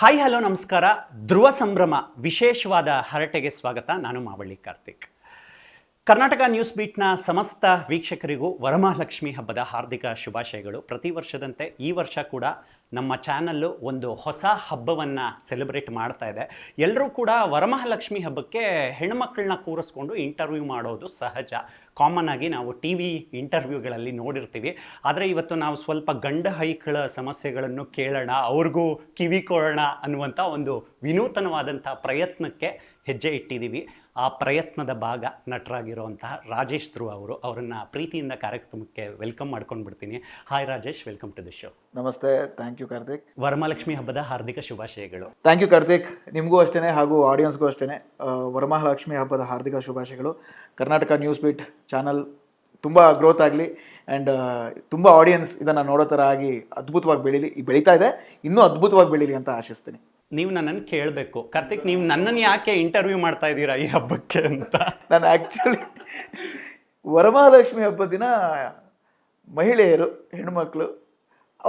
Hi hello ನಮಸ್ಕಾರ. ಧ್ರುವ ಸಂಭ್ರಮ ವಿಶೇಷವಾದ ಹರಟೆಗೆ ಸ್ವಾಗತ. ನಾನು ಮಾವಳ್ಳಿ ಕಾರ್ತಿಕ್. ಕರ್ನಾಟಕ ನ್ಯೂಸ್ ಬೀಟ್ನ ಸಮಸ್ತ ವೀಕ್ಷಕರಿಗೂ ವರಮಹಾಲಕ್ಷ್ಮಿ ಹಬ್ಬದ ಹಾರ್ದಿಕ ಶುಭಾಶಯಗಳು. ಪ್ರತಿ ವರ್ಷದಂತೆ ಈ ವರ್ಷ ಕೂಡ ನಮ್ಮ ಚಾನಲ್ಲು ಒಂದು ಹೊಸ ಹಬ್ಬವನ್ನು ಸೆಲೆಬ್ರೇಟ್ ಮಾಡ್ತಾ ಇದೆ. ಎಲ್ಲರೂ ಕೂಡ ವರಮಹಾಲಕ್ಷ್ಮಿ ಹಬ್ಬಕ್ಕೆ ಹೆಣ್ಮಕ್ಳನ್ನ ಕೂರಿಸ್ಕೊಂಡು ಇಂಟರ್ವ್ಯೂ ಮಾಡೋದು ಸಹಜ, ಕಾಮನ್ ಆಗಿ ನಾವು ಟಿ ವಿ ಇಂಟರ್ವ್ಯೂಗಳಲ್ಲಿ ನೋಡಿರ್ತೀವಿ. ಆದರೆ ಇವತ್ತು ನಾವು ಸ್ವಲ್ಪ ಗಂಡ ಹೈಕಳ ಸಮಸ್ಯೆಗಳನ್ನು ಕೇಳೋಣ, ಅವ್ರಿಗೂ ಕಿವಿ ಕೊಡೋಣ ಅನ್ನುವಂಥ ಒಂದು ವಿನೂತನವಾದಂಥ ಪ್ರಯತ್ನಕ್ಕೆ ಹೆಜ್ಜೆ ಇಟ್ಟಿದ್ದೀವಿ. ಆ ಪ್ರಯತ್ನದ ಭಾಗ ನಟರಾಗಿರುವಂತಹ ರಾಜೇಶ್ ಧ್ರುವ ಅವರನ್ನು ಪ್ರೀತಿಯಿಂದ ಕಾರ್ಯಕ್ರಮಕ್ಕೆ ವೆಲ್ಕಮ್ ಮಾಡ್ಕೊಂಡು ಬಿಡ್ತೀನಿ. Hi Rajesh, welcome to the show. ನಮಸ್ತೆ, ಥ್ಯಾಂಕ್ ಯು ಕಾರ್ತಿಕ್. ವರಮಹಾಲಕ್ಷ್ಮಿ ಹಬ್ಬದ ಹಾರ್ದಿಕ ಶುಭಾಶಯಗಳು. ಥ್ಯಾಂಕ್ ಯು ಕಾರ್ತಿಕ್, ನಿಮಗೂ ಅಷ್ಟೇ ಹಾಗೂ ಆಡಿಯನ್ಸ್ಗೂ ಅಷ್ಟೇ ವರಮಹಾಲಕ್ಷ್ಮಿ ಹಬ್ಬದ ಹಾರ್ದಿಕ ಶುಭಾಶಯಗಳು. ಕರ್ನಾಟಕ ನ್ಯೂಸ್ ಬೀಟ್ ಚಾನಲ್ ತುಂಬ ಗ್ರೋತ್ ಆಗಲಿ ಆ್ಯಂಡ್ ತುಂಬ ಆಡಿಯನ್ಸ್ ಇದನ್ನು ನೋಡೋ ಥರ ಆಗಿ ಅದ್ಭುತವಾಗಿ ಬೆಳೀತಾ ಇದೆ, ಇನ್ನೂ ಅದ್ಭುತವಾಗಿ ಬೆಳೀಲಿ ಅಂತ ಆಶಿಸ್ತೀನಿ. ನೀವು ನನ್ನನ್ನು ಕೇಳಬೇಕು, ಕಾರ್ತಿಕ್ ನೀವು ನನ್ನನ್ನು ಯಾಕೆ ಇಂಟರ್ವ್ಯೂ ಮಾಡ್ತಾ ಇದ್ದೀರಾ ಈ ಹಬ್ಬಕ್ಕೆ ಅಂತ. ನಾನು ಆ್ಯಕ್ಚುಲಿ ವರಮಹಾಲಕ್ಷ್ಮಿ ಹಬ್ಬದ ದಿನ ಮಹಿಳೆಯರು, ಹೆಣ್ಮಕ್ಳು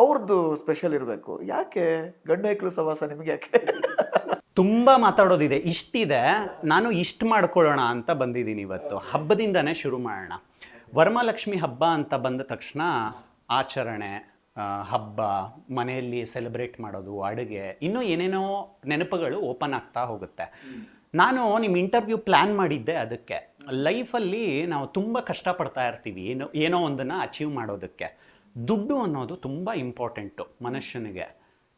ಅವ್ರದ್ದು ಸ್ಪೆಷಲ್ ಇರಬೇಕು. ಯಾಕೆ ಗಂಡು ಹೆಕ್ಳು ಸವಾಸ ನಿಮಗೆ ಯಾಕೆ? ತುಂಬ ಮಾತಾಡೋದಿದೆ, ಇಷ್ಟಿದೆ, ನಾನು ಇಷ್ಟು ಮಾಡ್ಕೊಳ್ಳೋಣ ಅಂತ ಬಂದಿದ್ದೀನಿ ಇವತ್ತು. ಹಬ್ಬದಿಂದನೇ ಶುರು ಮಾಡೋಣ. ವರಮಹಾಲಕ್ಷ್ಮಿ ಹಬ್ಬ ಅಂತ ಬಂದ ತಕ್ಷಣ ಆಚರಣೆ, ಹಬ್ಬ, ಮನೆಯಲ್ಲಿ ಸೆಲೆಬ್ರೇಟ್ ಮಾಡೋದು, ಅಡುಗೆ, ಇನ್ನೂ ಏನೇನೋ ನೆನಪುಗಳು ಓಪನ್ ಆಗ್ತಾ ಹೋಗುತ್ತೆ. ನಾನು ನಿಮ್ಮ ಇಂಟರ್ವ್ಯೂ ಪ್ಲ್ಯಾನ್ ಮಾಡಿದ್ದೆ ಅದಕ್ಕೆ. ಲೈಫಲ್ಲಿ ನಾವು ತುಂಬ ಕಷ್ಟಪಡ್ತಾ ಇರ್ತೀವಿ ಏನೋ ಒಂದನ್ನು ಅಚೀವ್ ಮಾಡೋದಕ್ಕೆ. ದುಡ್ಡು ಅನ್ನೋದು ತುಂಬ ಇಂಪಾರ್ಟೆಂಟು ಮನುಷ್ಯನಿಗೆ.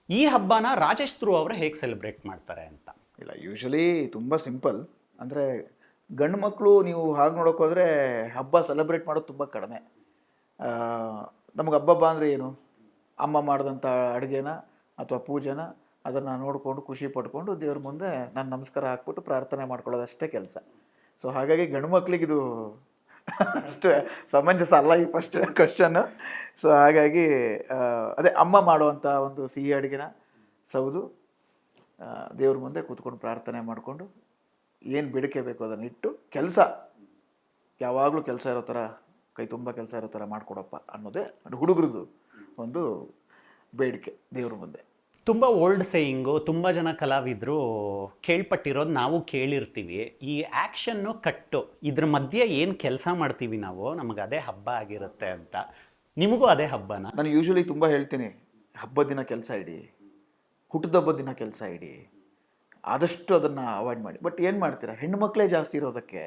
ಈ ಹಬ್ಬನ ರಾಜೇಶ್ ಧ್ರುವ ಅವರು ಹೇಗೆ ಸೆಲೆಬ್ರೇಟ್ ಮಾಡ್ತಾರೆ ಅಂತ? ಇಲ್ಲ, ಯೂಶಲಿ ತುಂಬ ಸಿಂಪಲ್. ಅಂದರೆ ಗಂಡು ಮಕ್ಕಳು ನೀವು ಹಾಗೆ ನೋಡೋಕೆ ಹೋದರೆ ಹಬ್ಬ ಸೆಲೆಬ್ರೇಟ್ ಮಾಡೋದು ತುಂಬ ಕಡಿಮೆ. ನಮ್ಗೆ ಹಬ್ಬ ಅಂದರೆ ಏನು? ಅಮ್ಮ ಮಾಡಿದಂಥ ಅಡುಗೆನ ಅಥವಾ ಪೂಜೆನ ಅದನ್ನು ನೋಡಿಕೊಂಡು ಖುಷಿ ಪಡ್ಕೊಂಡು ದೇವ್ರ ಮುಂದೆ ನಾನು ನಮಸ್ಕಾರ ಹಾಕ್ಬಿಟ್ಟು ಪ್ರಾರ್ಥನೆ ಮಾಡ್ಕೊಳ್ಳೋದಷ್ಟೇ ಕೆಲಸ. ಸೊ ಹಾಗಾಗಿ ಗಂಡು ಮಕ್ಳಿಗಿದು ಅಷ್ಟು ಸಮಂಜಸ ಅಲ್ಲ ಈ ಫಸ್ಟ್ ಕ್ವಶನ್ನು. ಸೊ ಹಾಗಾಗಿ ಅದೇ ಅಮ್ಮ ಮಾಡುವಂಥ ಒಂದು ಸಿಹಿ ಅಡುಗೆನ ಸೌದು ದೇವ್ರ ಮುಂದೆ ಕೂತ್ಕೊಂಡು ಪ್ರಾರ್ಥನೆ ಮಾಡಿಕೊಂಡು ಏನು ಬೇಡಿಕೆ ಬೇಕು ಅದನ್ನು ಇಟ್ಟು, ಕೆಲಸ ಯಾವಾಗಲೂ ಕೆಲಸ ಇರೋ ಥರ, ಕೈ ತುಂಬ ಕೆಲಸ ಇರೋ ಥರ ಮಾಡಿಕೊಡಪ್ಪ ಅನ್ನೋದೇ ಹುಡುಗರದು ಒಂದು ಬೇಡಿಕೆ ದೇವ್ರ ಮುಂದೆ. ತುಂಬ ಓಲ್ಡ್ ಸೇಯಿಂಗು, ತುಂಬ ಜನ ಕಲಾವಿದರು ಕೇಳ್ಪಟ್ಟಿರೋದು ನಾವು ಕೇಳಿರ್ತೀವಿ. ಈ ಆ್ಯಕ್ಷನ್ನು ಕಟ್ಟು ಇದ್ರ ಮಧ್ಯೆ ಏನು ಕೆಲಸ ಮಾಡ್ತೀವಿ ನಾವು, ನಮಗೆ ಅದೇ ಹಬ್ಬ ಆಗಿರುತ್ತೆ ಅಂತ. ನಿಮಗೂ ಅದೇ ಹಬ್ಬನ? ನಾನು ಯೂಶ್ವಲಿ ತುಂಬ ಹೇಳ್ತೀನಿ, ಹಬ್ಬದ ದಿನ ಕೆಲಸ ಇಡಿ, ಹುಟ್ಟಿದ ಹಬ್ಬದ ದಿನ ಕೆಲಸ ಇಡಿ, ಆದಷ್ಟು ಅದನ್ನು ಅವಾಯ್ಡ್ ಮಾಡಿ. ಬಟ್ ಏನು ಮಾಡ್ತೀರಾ, ಹೆಣ್ಮಕ್ಳೇ ಜಾಸ್ತಿ ಇರೋದಕ್ಕೆ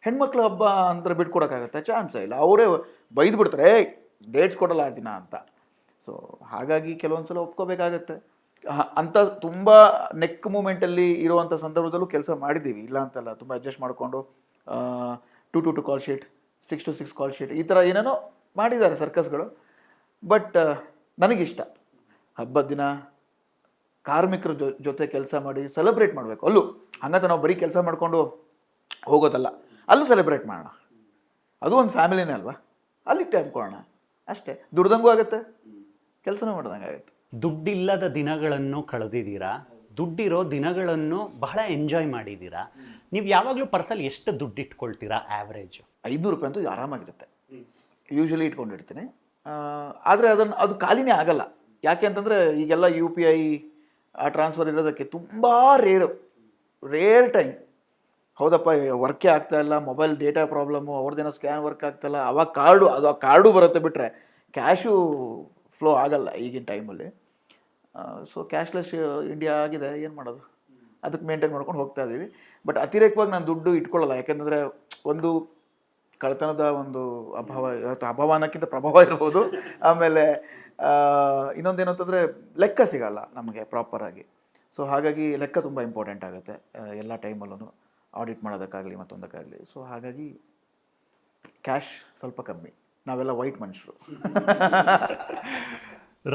ಹೆಣ್ಮಕ್ಳ ಹಬ್ಬ ಅಂದ್ರೆ ಬಿಟ್ಕೊಡೋಕ್ಕಾಗತ್ತೆ? ಚಾನ್ಸೇ ಇಲ್ಲ. ಅವರೇ ಬೈದು ಬಿಡ್ತಾರೆ, ಡೇಟ್ಸ್ ಕೊಡಲ್ಲ ಆ ದಿನ ಅಂತ. ಸೊ ಹಾಗಾಗಿ ಕೆಲವೊಂದು ಸಲ ಒಪ್ಕೋಬೇಕಾಗತ್ತೆ. ಅಂಥ ತುಂಬ ನೆಕ್ ಮೂಮೆಂಟಲ್ಲಿ ಇರುವಂಥ ಸಂದರ್ಭದಲ್ಲೂ ಕೆಲಸ ಮಾಡಿದ್ದೀವಿ, ಇಲ್ಲ ಅಂತಲ್ಲ. ತುಂಬ ಅಡ್ಜಸ್ಟ್ ಮಾಡಿಕೊಂಡು 2-2 ಕಾಲ್ ಶೀಟ್, 6-6 ಕಾಲ್ ಶೀಟ್, ಈ ಥರ ಏನೇನೋ ಮಾಡಿದ್ದಾರೆ ಸರ್ಕಸ್ಗಳು. ಬಟ್ ನನಗಿಷ್ಟ ಹಬ್ಬದ ದಿನ ಕಾರ್ಮಿಕರ ಜೊತೆ ಕೆಲಸ ಮಾಡಿ ಸೆಲೆಬ್ರೇಟ್ ಮಾಡಬೇಕು. ಅಲ್ಲೂ ಹಂಗಂತ ನಾವು ಬರೀ ಕೆಲಸ ಮಾಡಿಕೊಂಡು ಹೋಗೋದಲ್ಲ, ಅಲ್ಲೂ ಸೆಲೆಬ್ರೇಟ್ ಮಾಡೋಣ. ಅದು ಒಂದು ಫ್ಯಾಮಿಲಿನೇ ಅಲ್ವಾ, ಅಲ್ಲಿಗೆ ಟೈಮ್ ಕೊಡೋಣ ಅಷ್ಟೇ. ದುಡ್ದಂಗೂ ಆಗುತ್ತೆ, ಕೆಲಸನೂ ಮಾಡ್ದಂಗೆ ಆಗುತ್ತೆ. ದುಡ್ಡಿಲ್ಲದ ದಿನಗಳನ್ನು ಕಳೆದಿದ್ದೀರಾ, ದುಡ್ಡಿರೋ ದಿನಗಳನ್ನು ಬಹಳ ಎಂಜಾಯ್ ಮಾಡಿದ್ದೀರಾ. ನೀವು ಯಾವಾಗಲೂ ಪರ್ಸಲ್ಲಿ ಎಷ್ಟು ದುಡ್ಡು ಇಟ್ಕೊಳ್ತೀರಾ ಆ್ಯಾವ್ರೇಜು? 500 ರೂಪಾಯಿ ಅಂತೂ ಆರಾಮಾಗಿರುತ್ತೆ, ಯೂಶ್ವಲಿ ಇಟ್ಕೊಂಡಿರ್ತೀನಿ. ಆದರೆ ಅದು ಖಾಲಿನೇ ಆಗಲ್ಲ. ಯಾಕೆ ಅಂತಂದರೆ ಈಗೆಲ್ಲ UPI ಆ ಟ್ರಾನ್ಸ್ಫರ್ ಇರೋದಕ್ಕೆ ತುಂಬ ರೇರ್ ಟೈಮ್. ಹೌದಪ್ಪ, ವರ್ಕೇ ಆಗ್ತಾಯಿಲ್ಲ, ಮೊಬೈಲ್ ಡೇಟಾ ಪ್ರಾಬ್ಲಮ್ಮು, ಅವ್ರದ್ದೇನೋ ಸ್ಕ್ಯಾನ್ ವರ್ಕ್ ಆಗ್ತಾಯಿಲ್ಲ, ಅವಾಗ ಆ ಕಾರ್ಡು ಬರುತ್ತೆ, ಬಿಟ್ಟರೆ ಕ್ಯಾಶು ಫ್ಲೋ ಆಗಲ್ಲ ಈಗಿನ ಟೈಮಲ್ಲಿ. ಸೊ ಕ್ಯಾಶ್ಲೆಸ್ ಇಂಡಿಯಾ ಆಗಿದೆ, ಏನು ಮಾಡೋದು, ಅದಕ್ಕೆ ಮೇಂಟೈನ್ ಮಾಡ್ಕೊಂಡು ಹೋಗ್ತಾ ಇದ್ದೀವಿ. ಬಟ್ ಅತಿರೇಕವಾಗಿ ನಾನು ದುಡ್ಡು ಇಟ್ಕೊಳ್ಳಲ್ಲ. ಯಾಕೆಂದರೆ ಒಂದು ಕಳ್ತನದ ಒಂದು ಅಭಾವ ಅನ್ನೋಕ್ಕಿಂತ ಪ್ರಭಾವ ಇರ್ಬೋದು. ಆಮೇಲೆ ಇನ್ನೊಂದೇನು ಅಂತಂದರೆ ಲೆಕ್ಕ ಸಿಗಲ್ಲ ನಮಗೆ ಪ್ರಾಪರಾಗಿ. ಸೊ ಹಾಗಾಗಿ ಲೆಕ್ಕ ತುಂಬ ಇಂಪಾರ್ಟೆಂಟ್ ಆಗುತ್ತೆ ಎಲ್ಲ ಟೈಮಲ್ಲೂ, ಆಡಿಟ್ ಮಾಡೋದಕ್ಕಾಗಲಿ ಮತ್ತೊಂದಕ್ಕಾಗಲಿ. ಸೊ ಹಾಗಾಗಿ ಕ್ಯಾಶ್ ಸ್ವಲ್ಪ ಕಮ್ಮಿ, ನಾವೆಲ್ಲ ವೈಟ್ ಮನುಷ್ಯರು.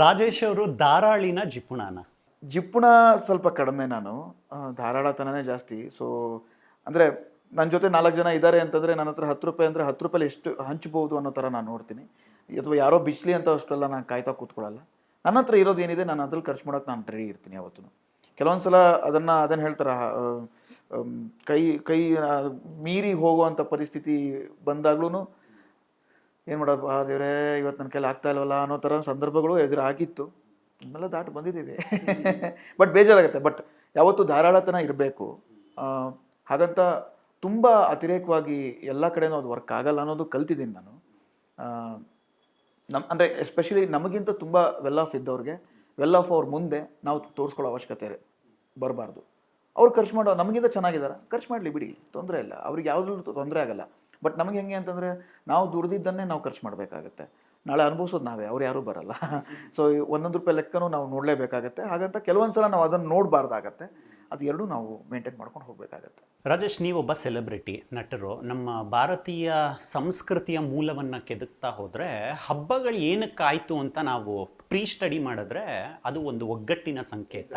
ರಾಜೇಶ್ ಅವರು ಧಾರಾಳಿನ ಜಿಪುಣ ಸ್ವಲ್ಪ ಕಡಿಮೆ, ನಾನು ಧಾರಾಳತನನೇ ಜಾಸ್ತಿ. ಸೊ ಅಂದರೆ ನನ್ನ ಜೊತೆ 4 ಜನ ಇದ್ದಾರೆ ಅಂತಂದರೆ ನನ್ನ ಹತ್ರ 10 ರೂಪಾಯಿ ಅಂದರೆ 10 ರೂಪಾಯಲ್ಲಿ ಎಷ್ಟು ಹಂಚ್ಬೋದು ಅನ್ನೋ ಥರ ನಾನು ನೋಡ್ತೀನಿ. ಅಥವಾ ಯಾರೋ ಬಿಸ್ಲಿ ಅಂತ ಅಷ್ಟೆಲ್ಲ ನಾನು ಕಾಯ್ತಾ ಕೂತ್ಕೊಳ್ಳಲ್ಲ. ನನ್ನ ಹತ್ರ ಇರೋದು ಏನಿದೆ ನಾನು ಅದ್ರಲ್ಲಿ ಖರ್ಚು ಮಾಡೋಕ್ಕೆ ನಾನು ರೆಡಿ ಇರ್ತೀನಿ ಯಾವತ್ತೂ. ಕೆಲವೊಂದು ಸಲ ಅದನ್ನು ಹೇಳ್ತಾರೆ, ಕೈ ಮೀರಿ ಹೋಗುವಂಥ ಪರಿಸ್ಥಿತಿ ಬಂದಾಗ್ಲೂ ಏನು ಮಾಡೋದು, ದೇವರೇ ಇವತ್ತು ನನ್ನ ಕೈಲಿ ಆಗ್ತಾ ಇಲ್ವಲ್ಲ ಅನ್ನೋ ಥರ ಸಂದರ್ಭಗಳು ಎದುರಾಗಿತ್ತು. ಇದನ್ನೆಲ್ಲ ದಾಟಿ ಬಂದಿದ್ದೀವಿ. ಬಟ್ ಬೇಜಾರಾಗುತ್ತೆ. ಬಟ್ ಯಾವತ್ತೂ ಧಾರಾಳತನ ಇರಬೇಕು. ಹಾಗಂತ ತುಂಬ ಅತಿರೇಕವಾಗಿ ಎಲ್ಲ ಕಡೆನೂ ಅದು ವರ್ಕ್ ಆಗಲ್ಲ ಅನ್ನೋದು ಕಲ್ತಿದ್ದೀನಿ ನಾನು. ಅಂದರೆ ಎಸ್ಪೆಷಲಿ ನಮಗಿಂತ ತುಂಬ ವೆಲ್ ಆಫ್ ಇದ್ದವ್ರಿಗೆ, ವೆಲ್ ಆಫ್ ಅವ್ರ ಮುಂದೆ ನಾವು ತೋರಿಸ್ಕೊಳ್ಳೋ ಅವಶ್ಯಕತೆ ಬರಬಾರ್ದು. ಅವ್ರು ಖರ್ಚು ಮಾಡೋ ನಮಗಿಂತ ಚೆನ್ನಾಗಿದ್ದಾರೆ, ಖರ್ಚು ಮಾಡಲಿ ಬಿಡಿ, ತೊಂದರೆ ಇಲ್ಲ, ಅವ್ರಿಗೆ ಯಾವುದ್ರಲ್ಲೂ ತೊಂದರೆ ಆಗಲ್ಲ. ಬಟ್ ನಮಗೆ ಹೆಂಗೆ ಅಂತಂದರೆ ನಾವು ದುಡ್ದಿದ್ದನ್ನೇ ನಾವು ಖರ್ಚು ಮಾಡಬೇಕಾಗತ್ತೆ. ನಾಳೆ ಅನುಭವಿಸೋದು ನಾವೇ, ಅವ್ರು ಯಾರೂ ಬರಲ್ಲ. ಸೊ ಒಂದೊಂದು ರೂಪಾಯಿ ಲೆಕ್ಕನೂ ನಾವು ನೋಡಲೇಬೇಕಾಗತ್ತೆ. ಹಾಗಂತ ಕೆಲವೊಂದು ಸಲ ನಾವು ಅದನ್ನು ನೋಡಬಾರ್ದಾಗತ್ತೆ. ಅದು ಎರಡೂ ನಾವು ಮೇಂಟೈನ್ ಮಾಡ್ಕೊಂಡು ಹೋಗಬೇಕಾಗತ್ತೆ. ರಾಜೇಶ್, ನೀವೊಬ್ಬ ಸೆಲೆಬ್ರಿಟಿ ನಟರು. ನಮ್ಮ ಭಾರತೀಯ ಸಂಸ್ಕೃತಿಯ ಮೂಲವನ್ನು ಕೆದಕ್ತಾ ಹೋದರೆ ಹಬ್ಬಗಳು ಏನಕ್ಕಾಯಿತು ಅಂತ ನಾವು ಪ್ರೀ ಸ್ಟಡಿ ಮಾಡಿದ್ರೆ ಅದು ಒಂದು ಒಗ್ಗಟ್ಟಿನ ಸಂಕೇತ.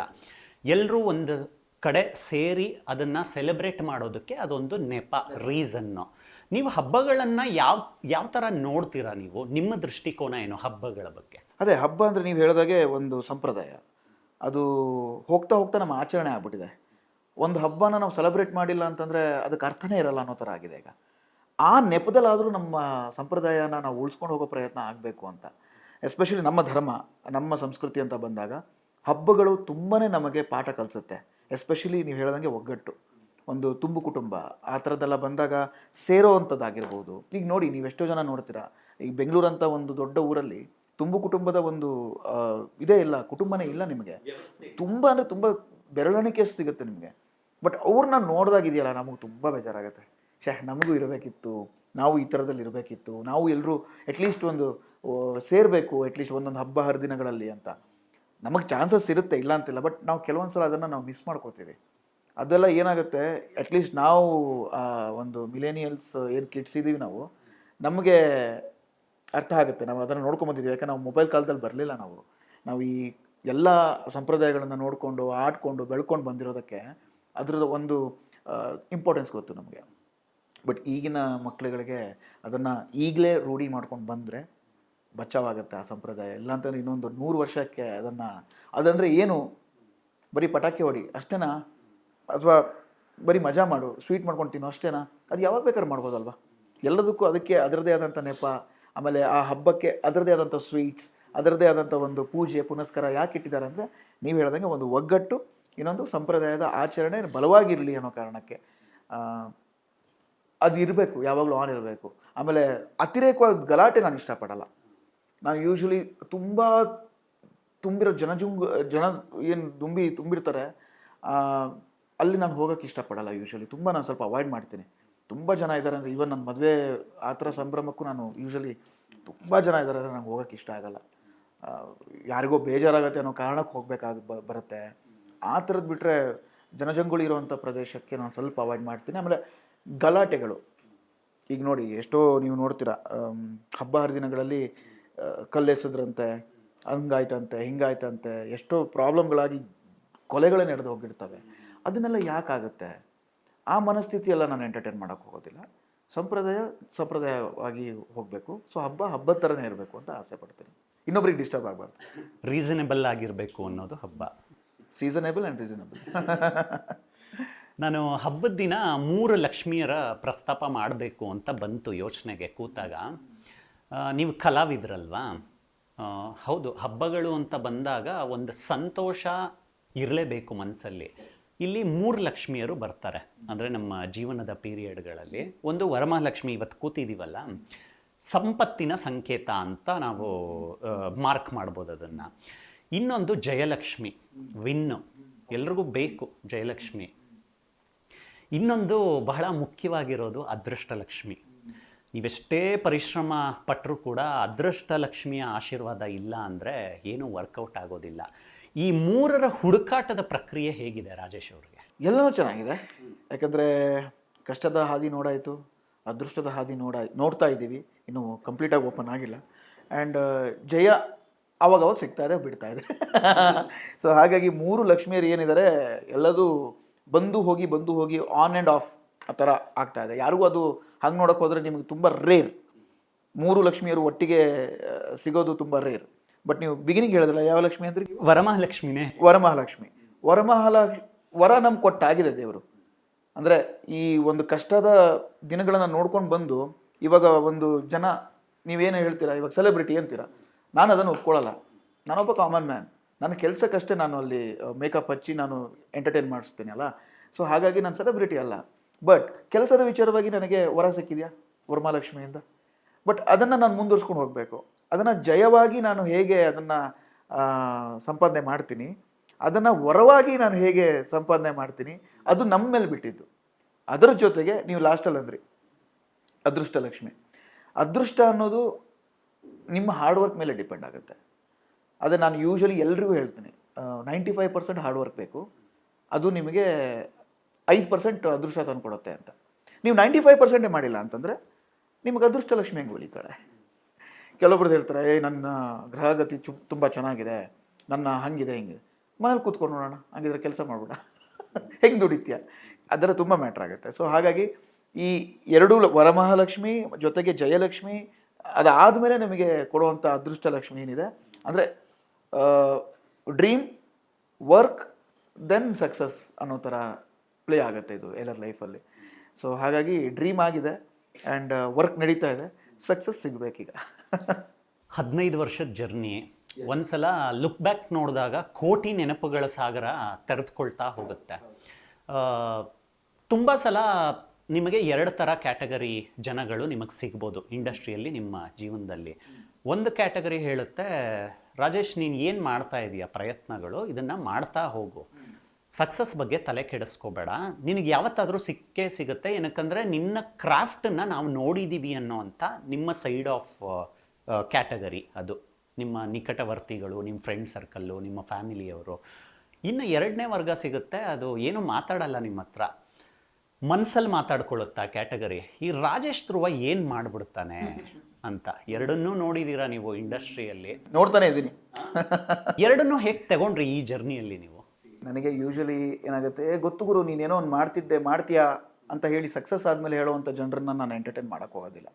ಎಲ್ಲರೂ ಒಂದು ಕಡೆ ಸೇರಿ ಅದನ್ನು ಸೆಲೆಬ್ರೇಟ್ ಮಾಡೋದಕ್ಕೆ ಅದೊಂದು ನೆಪ, ರೀಸನ್ನು. ನೀವು ಹಬ್ಬಗಳನ್ನು ಯಾವ ಥರ ನೋಡ್ತೀರಾ? ನೀವು ನಿಮ್ಮ ದೃಷ್ಟಿಕೋನ ಏನು ಹಬ್ಬಗಳ ಬಗ್ಗೆ? ಅದೇ ಹಬ್ಬ ಅಂದರೆ ನೀವು ಹೇಳಿದಾಗೆ ಒಂದು ಸಂಪ್ರದಾಯ, ಅದು ಹೋಗ್ತಾ ಹೋಗ್ತಾ ನಮ್ಮ ಆಚರಣೆ ಆಗ್ಬಿಟ್ಟಿದೆ. ಒಂದು ಹಬ್ಬನ ನಾವು ಸೆಲೆಬ್ರೇಟ್ ಮಾಡಿಲ್ಲ ಅಂತಂದರೆ ಅದಕ್ಕೆ ಅರ್ಥನೇ ಇರಲ್ಲ ಅನ್ನೋ ಥರ ಆಗಿದೆ ಈಗ. ಆ ನೆಪದಲ್ಲಾದರೂ ನಮ್ಮ ಸಂಪ್ರದಾಯನ ನಾವು ಉಳಿಸ್ಕೊಂಡು ಹೋಗೋ ಪ್ರಯತ್ನ ಆಗಬೇಕು ಅಂತ. ಎಸ್ಪೆಷಲಿ ನಮ್ಮ ಧರ್ಮ, ನಮ್ಮ ಸಂಸ್ಕೃತಿ ಅಂತ ಬಂದಾಗ ಹಬ್ಬಗಳು ತುಂಬಾ ನಮಗೆ ಪಾಠ ಕಲಿಸುತ್ತೆ. ಎಸ್ಪೆಷಲಿ ನೀವು ಹೇಳ್ದಂಗೆ ಒಗ್ಗಟ್ಟು, ಒಂದು ತುಂಬು ಕುಟುಂಬ ಆ ಥರದ್ದೆಲ್ಲ ಬಂದಾಗ ಸೇರೋ ಅಂಥದ್ದಾಗಿರ್ಬೋದು. ಈಗ ನೋಡಿ, ನೀವು ಎಷ್ಟೋ ಜನ ನೋಡ್ತೀರಾ, ಈಗ ಬೆಂಗಳೂರಂಥ ಒಂದು ದೊಡ್ಡ ಊರಲ್ಲಿ ತುಂಬು ಕುಟುಂಬದ ಒಂದು ಇದೇ ಇಲ್ಲ, ಕುಟುಂಬನೇ ಇಲ್ಲ ನಿಮಗೆ. ತುಂಬ ಅಂದರೆ ತುಂಬ ಬೆರಳಿಕೆ ಸಿಗುತ್ತೆ ನಿಮಗೆ. ಬಟ್ ಅವ್ರನ್ನ ನೋಡಿದಾಗಿದೆಯಲ್ಲ, ನಮಗೆ ತುಂಬ ಬೇಜಾರಾಗುತ್ತೆ. ನಮಗೂ ಇರಬೇಕಿತ್ತು, ನಾವು ಈ ಥರದಲ್ಲಿ ಇರಬೇಕಿತ್ತು, ನಾವು ಎಲ್ಲರೂ ಅಟ್ಲೀಸ್ಟ್ ಒಂದು ಸೇರಬೇಕು, ಅಟ್ಲೀಸ್ಟ್ ಒಂದೊಂದು ಹಬ್ಬ ಹರಿದಿನಗಳಲ್ಲಿ ಅಂತ. ನಮಗೆ ಚಾನ್ಸಸ್ ಇರುತ್ತೆ, ಇಲ್ಲ ಅಂತಿಲ್ಲ. ಬಟ್ ನಾವು ಕೆಲವೊಂದು ಸಲ ಅದನ್ನು ನಾವು ಮಿಸ್ ಮಾಡ್ಕೋತೀವಿ. ಅದೆಲ್ಲ ಏನಾಗುತ್ತೆ, ಅಟ್ಲೀಸ್ಟ್ ನಾವು ಒಂದು ಮಿಲೇನಿಯಲ್ಸ್ ಏನು ಕಿಡ್ಸ್ ಇದ್ದೀವಿ ನಾವು, ನಮಗೆ ಅರ್ಥ ಆಗುತ್ತೆ. ನಾವು ಅದನ್ನು ನೋಡ್ಕೊಂಬಂದಿದ್ದೀವಿ. ಯಾಕಂದ್ರೆ ನಾವು ಮೊಬೈಲ್ ಕಾಲದಲ್ಲಿ ಬರಲಿಲ್ಲ. ನಾವು ಈ ಎಲ್ಲ ಸಂಪ್ರದಾಯಗಳನ್ನು ನೋಡಿಕೊಂಡು ಆಡ್ಕೊಂಡು ಬೆಳ್ಕೊಂಡು ಬಂದಿರೋದಕ್ಕೆ ಅದರದ್ದು ಒಂದು ಇಂಪಾರ್ಟೆನ್ಸ್ ಗೊತ್ತು ನಮಗೆ. ಬಟ್ ಈಗಿನ ಮಕ್ಕಳುಗಳಿಗೆ ಅದನ್ನು ಈಗಲೇ ರೂಢಿ ಮಾಡ್ಕೊಂಡು ಬಂದರೆ ಬಚಾವಾಗುತ್ತೆ ಆ ಸಂಪ್ರದಾಯ. ಇಲ್ಲಾಂತಂದ್ರೆ ಇನ್ನೊಂದು 100 ವರ್ಷಕ್ಕೆ ಅದಂದರೆ ಏನು, ಬರೀ ಪಟಾಕಿ ಹೊಡಿ ಅಷ್ಟೇನಾ, ಅಥವಾ ಬರೀ ಮಜಾ ಮಾಡು, ಸ್ವೀಟ್ ಮಾಡ್ಕೊಂಡು ತಿನ್ನೋ ಅಷ್ಟೇನಾ? ಅದು ಯಾವಾಗ ಬೇಕಾದ್ರೂ ಮಾಡ್ಬೋದಲ್ವ? ಎಲ್ಲದಕ್ಕೂ ಅದಕ್ಕೆ ಅದರದೇ ಆದಂಥ ನೆಪ, ಆಮೇಲೆ ಆ ಹಬ್ಬಕ್ಕೆ ಅದರದೇ ಆದಂಥ ಸ್ವೀಟ್ಸ್, ಅದರದೇ ಆದಂಥ ಒಂದು ಪೂಜೆ ಪುನಸ್ಕಾರ ಯಾಕೆ ಇಟ್ಟಿದ್ದಾರೆ ಅಂದರೆ, ನೀವು ಹೇಳ್ದಂಗೆ ಒಂದು ಒಗ್ಗಟ್ಟು, ಇನ್ನೊಂದು ಸಂಪ್ರದಾಯದ ಆಚರಣೆ ಬಲವಾಗಿರಲಿ ಅನ್ನೋ ಕಾರಣಕ್ಕೆ ಅದು ಇರಬೇಕು, ಯಾವಾಗಲೂ ಆನ್ ಇರಬೇಕು. ಆಮೇಲೆ ಅತಿರೇಕವಾದ ಗಲಾಟೆ ನಾನು ಇಷ್ಟಪಡಲ್ಲ. ನಾನು ಯೂಶ್ವಲಿ ತುಂಬ ತುಂಬಿರೋ ಜನ ಏನು ತುಂಬಿರ್ತಾರೆ, ಅಲ್ಲಿ ನಾನು ಹೋಗೋಕ್ಕೆ ಇಷ್ಟಪಡಲ್ಲ. ಯೂಶ್ವಲಿ ನಾನು ಸ್ವಲ್ಪ ಅವಾಯ್ಡ್ ಮಾಡ್ತೀನಿ. ತುಂಬ ಜನ ಇದ್ದಾರೆ ಅಂದರೆ, ಈವನ್ ನನ್ನ ಮದುವೆ ಆ ಥರ ಸಂಭ್ರಮಕ್ಕೂ ನಾನು ಯೂಶ್ವಲಿ ತುಂಬ ಜನ ಇದ್ದಾರೆ ಅಂದರೆ ನಂಗೆ ಹೋಗೋಕ್ಕೆ ಇಷ್ಟ ಆಗಲ್ಲ. ಯಾರಿಗೋ ಬೇಜಾರಾಗುತ್ತೆ ಅನ್ನೋ ಕಾರಣಕ್ಕೆ ಬರುತ್ತೆ. ಆ ಥರದ್ದು ಬಿಟ್ಟರೆ ಜನಜಂಗುಳಿ ಇರೋವಂಥ ಪ್ರದೇಶಕ್ಕೆ ನಾನು ಸ್ವಲ್ಪ ಅವಾಯ್ಡ್ ಮಾಡ್ತೀನಿ. ಆಮೇಲೆ ಗಲಾಟೆಗಳು, ಈಗ ನೋಡಿ ಎಷ್ಟೋ ನೀವು ನೋಡ್ತೀರಾ, ಹಬ್ಬ ಹರಿದಿನಗಳಲ್ಲಿ ಕಲ್ಲೆಸದ್ರಂತೆ, ಹಂಗಾಯ್ತಂತೆ ಹಿಂಗಾಯ್ತಂತೆ, ಎಷ್ಟೋ ಪ್ರಾಬ್ಲಮ್ಗಳಾಗಿ ಕೊಲೆಗಳೇ ನಡೆದು ಹೋಗಿರ್ತವೆ. ಅದನ್ನೆಲ್ಲ ಯಾಕಾಗುತ್ತೆ? ಆ ಮನಸ್ಥಿತಿ ಎಲ್ಲ ನಾನು ಎಂಟರ್ಟೈನ್ ಮಾಡೋಕ್ಕೆ ಹೋಗೋದಿಲ್ಲ. ಸಂಪ್ರದಾಯವಾಗಿ ಹೋಗಬೇಕು. ಸೊ ಹಬ್ಬದ ಥರನೇ ಇರಬೇಕು ಅಂತ ಆಸೆ ಪಡ್ತೀನಿ. ಇನ್ನೊಬ್ರಿಗೆ ಡಿಸ್ಟರ್ಬ್ ಆಗಬಾರ್ದು. ರೀಸನೇಬಲ್ ಆಗಿರಬೇಕು ಅನ್ನೋದು ಹಬ್ಬ. Seasonable and reasonable. ನಾನು ಹಬ್ಬದ ದಿನ 3 ಲಕ್ಷ್ಮಿಯರ ಪ್ರಸ್ತಾಪ ಮಾಡಬೇಕು ಅಂತ ಬಂತು ಯೋಚನೆಗೆ ಕೂತಾಗ. ನೀವು ಕಲಾವಿದ್ರಲ್ವಾ? ಹೌದು, ಹಬ್ಬಗಳು ಅಂತ ಬಂದಾಗ ಒಂದು ಸಂತೋಷ ಇರಲೇಬೇಕು ಮನಸ್ಸಲ್ಲಿ. ಇಲ್ಲಿ 3 ಲಕ್ಷ್ಮಿಯರು ಬರ್ತಾರೆ. ಅಂದರೆ ನಮ್ಮ ಜೀವನದ ಪೀರಿಯಡ್ಗಳಲ್ಲಿ ಒಂದು ವರಮಹಾಲಕ್ಷ್ಮಿ, ಇವತ್ತು ಕೂತಿದ್ದೀವಲ್ಲ, ಸಂಪತ್ತಿನ ಸಂಕೇತ ಅಂತ ನಾವು ಮಾರ್ಕ್ ಮಾಡ್ಬೋದು ಅದನ್ನು. ಇನ್ನೊಂದು ಜಯಲಕ್ಷ್ಮಿ, ವಿನ್ನು, ಎಲ್ರಿಗೂ ಬೇಕು ಜಯಲಕ್ಷ್ಮಿ. ಇನ್ನೊಂದು ಬಹಳ ಮುಖ್ಯವಾಗಿರೋದು ಅದೃಷ್ಟಲಕ್ಷ್ಮಿ. ನೀವೆಷ್ಟೇ ಪರಿಶ್ರಮ ಪಟ್ಟರೂ ಕೂಡ ಅದೃಷ್ಟಲಕ್ಷ್ಮಿಯ ಆಶೀರ್ವಾದ ಇಲ್ಲ ಅಂದರೆ ಏನೂ ವರ್ಕೌಟ್ ಆಗೋದಿಲ್ಲ. ಈ 3ರ ಹುಡುಕಾಟದ ಪ್ರಕ್ರಿಯೆ ಹೇಗಿದೆ ರಾಜೇಶ್ ಅವ್ರಿಗೆ? ಎಲ್ಲನೂ ಚೆನ್ನಾಗಿದೆ. ಯಾಕಂದರೆ ಕಷ್ಟದ ಹಾದಿ ನೋಡಾಯಿತು, ಅದೃಷ್ಟದ ಹಾದಿ ನೋಡ್ತಾ ಇದ್ದೀವಿ, ಇನ್ನೂ ಕಂಪ್ಲೀಟಾಗಿ ಓಪನ್ ಆಗಿಲ್ಲ. ಆ್ಯಂಡ್ ಜಯ ಅವಾಗ ಸಿಗ್ತಾ ಇದೆ, ಬಿಡ್ತಾ ಇದೆ. ಸೊ ಹಾಗಾಗಿ 3 ಲಕ್ಷ್ಮಿಯರು ಏನಿದ್ದಾರೆ ಎಲ್ಲದೂ ಬಂದು ಹೋಗಿ ಆನ್ ಆ್ಯಂಡ್ ಆಫ್ ಆ ಥರ ಆಗ್ತಾ ಇದೆ. ಯಾರಿಗೂ ಅದು ಹಂಗೆ ನೋಡೋಕೆ ಹೋದರೆ ನಿಮಗೆ ತುಂಬ ರೇರ್. 3 ಲಕ್ಷ್ಮಿಯರು ಒಟ್ಟಿಗೆ ಸಿಗೋದು ತುಂಬ ರೇರ್. ಬಟ್ ನೀವು ಬಿಗಿನಿಂಗ್ ಹೇಳಿದ್ರಲ್ಲ, ಯಾವ ಲಕ್ಷ್ಮಿ ಅಂದ್ರೆ? ವರಮಹಾಲಕ್ಷ್ಮಿನೇ. ವರ ನಮ್ಗೆ ಕೊಟ್ಟಾಗಿದೆ ದೇವರು. ಅಂದರೆ ಈ ಒಂದು ಕಷ್ಟದ ದಿನಗಳನ್ನು ನೋಡ್ಕೊಂಡು ಬಂದು ಇವಾಗ ಒಂದು ನೀವೇನು ಹೇಳ್ತೀರಾ, ಇವಾಗ ಸೆಲೆಬ್ರಿಟಿ ಅಂತೀರಾ, ನಾನು ಅದನ್ನು ಒಪ್ಕೊಳ್ಳಲ್ಲ. ನಾನೊಬ್ಬ ಕಾಮನ್ ಮ್ಯಾನ್. ನನ್ನ ಕೆಲಸಕ್ಕಷ್ಟೇ ನಾನು ಅಲ್ಲಿ ಮೇಕಪ್ ಹಚ್ಚಿ ನಾನು ಎಂಟರ್ಟೈನ್ ಮಾಡಿಸ್ತೀನಿ ಅಲ್ಲ. ಸೊ ಹಾಗಾಗಿ ನಾನು ಸೆಲೆಬ್ರಿಟಿ ಅಲ್ಲ. ಬಟ್ ಕೆಲಸದ ವಿಚಾರವಾಗಿ ನನಗೆ ವರ ಸಿಕ್ಕಿದೆಯಾ ವರಮಹಾಲಕ್ಷ್ಮಿಯಿಂದ. ಬಟ್ ಅದನ್ನು ನಾನು ಮುಂದುವರ್ಸ್ಕೊಂಡು ಹೋಗಬೇಕು. ಅದನ್ನು ಜಯವಾಗಿ ನಾನು ಹೇಗೆ ಅದನ್ನು ಸಂಪಾದನೆ ಮಾಡ್ತೀನಿ, ಅದನ್ನು ವರವಾಗಿ ನಾನು ಹೇಗೆ ಸಂಪಾದನೆ ಮಾಡ್ತೀನಿ, ಅದು ನಮ್ಮ ಮೇಲೆ ಬಿಟ್ಟಿದ್ದು. ಅದರ ಜೊತೆಗೆ ನೀವು ಲಾಸ್ಟಲ್ಲಿ ಅಂದ್ರಿ ಅದೃಷ್ಟ ಲಕ್ಷ್ಮಿ. ಅದೃಷ್ಟ ಅನ್ನೋದು ನಿಮ್ಮ ಹಾರ್ಡ್ ವರ್ಕ್ ಮೇಲೆ ಡಿಪೆಂಡ್ ಆಗುತ್ತೆ. ಅದೇ ನಾನು ಯೂಶ್ವಲಿ ಎಲ್ರಿಗೂ ಹೇಳ್ತೀನಿ, 95% ಹಾರ್ಡ್ ವರ್ಕ್ ಬೇಕು, ಅದು ನಿಮಗೆ 5% ಅದೃಷ್ಟ ತಂದುಕೊಡುತ್ತೆ ಅಂತ. ನೀವು 95% ಮಾಡಿಲ್ಲ ಅಂತಂದರೆ ನಿಮಗೆ ಅದೃಷ್ಟ ಲಕ್ಷ್ಮಿ ಹೆಂಗೆ ಬೆಳೀತಾಳೆ? ಕೆಲವೊಬ್ರದ್ದು ಹೇಳ್ತಾರೆ, ನನ್ನ ಗ್ರಹಗತಿ ತುಂಬ ಚೆನ್ನಾಗಿದೆ, ನನ್ನ ಹಂಗಿದೆ ಹಿಂಗಿದೆ. ಮನೇಲಿ ಕೂತ್ಕೊಂಡು ನೋಡೋಣ, ಹಂಗಿದ್ರೆ ಕೆಲಸ ಮಾಡ್ಬೇಡ, ಹೆಂಗೆ ದುಡಿತೀಯ? ಅದರ ತುಂಬ ಮ್ಯಾಟ್ರ್ ಆಗುತ್ತೆ. ಸೊ ಹಾಗಾಗಿ ಈ ಎರಡೂ ವರಮಹಾಲಕ್ಷ್ಮಿ ಜೊತೆಗೆ ಜಯಲಕ್ಷ್ಮಿ ಅದಾದಮೇಲೆ ನಿಮಗೆ ಕೊಡುವಂಥ ಅದೃಷ್ಟ ಲಕ್ಷ್ಮಿ ಏನಿದೆ ಅಂದರೆ ಡ್ರೀಮ್, ವರ್ಕ್, ದೆನ್ ಸಕ್ಸಸ್ ಅನ್ನೋ ಥರ ಪ್ಲೇ ಆಗುತ್ತೆ ಇದು ಎಲ್ಲರ ಲೈಫಲ್ಲಿ. ಸೊ ಹಾಗಾಗಿ ಡ್ರೀಮ್ ಆಗಿದೆ ಆ್ಯಂಡ್ ವರ್ಕ್ ನಡೀತಾ ಇದೆ, ಸಕ್ಸಸ್ ಸಿಗಬೇಕೀಗ. 15 ವರ್ಷದ ಜರ್ನಿ, ಒಂದ್ಸಲ ಲುಕ್ ಬ್ಯಾಕ್ ನೋಡಿದಾಗ ಕೋಟಿ ನೆನಪುಗಳ ಸಾಗರ ತೆರೆದುಕೊಳ್ತಾ ಹೋಗುತ್ತೆ. ತುಂಬ ಸಲ ನಿಮಗೆ 2 ಥರ ಕ್ಯಾಟಗರಿ ಜನಗಳು ನಿಮಗೆ ಸಿಗ್ಬೋದು ಇಂಡಸ್ಟ್ರಿಯಲ್ಲಿ ನಿಮ್ಮ ಜೀವನದಲ್ಲಿ. ಒಂದು ಕ್ಯಾಟಗರಿ ಹೇಳುತ್ತೆ, ರಾಜೇಶ್ ನೀನು ಏನು ಮಾಡ್ತಾ ಇದೀಯ ಪ್ರಯತ್ನಗಳು, ಇದನ್ನು ಮಾಡ್ತಾ ಹೋಗು, ಸಕ್ಸಸ್ ಬಗ್ಗೆ ತಲೆ ಕೆಡಿಸ್ಕೋಬೇಡ, ನಿನಗೆ ಯಾವತ್ತಾದರೂ ಸಿಕ್ಕೇ ಸಿಗುತ್ತೆ, ಏನಕ್ಕಂದರೆ ನಿನ್ನ ಕ್ರಾಫ್ಟನ್ನು ನಾವು ನೋಡಿದ್ದೀವಿ ಅನ್ನೋ ಅಂಥ ನಿಮ್ಮ ಸೈಡ್ ಆಫ್ ಕ್ಯಾಟಗರಿ ಅದು. ನಿಮ್ಮ ನಿಕಟವರ್ತಿಗಳು, ನಿಮ್ಮ ಫ್ರೆಂಡ್ ಸರ್ಕಲ್ಲು, ನಿಮ್ಮ ಫ್ಯಾಮಿಲಿಯವರು. ಇನ್ನು 2ನೇ ವರ್ಗ ಸಿಗುತ್ತೆ, ಅದು ಏನು ಮಾತಾಡಲ್ಲ ನಿಮ್ಮ ಹತ್ರ, ಮನಸ್ಸಲ್ಲಿ ಮಾತಾಡ್ಕೊಳ್ಳುತ್ತಾ ಕ್ಯಾಟಗರಿ. ಈ ರಾಜೇಶ್ ಧ್ರುವ ಏನು ಮಾಡಿಬಿಡ್ತಾನೆ ಅಂತ. ಎರಡನ್ನೂ ನೋಡಿದ್ದೀರಾ ನೀವು ಇಂಡಸ್ಟ್ರಿಯಲ್ಲಿ? ನೋಡ್ತಾನೆ ಇದ್ದೀನಿ. ಎರಡನ್ನೂ ಹೇಗೆ ತಗೊಂಡ್ರಿ ಈ ಜರ್ನಿಯಲ್ಲಿ ನೀವು? ನನಗೆ ಯೂಶ್ವಲಿ ಏನಾಗುತ್ತೆ, ಗೊತ್ತು ಗುರು ನೀನೇನೋ ಒಂದು ಮಾಡ್ತೀಯಾ ಅಂತ ಹೇಳಿ ಸಕ್ಸಸ್ ಆದಮೇಲೆ ಹೇಳುವಂಥ ಜನರನ್ನ ನಾನು ಎಂಟರ್ಟೈನ್ ಮಾಡೋಕ್ಕೆ ಹೋಗೋದಿಲ್ಲ.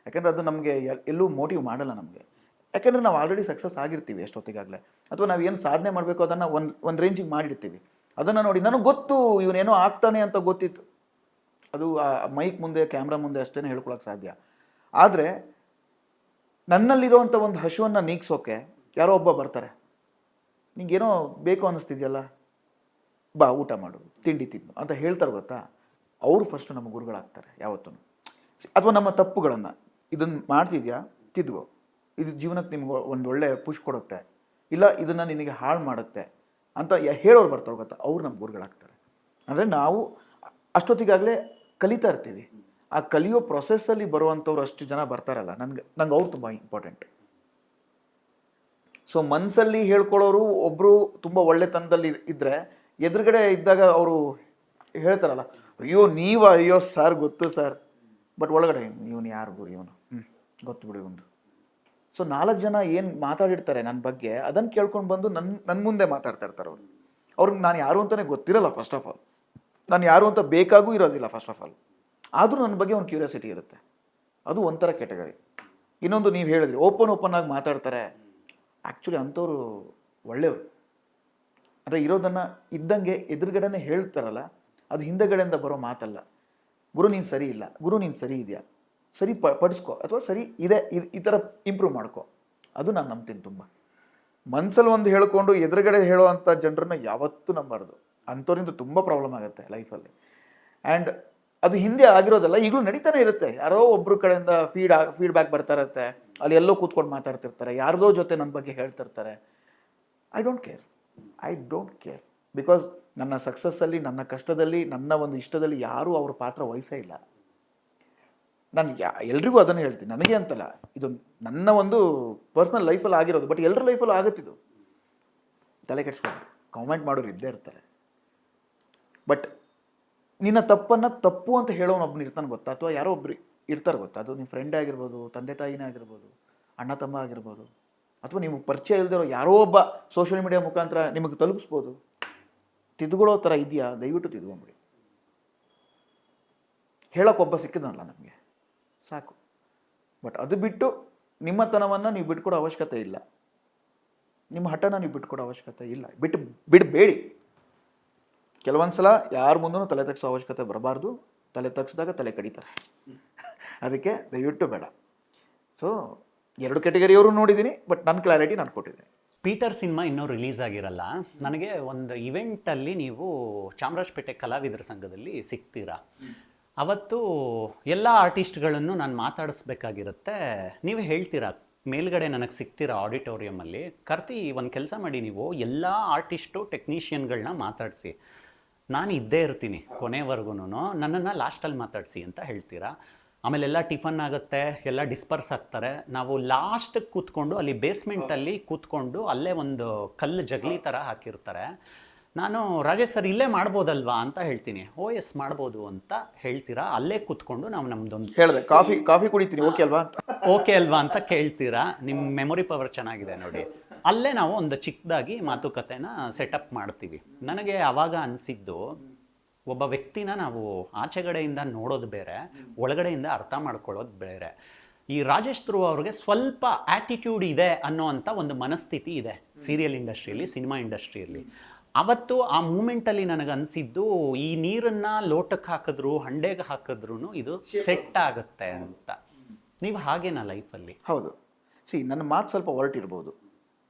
ಯಾಕೆಂದರೆ ಅದು ನಮಗೆ ಎಲ್ಲೂ ಮೋಟಿವ್ ಮಾಡಲ್ಲ ನಮಗೆ. ಯಾಕೆಂದರೆ ನಾವು ಆಲ್ರೆಡಿ ಸಕ್ಸಸ್ ಆಗಿರ್ತೀವಿ ಎಷ್ಟೊತ್ತಿಗಾಗಲೇ, ಅಥವಾ ನಾವು ಏನು ಸಾಧನೆ ಮಾಡಬೇಕು ಅದನ್ನು ಒಂದು ರೇಂಜಿಗೆ ಮಾಡಿರ್ತೀವಿ. ಅದನ್ನು ನೋಡಿ ನನಗೆ ಗೊತ್ತು ಇವನೇನೋ ಆಗ್ತಾನೆ ಅಂತ ಗೊತ್ತಿತ್ತು, ಅದು ಆ ಮೈಕ್ ಮುಂದೆ ಕ್ಯಾಮ್ರಾ ಮುಂದೆ ಅಷ್ಟೇ ಹೇಳ್ಕೊಳಕ್ಕೆ ಸಾಧ್ಯ. ಆದರೆ ನನ್ನಲ್ಲಿರುವಂಥ ಒಂದು ಹಸುವನ್ನು ನೀಗ್ಸೋಕೆ ಯಾರೋ ಒಬ್ಬ ಬರ್ತಾರೆ, ನಿಂಗೇನೋ ಬೇಕು ಅನ್ನಿಸ್ತಿದೆಯಲ್ಲ, ಬಾ ಊಟ ಮಾಡು, ತಿಂಡಿ ತಿನ್ನು ಅಂತ ಹೇಳ್ತಾರೆ ಗೊತ್ತಾ. ಅವರು ಫಸ್ಟು ನಮ್ಮ ಗುರುಗಳಾಗ್ತಾರೆ ಯಾವತ್ತೂ. ಅಥವಾ ನಮ್ಮ ತಪ್ಪುಗಳನ್ನು, ಇದನ್ನು ಮಾಡ್ತಿದ್ಯಾ ತಿದ್ದುಗೋ, ಇದು ಜೀವನಕ್ಕೆ ನಿಮ್ಗೆ ಒಂದು ಒಳ್ಳೆ ಪುಷ್ ಕೊಡುತ್ತೆ, ಇಲ್ಲ ಇದನ್ನು ನಿನಗೆ ಹಾಳು ಮಾಡುತ್ತೆ ಅಂತ ಹೇಳೋರು ಬರ್ತಾರೆ ಗೊತ್ತಾ, ಅವ್ರು ನಮ್ಮ ಗುರುಗಳಾಗ್ತಾರೆ. ಅಂದರೆ ನಾವು ಅಷ್ಟೊತ್ತಿಗಾಗಲೇ ಕಲಿತಾ ಇರ್ತೀವಿ. ಆ ಕಲಿಯೋ ಪ್ರೊಸೆಸ್ಸಲ್ಲಿ ಬರುವಂಥವ್ರು ಅಷ್ಟು ಜನ ಬರ್ತಾರಲ್ಲ, ನಂಗೆ ಅವ್ರು ತುಂಬ ಇಂಪಾರ್ಟೆಂಟ್. ಸೊ ಮನಸ್ಸಲ್ಲಿ ಹೇಳ್ಕೊಳ್ಳೋರು ಒಬ್ಬರು ತುಂಬ ಒಳ್ಳೆತನದಲ್ಲಿ ಇದ್ದರೆ, ಎದುರುಗಡೆ ಇದ್ದಾಗ ಅವರು ಹೇಳ್ತಾರಲ್ಲ, ಅಯ್ಯೋ ಸರ್ ಗೊತ್ತು ಸರ್, ಬಟ್ ಒಳಗಡೆ ಇವನು ಯಾರು ಗುರು ಇವನು, ಗೊತ್ತು ಬಿಡಿ ಒಂದು. ಸೊ 4 ಜನ ಏನು ಮಾತಾಡಿರ್ತಾರೆ ನನ್ನ ಬಗ್ಗೆ, ಅದನ್ನು ಕೇಳ್ಕೊಂಡು ಬಂದು ನನ್ನ ಮುಂದೆ ಮಾತಾಡ್ತಾ ಇರ್ತಾರೆ ಅವರು. ಅವ್ರಿಗೆ ನಾನು ಯಾರು ಅಂತಲೇ ಗೊತ್ತಿರಲ್ಲ ಫಸ್ಟ್ ಆಫ್ ಆಲ್, ನಾನು ಯಾರು ಅಂತ ಬೇಕಾಗೂ ಇರೋದಿಲ್ಲ ಫಸ್ಟ್ ಆಫ್ ಆಲ್. ಆದರೂ ನನ್ನ ಬಗ್ಗೆ ಒಂದು ಕ್ಯೂರಿಯಾಸಿಟಿ ಇರುತ್ತೆ, ಅದು ಒಂಥರ ಕ್ಯಾಟಗರಿ. ಇನ್ನೊಂದು ನೀವು ಹೇಳಿದ್ರಿ ಓಪನ್ ಆಗಿ ಮಾತಾಡ್ತಾರೆ, ಆ್ಯಕ್ಚುಲಿ ಅಂಥವ್ರು ಒಳ್ಳೆಯವರು. ಅಂದರೆ ಇರೋದನ್ನು ಇದ್ದಂಗೆ ಎದುರುಗಡೆನೇ ಹೇಳ್ತಾರಲ್ಲ, ಅದು ಹಿಂದೆಗಡೆಯಿಂದ ಬರೋ ಮಾತಲ್ಲ. ಗುರು ನೀನು ಸರಿ ಇಲ್ಲ, ಗುರು ನೀನು ಸರಿ ಇದೆಯಾ, ಸರಿ ಪಡಿಸ್ಕೊ, ಅಥವಾ ಸರಿ ಇದೆ ಈ ಥರ ಇಂಪ್ರೂವ್ ಮಾಡ್ಕೊ. ಅದು ನಾನು ನಂಬ್ತೀನಿ ತುಂಬ. ಮನಸ್ಸಲ್ಲಿ ಒಂದು ಹೇಳ್ಕೊಂಡು ಎದುರುಗಡೆ ಹೇಳೋವಂಥ ಜನರನ್ನ ಯಾವತ್ತೂ ನಂಬಾರ್ದು. ಅಂಥವ್ರಿಂದ ತುಂಬ ಪ್ರಾಬ್ಲಮ್ ಆಗುತ್ತೆ ಲೈಫಲ್ಲಿ. ಆ್ಯಂಡ್ ಅದು ಹಿಂದೆ ಆಗಿರೋದಲ್ಲ, ಈಗಲೂ ನಡೀತಾನೆ ಇರುತ್ತೆ. ಯಾರೋ ಒಬ್ಬರ ಕಡೆಯಿಂದ ಫೀಡ್ಬ್ಯಾಕ್ ಬರ್ತಾ ಇರುತ್ತೆ, ಅಲ್ಲಿ ಎಲ್ಲೋ ಕೂತ್ಕೊಂಡು ಮಾತಾಡ್ತಿರ್ತಾರೆ, ಯಾರ್ದೋ ಜೊತೆ ನನ್ನ ಬಗ್ಗೆ ಹೇಳ್ತಿರ್ತಾರೆ. ಐ ಡೋಂಟ್ ಕೇರ್ ಬಿಕಾಸ್ ನನ್ನ ಸಕ್ಸಸ್ಸಲ್ಲಿ, ನನ್ನ ಕಷ್ಟದಲ್ಲಿ, ನನ್ನ ಒಂದು ಇಷ್ಟದಲ್ಲಿ ಯಾರೂ ಅವ್ರ ಪಾತ್ರ ವಹಿಸೇ ಇಲ್ಲ. ನಾನು ಎಲ್ರಿಗೂ ಅದನ್ನು ಹೇಳ್ತೀನಿ, ನನಗೆ ಅಂತಲ್ಲ, ಇದು ನನ್ನ ಒಂದು ಪರ್ಸ್ನಲ್ ಲೈಫಲ್ಲಿ ಆಗಿರೋದು. ಬಟ್ ಎಲ್ಲರ ಲೈಫಲ್ಲೂ ಆಗುತ್ತಿದ್ದು, ತಲೆ ಕೆಡ್ಸ್ಕೊಂಡು ಕಾಮೆಂಟ್ ಮಾಡೋರು ಇದ್ದೇ ಇರ್ತಾರೆ. ಬಟ್ ನಿನ್ನ ತಪ್ಪನ್ನು ತಪ್ಪು ಅಂತ ಹೇಳೋನೊಬ್ಬನು ಇರ್ತಾನೆ ಗೊತ್ತಾ, ಅಥವಾ ಯಾರೋ ಒಬ್ರು ಇರ್ತಾರೆ ಗೊತ್ತಾ, ಅದು ನಿಮ್ಮ ಫ್ರೆಂಡೇ ಆಗಿರ್ಬೋದು, ತಂದೆ ತಾಯಿನೇ ಆಗಿರ್ಬೋದು, ಅಣ್ಣ ತಮ್ಮ ಆಗಿರ್ಬೋದು, ಅಥವಾ ನಿಮಗೆ ಪರಿಚಯ ಇಲ್ದಿರೋ ಯಾರೋ ಒಬ್ಬ ಸೋಷಿಯಲ್ ಮೀಡಿಯಾ ಮುಖಾಂತರ ನಿಮಗೆ ತಲುಪಿಸ್ಬೋದು. ತಿದ್ದುಕೊಳ್ಳೋ ಥರ ಇದೆಯಾ, ದಯವಿಟ್ಟು ತಿದ್ಕೊಂಬಿಡಿ. ಹೇಳೋಕ್ಕೊಬ್ಬ ಸಿಕ್ಕಿದನಲ್ಲ ನಮಗೆ ಸಾಕು. ಬಟ್ ಅದು ಬಿಟ್ಟು ನಿಮ್ಮತನವನ್ನು ನೀವು ಬಿಟ್ಕೊಡೋ ಅವಶ್ಯಕತೆ ಇಲ್ಲ, ನಿಮ್ಮ ಹಠನ ನೀವು ಬಿಟ್ಕೊಡೋ ಅವಶ್ಯಕತೆ ಇಲ್ಲ. ಬಿಡಬೇಡಿ. ಕೆಲವೊಂದು ಸಲ ಯಾರ ಮುಂದೂ ತಲೆ ತಗ್ಸೋ ಅವಶ್ಯಕತೆ ಬರಬಾರ್ದು. ತಲೆ ತಗ್ಸಿದಾಗ ತಲೆ ಕಡಿತಾರೆ, ಅದಕ್ಕೆ ದಯವಿಟ್ಟು ಬೇಡ. ಸೊ 2 ಕ್ಯಾಟಗರಿಯವರು ನೋಡಿದ್ದೀನಿ, ಬಟ್ ನನ್ನ ಕ್ಲಾರಿಟಿ ನಾನು ಕೊಟ್ಟಿದ್ದೀನಿ. ಪೀಟರ್ ಸಿನಿಮಾ ಇನ್ನೂ ರಿಲೀಸ್ ಆಗಿರಲ್ಲ. ನನಗೆ ಒಂದು ಇವೆಂಟಲ್ಲಿ ನೀವು ಚಾಮರಾಜಪೇಟೆ ಕಲಾವಿದರ ಸಂಘದಲ್ಲಿ ಸಿಗ್ತೀರಾ. ಅವತ್ತು ಎಲ್ಲ ಆರ್ಟಿಸ್ಟ್ಗಳನ್ನು ನಾನು ಮಾತಾಡಿಸ್ಬೇಕಾಗಿರುತ್ತೆ. ನೀವು ಹೇಳ್ತೀರಾ, ಮೇಲ್ಗಡೆ ನನಗೆ ಸಿಗ್ತೀರಾ ಆಡಿಟೋರಿಯಮಲ್ಲಿ, ಕರ್ತಿ ಒಂದು ಕೆಲಸ ಮಾಡಿ, ನೀವು ಎಲ್ಲ ಆರ್ಟಿಸ್ಟು ಟೆಕ್ನಿಷಿಯನ್ಗಳನ್ನ ಮಾತಾಡಿಸಿ, ನಾನು ಇದ್ದೇ ಇರ್ತೀನಿ ಕೊನೆವರೆಗೂ, ನನ್ನನ್ನು ಲಾಸ್ಟಲ್ಲಿ ಮಾತಾಡಿಸಿ ಅಂತ ಹೇಳ್ತೀರಾ. ಆಮೇಲೆ ಎಲ್ಲ ಟಿಫನ್ ಆಗುತ್ತೆ, ಎಲ್ಲ ಡಿಸ್ಪರ್ಸ್ ಆಗ್ತಾರೆ. ನಾವು ಲಾಸ್ಟಿಗೆ ಕೂತ್ಕೊಂಡು ಅಲ್ಲಿ ಬೇಸ್ಮೆಂಟಲ್ಲಿ ಕೂತ್ಕೊಂಡು ಅಲ್ಲೇ ಒಂದು ಕಲ್ಲು ಜಗಲಿ ಥರ ಹಾಕಿರ್ತಾರೆ. ನಾನು ರಾಜೇಶ್ ಸರ್ ಇಲ್ಲೇ ಮಾಡ್ಬೋದಲ್ವಾ ಅಂತ ಹೇಳ್ತೀನಿ. ಎಸ್ ಮಾಡ್ಬೋದು ಅಂತ ಹೇಳ್ತೀರಾ. ಅಲ್ಲೇ ಕೂತ್ಕೊಂಡು ನಾವು ನಮ್ದೊಂದು ಹೇಳಿದೆ ಕಾಫಿ ಕುಡಿತೀನಿ, ಓಕೆ ಅಲ್ವಾ ಅಂತ ಕೇಳ್ತೀರಾ. ನಿಮ್ಮ ಮೆಮೊರಿ ಪವರ್ ಚೆನ್ನಾಗಿದೆ ನೋಡಿ. ಅಲ್ಲೇ ನಾವು ಒಂದು ಚಿಕ್ಕದಾಗಿ ಮಾತುಕತೆನ ಸೆಟಪ್ ಮಾಡ್ತೀವಿ. ನನಗೆ ಆವಾಗ ಅನಿಸಿದ್ದು, ಒಬ್ಬ ವ್ಯಕ್ತಿನ ನಾವು ಆಚೆಗಡೆಯಿಂದ ನೋಡೋದು ಬೇರೆ, ಒಳಗಡೆಯಿಂದ ಅರ್ಥ ಮಾಡ್ಕೊಳ್ಳೋದು ಬೇರೆ. ಈ ರಾಜೇಶ್ ಧ್ರುವ ಅವ್ರಿಗೆ ಸ್ವಲ್ಪ ಆ್ಯಟಿಟ್ಯೂಡ್ ಇದೆ ಅನ್ನೋವಂಥ ಒಂದು ಮನಸ್ಥಿತಿ ಇದೆ ಸೀರಿಯಲ್ ಇಂಡಸ್ಟ್ರಿಯಲ್ಲಿ, ಸಿನಿಮಾ ಇಂಡಸ್ಟ್ರಿಯಲ್ಲಿ. ಅವತ್ತು ಆ ಮೂಮೆಂಟಲ್ಲಿ ನನಗೆ ಅನಿಸಿದ್ದು, ಈ ನೀರನ್ನು ಲೋಟಕ್ಕೆ ಹಾಕಿದ್ರು ಹಂಡೆಗೆ ಹಾಕಿದ್ರು ಇದು ಸೆಟ್ ಆಗುತ್ತೆ ಅಂತ. ನೀವು ಹಾಗೇನಾ ಲೈಫಲ್ಲಿ? ಹೌದು. ನನ್ನ ಮಾತು ಸ್ವಲ್ಪ ಹೊರಟಿರ್ಬೋದು,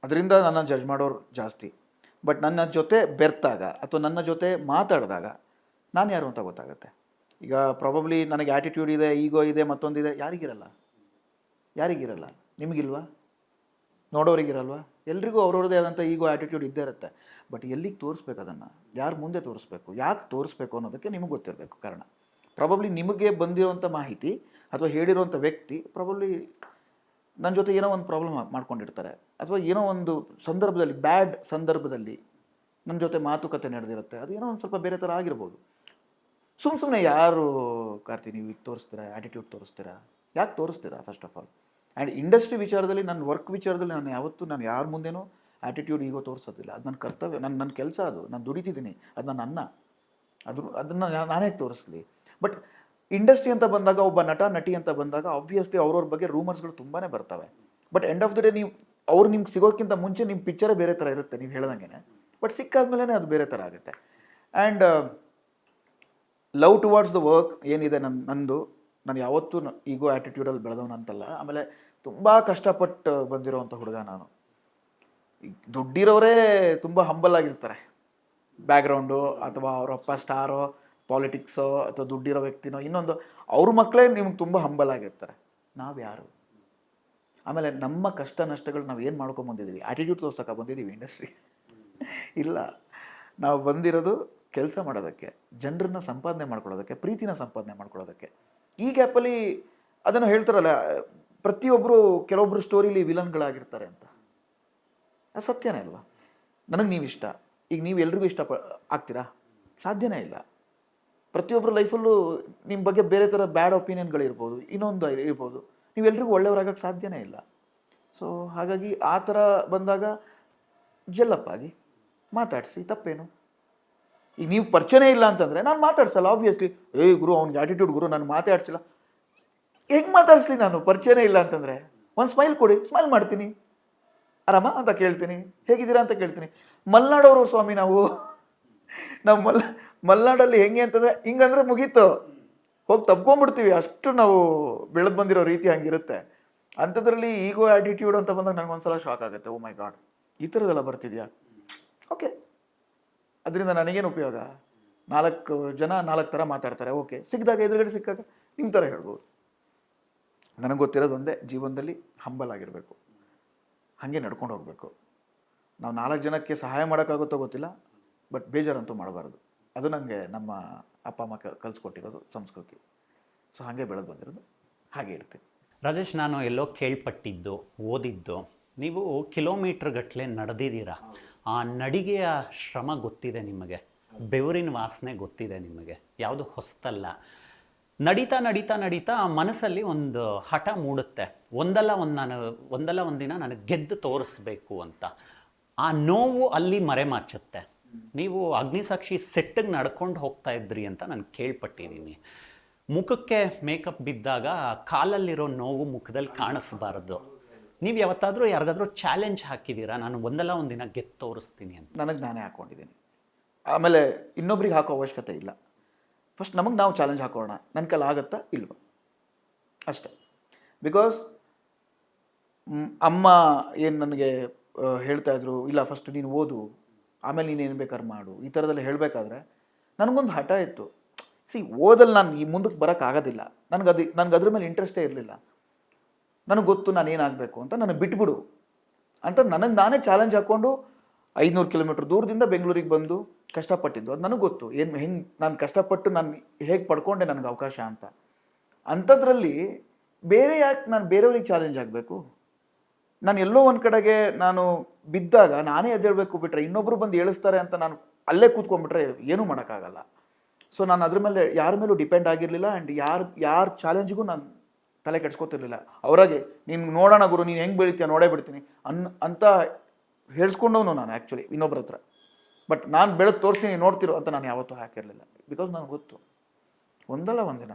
ಅದರಿಂದ ನನ್ನ ಜಡ್ಜ್ ಮಾಡೋರು ಜಾಸ್ತಿ. ಬಟ್ ನನ್ನ ಜೊತೆ ಬೆರ್ತಾಗ ಅಥವಾ ನನ್ನ ಜೊತೆ ಮಾತಾಡಿದಾಗ ನಾನು ಯಾರು ಅಂತ ಗೊತ್ತಾಗುತ್ತೆ. ಈಗ ಪ್ರಾಬಬ್ಲಿ ನನಗೆ ಆ್ಯಟಿಟ್ಯೂಡ್ ಇದೆ, ಈಗೋ ಇದೆ, ಮತ್ತೊಂದಿದೆ. ಯಾರಿಗಿರಲ್ಲ? ನಿಮಗಿಲ್ವಾ? ನೋಡೋರಿಗಿರಲ್ವಾ? ಎಲ್ರಿಗೂ ಅವ್ರವ್ರದ್ದೇ ಆದಂಥ ಈಗೋ ಆ್ಯಟಿಟ್ಯೂಡ್ ಇದ್ದೇ ಇರುತ್ತೆ. ಬಟ್ ಎಲ್ಲಿಗೆ ತೋರಿಸ್ಬೇಕು, ಅದನ್ನು ಯಾರು ಮುಂದೆ ತೋರಿಸ್ಬೇಕು, ಯಾಕೆ ತೋರಿಸ್ಬೇಕು ಅನ್ನೋದಕ್ಕೆ ನಿಮಗೆ ಗೊತ್ತಿರಬೇಕು ಕಾರಣ. ಪ್ರಾಬಬ್ಲಿ ನಿಮಗೆ ಬಂದಿರೋವಂಥ ಮಾಹಿತಿ ಅಥವಾ ಹೇಳಿರೋವಂಥ ವ್ಯಕ್ತಿ ಪ್ರಾಬಬ್ಲಿ ನನ್ನ ಜೊತೆ ಏನೋ ಒಂದು ಪ್ರಾಬ್ಲಮ್ ಮಾಡ್ಕೊಂಡಿರ್ತಾರೆ, ಅಥವಾ ಏನೋ ಒಂದು ಸಂದರ್ಭದಲ್ಲಿ, ಬ್ಯಾಡ್ ಸಂದರ್ಭದಲ್ಲಿ ನನ್ನ ಜೊತೆ ಮಾತುಕತೆ ನಡೆದಿರುತ್ತೆ. ಅದು ಏನೋ ಒಂದು ಸ್ವಲ್ಪ ಬೇರೆ ಥರ ಆಗಿರ್ಬೋದು. ಸುಮ್ಮನೆ ಯಾರು ಕಾರ್ತಿ ನೀವು ಈಗ ತೋರಿಸ್ತೀರಾ, ಆ್ಯಟಿಟ್ಯೂಡ್ ತೋರಿಸ್ತೀರಾ? ಯಾಕೆ ತೋರಿಸ್ತೀರಾ first of all? And industry ವಿಚಾರದಲ್ಲಿ, ನನ್ನ ವರ್ಕ್ ವಿಚಾರದಲ್ಲಿ ನಾನು ಯಾರ ಮುಂದೆನೂ ಆ್ಯಟಿಟ್ಯೂಡ್ ಈಗೋ ತೋರಿಸೋದಿಲ್ಲ. ಅದು ನನ್ನ ಕರ್ತವ್ಯ, ನನ್ನ ಕೆಲಸ, ಅದು ನಾನು ದುಡಿತಿದ್ದೀನಿ, ಅದು ನನ್ನ ಅನ್ನ, ಅದನ್ನು ನಾನೇ ತೋರಿಸ್ಲಿ. ಬಟ್ ಇಂಡಸ್ಟ್ರಿ ಅಂತ ಬಂದಾಗ, ಒಬ್ಬ ನಟ ನಟಿ ಅಂತ ಬಂದಾಗ ಆಬ್ವಿಯಸ್ಲಿ ಅವ್ರವ್ರ ಬಗ್ಗೆ ರೂಮರ್ಸ್ಗಳು ತುಂಬಾ ಬರ್ತವೆ. But end of the day ಅವ್ರು ನಿಮ್ಗೆ ಸಿಗೋಕ್ಕಿಂತ ಮುಂಚೆ ನಿಮ್ಮ ಪಿಕ್ಚರೇ ಬೇರೆ ಥರ ಇರುತ್ತೆ, ನೀವು ಹೇಳ್ದಂಗೆ. ಬಟ್ ಸಿಕ್ಕಾದ್ಮೇಲೆ ಅದು ಬೇರೆ ಥರ ಆಗುತ್ತೆ. And love towards the work ಏನಿದೆ ನಂದು, ನಾನು ಯಾವತ್ತೂ ಈಗೋ ಆ್ಯಟಿಟ್ಯೂಡಲ್ಲಿ ಬೆಳೆದವನಂತಲ್ಲ. ಆಮೇಲೆ ತುಂಬ ಕಷ್ಟಪಟ್ಟು ಬಂದಿರೋವಂಥ ಹುಡುಗ ನಾನು. ಈಗ ದುಡ್ಡಿರೋರೇ ತುಂಬ ಹಂಬಲ್ ಆಗಿರ್ತಾರೆ, ಬ್ಯಾಕ್ಗ್ರೌಂಡು ಅಥವಾ ಅವರಪ್ಪ ಸ್ಟಾರೋ, ಪಾಲಿಟಿಕ್ಸೋ ಅಥವಾ ದುಡ್ಡಿರೋ ವ್ಯಕ್ತಿನೋ, ಇನ್ನೊಂದು ಅವ್ರ ಮಕ್ಕಳೇ ನಿಮ್ಗೆ ತುಂಬ ಹಂಬಲ್ ಆಗಿರ್ತಾರೆ. ನಾವು ಯಾರು? ಆಮೇಲೆ ನಮ್ಮ ಕಷ್ಟ ನಷ್ಟಗಳು ನಾವು ಏನು ಮಾಡ್ಕೊಂಬಂದಿದ್ದೀವಿ? ಆ್ಯಟಿಟ್ಯೂಡ್ ತೋರ್ಸೋಕೆ ಬಂದಿದ್ದೀವಿ ಇಂಡಸ್ಟ್ರಿ? ಇಲ್ಲ, ನಾವು ಬಂದಿರೋದು ಕೆಲಸ ಮಾಡೋದಕ್ಕೆ, ಜನರನ್ನ ಸಂಪಾದನೆ ಮಾಡ್ಕೊಳ್ಳೋದಕ್ಕೆ, ಪ್ರೀತಿನ ಸಂಪಾದನೆ ಮಾಡ್ಕೊಳ್ಳೋದಕ್ಕೆ. ಈ ಗ್ಯಾಪಲ್ಲಿ ಅದನ್ನು ಹೇಳ್ತಾರಲ್ಲ, ಕೆಲವೊಬ್ಬರು ಸ್ಟೋರಿಲಿ ವಿಲನ್ಗಳಾಗಿರ್ತಾರೆ ಅಂತ. ಅದು ಸತ್ಯನೇ ಅಲ್ವಾ? ನನಗೆ ನೀವು ಇಷ್ಟ, ಈಗ ನೀವು ಎಲ್ರಿಗೂ ಆಗ್ತೀರಾ? ಸಾಧ್ಯನೇ ಇಲ್ಲ. ಪ್ರತಿಯೊಬ್ಬರ ಲೈಫಲ್ಲೂ ನಿಮ್ಮ ಬಗ್ಗೆ ಬೇರೆ ಥರ ಬ್ಯಾಡ್ ಒಪಿನಿಯನ್ಗಳಿರ್ಬೋದು, ಇನ್ನೊಂದು ಇರ್ಬೋದು. ನೀವೆಲ್ರಿಗೂ ಒಳ್ಳೆಯವರಾಗಕ್ಕೆ ಸಾಧ್ಯನೇ ಇಲ್ಲ. ಸೊ ಹಾಗಾಗಿ ಆ ಥರ ಬಂದಾಗ ಜೆಲ್ಲಪ್ಪಾಗಿ ಮಾತಾಡಿಸಿ, ತಪ್ಪೇನು? ಈಗ ನೀವು ಪರಿಚಯನೇ ಇಲ್ಲ ಅಂತಂದರೆ ನಾನು ಮಾತಾಡ್ಸಲ್ಲ ಆಬ್ವಿಯಸ್ಲಿ. ಗುರು ಅವ್ನಿಗೆ ಆ್ಯಟಿಟ್ಯೂಡ್ ಗುರು, ನಾನು ಮಾತಾಡ್ಸಿಲ್ಲ. ಹೆಂಗೆ ಮಾತಾಡಿಸ್ಲಿ ನಾನು ಪರಿಚಯನೇ ಇಲ್ಲ ಅಂತಂದರೆ? ಒಂದು ಸ್ಮೈಲ್ ಕೊಡಿ, ಸ್ಮೈಲ್ ಮಾಡ್ತೀನಿ. ಆರಾಮ ಅಂತ ಕೇಳ್ತೀನಿ, ಹೇಗಿದ್ದೀರಾ ಅಂತ ಕೇಳ್ತೀನಿ. ಮಲೆನಾಡವರು ಸ್ವಾಮಿ ನಾವು ಮಲೆನಾಡಲ್ಲಿ ಹೆಂಗೆ ಅಂತಂದರೆ ಹಿಂಗಂದ್ರೆ ಮುಗೀತು, ಹೋಗಿ ತಪ್ಕೊಂಡ್ಬಿಡ್ತೀವಿ. ಅಷ್ಟು ನಾವು ಬೆಳೆದು ಬಂದಿರೋ ರೀತಿ ಹಂಗಿರುತ್ತೆ. ಅಂಥದ್ರಲ್ಲಿ ಈಗೋ ಆ್ಯಟಿಟ್ಯೂಡ್ ಅಂತ ಬಂದಾಗ ನನಗೊಂದ್ಸಲ ಶಾಕ್ ಆಗುತ್ತೆ. ಓ ಮೈ ಗಾಡ್, ಈ ಥರದ್ದೆಲ್ಲ ಬರ್ತಿದ್ಯಾ? ಓಕೆ, ಅದರಿಂದ ನನಗೇನು ಉಪಯೋಗ? 4 ಜನ 4 ಥರ ಮಾತಾಡ್ತಾರೆ. ಓಕೆ, ಸಿಕ್ಕಿದಾಗ ಎದುರುಗಡೆ ಸಿಕ್ಕಾಗ ನಿಮ್ಮ ಥರ ಹೇಳ್ಬೋದು. ನನಗೆ ಗೊತ್ತಿರೋದು ಒಂದೇ, ಜೀವನದಲ್ಲಿ ಹಂಬಲ್ ಆಗಿರಬೇಕು, ಹಾಗೆ ನಡ್ಕೊಂಡು ಹೋಗಬೇಕು. ನಾವು 4 ಜನಕ್ಕೆ ಸಹಾಯ ಮಾಡೋಕ್ಕಾಗುತ್ತೋ ಗೊತ್ತಿಲ್ಲ, ಬಟ್ ಬೇಜಾರಂತೂ ಮಾಡಬಾರ್ದು. ಅದು ನನಗೆ ನಮ್ಮ ಅಪ್ಪ ಅಮ್ಮ ಕಲಿಸ್ಕೊಟ್ಟಿರೋದು ಸಂಸ್ಕೃತಿ. ಸೊ ಹಾಗೆ ಬೆಳೆದು ಬಂದಿರೋದು, ಹಾಗೆ ಇರ್ತೀವಿ. ರಾಜೇಶ್, ನಾನು ಎಲ್ಲೋ ಕೇಳ್ಪಟ್ಟಿದ್ದು, ಓದಿದ್ದು, ನೀವು ಕಿಲೋಮೀಟ್ರ್ ಗಟ್ಟಲೆ ನಡೆದಿದ್ದೀರಾ. ಆ ನಡಿಗೆಯ ಶ್ರಮ ಗೊತ್ತಿದೆ ನಿಮಗೆ, ಬೆವರಿನ ವಾಸನೆ ಗೊತ್ತಿದೆ ನಿಮಗೆ, ಯಾವುದು ಹೊಸ್ತಲ್ಲ. ನಡೀತಾ ನಡೀತಾ ನಡೀತಾ ಮನಸ್ಸಲ್ಲಿ ಒಂದು ಹಠ ಮೂಡುತ್ತೆ, ಒಂದಲ್ಲ ಒಂದು ದಿನ ನನಗೆ ಗೆದ್ದು ತೋರಿಸ್ಬೇಕು ಅಂತ. ಆ ನೋವು ಅಲ್ಲಿ ಮರೆಮಾಚುತ್ತೆ. ನೀವು ಅಗ್ನಿಸಾಕ್ಷಿ ಸೆಟ್ಟಿಗೆ ನಡ್ಕೊಂಡು ಹೋಗ್ತಾ ಇದ್ರಿ ಅಂತ ನಾನು ಕೇಳ್ಪಟ್ಟಿದ್ದೀನಿ. ಮುಖಕ್ಕೆ ಮೇಕಪ್ ಬಿದ್ದಾಗ ಕಾಲಲ್ಲಿರೋ ನೋವು ಮುಖದಲ್ಲಿ ಕಾಣಿಸ್ಬಾರ್ದು. ನೀವು ಯಾವತ್ತಾದರೂ ಯಾರಿಗಾದ್ರೂ ಚಾಲೆಂಜ್ ಹಾಕಿದ್ದೀರಾ, ನಾನು ಒಂದಲ್ಲ ಒಂದು ದಿನ ಗೆದ್ದು ತೋರಿಸ್ತೀನಿ ಅಂತ? ನನಗೆ ನಾನೇ ಹಾಕ್ಕೊಂಡಿದ್ದೀನಿ. ಆಮೇಲೆ ಇನ್ನೊಬ್ರಿಗೆ ಹಾಕೋ ಅವಶ್ಯಕತೆ ಇಲ್ಲ. ಫಸ್ಟ್ ನಮಗೆ ನಾವು ಚಾಲೆಂಜ್ ಹಾಕೋಣ, ನನ್ನ ಕೈಲಿ ಆಗುತ್ತಾ ಇಲ್ವಾ ಅಷ್ಟೇ. ಬಿಕಾಸ್ ಅಮ್ಮ ಏನು ನನಗೆ ಹೇಳ್ತಾ ಇದ್ರು, ಇಲ್ಲ ಫಸ್ಟ್ ನೀನು ಓದು, ಆಮೇಲೆ ನೀನು ಏನು ಬೇಕಾದ್ರೆ ಮಾಡು, ಈ ಥರದೆಲ್ಲ ಹೇಳಬೇಕಾದ್ರೆ ನನಗೊಂದು ಹಠ ಇತ್ತು. ಓದಲ್ಲಿ ನಾನು ಈ ಮುಂದಕ್ಕೆ ಬರೋಕ್ಕಾಗೋದಿಲ್ಲ, ನನಗೆ ಅದ್ರ ಮೇಲೆ ಇಂಟ್ರೆಸ್ಟೇ ಇರಲಿಲ್ಲ. ನನಗೆ ಗೊತ್ತು ನಾನು ಏನಾಗಬೇಕು ಅಂತ, ನನಗೆ ಬಿಟ್ಬಿಡು ಅಂತ ನನಗೆ ನಾನೇ ಚಾಲೆಂಜ್ ಹಾಕ್ಕೊಂಡು 500 ಕಿಲೋಮೀಟ್ರ್ ದೂರದಿಂದ ಬೆಂಗಳೂರಿಗೆ ಬಂದು ಕಷ್ಟಪಟ್ಟಿದ್ದು. ಅದು ನನಗೆ ಗೊತ್ತು ಹೆಂಗೆ ನಾನು ಕಷ್ಟಪಟ್ಟು ನಾನು ಹೇಗೆ ಪಡ್ಕೊಂಡೆ ನನಗೆ ಅವಕಾಶ ಅಂತ. ಅಂಥದ್ರಲ್ಲಿ ಬೇರೆ ಯಾಕೆ ನಾನು ಬೇರೆಯವ್ರಿಗೆ ಚಾಲೆಂಜ್ ಆಗಬೇಕು? ನಾನು ಎಲ್ಲೋ ಒಂದು ಕಡೆಗೆ ನಾನು ಬಿದ್ದಾಗ ನಾನೇ ಎದ್ದೇಳಬೇಕು ಬಿಟ್ಟರೆ, ಇನ್ನೊಬ್ಬರು ಬಂದು ಏಳಿಸ್ತಾರೆ ಅಂತ ನಾನು ಅಲ್ಲೇ ಕೂತ್ಕೊಂಡ್ಬಿಟ್ರೆ ಏನೂ ಮಾಡೋಕ್ಕಾಗಲ್ಲ. ಸೊ ನಾನು ಅದ್ರ ಮೇಲೆ ಯಾರ ಮೇಲೂ ಡಿಪೆಂಡ್ ಆಗಿರಲಿಲ್ಲ. ಆ್ಯಂಡ್ ಯಾರ ಚಾಲೆಂಜಿಗೂ ನಾನು ತಲೆ ಕೆಡ್ಸ್ಕೊತಿರ್ಲಿಲ್ಲ. ಅವರಾಗೆ ನೀನು ನೋಡೋಣ ಗುರು, ನೀನು ಹೆಂಗೆ ಬೆಳಿತೀಯ ನೋಡೇ ಬಿಡ್ತೀನಿ ಅಂತ ಹೇಳ್ಸ್ಕೊಂಡವನು ನಾನು ಆ್ಯಕ್ಚುಲಿ ಇನ್ನೊಬ್ಬರ ಹತ್ರ. ಬಟ್ ನಾನು ಬೆಳೆದು ತೋರಿಸ್ತೀನಿ ನೋಡ್ತಿರೋ ಅಂತ ನಾನು ಯಾವತ್ತೂ ಹಾಕಿರಲಿಲ್ಲ. ಬಿಕಾಸ್ ನನಗೆ ಗೊತ್ತು ಒಂದಲ್ಲ ಒಂದಿನ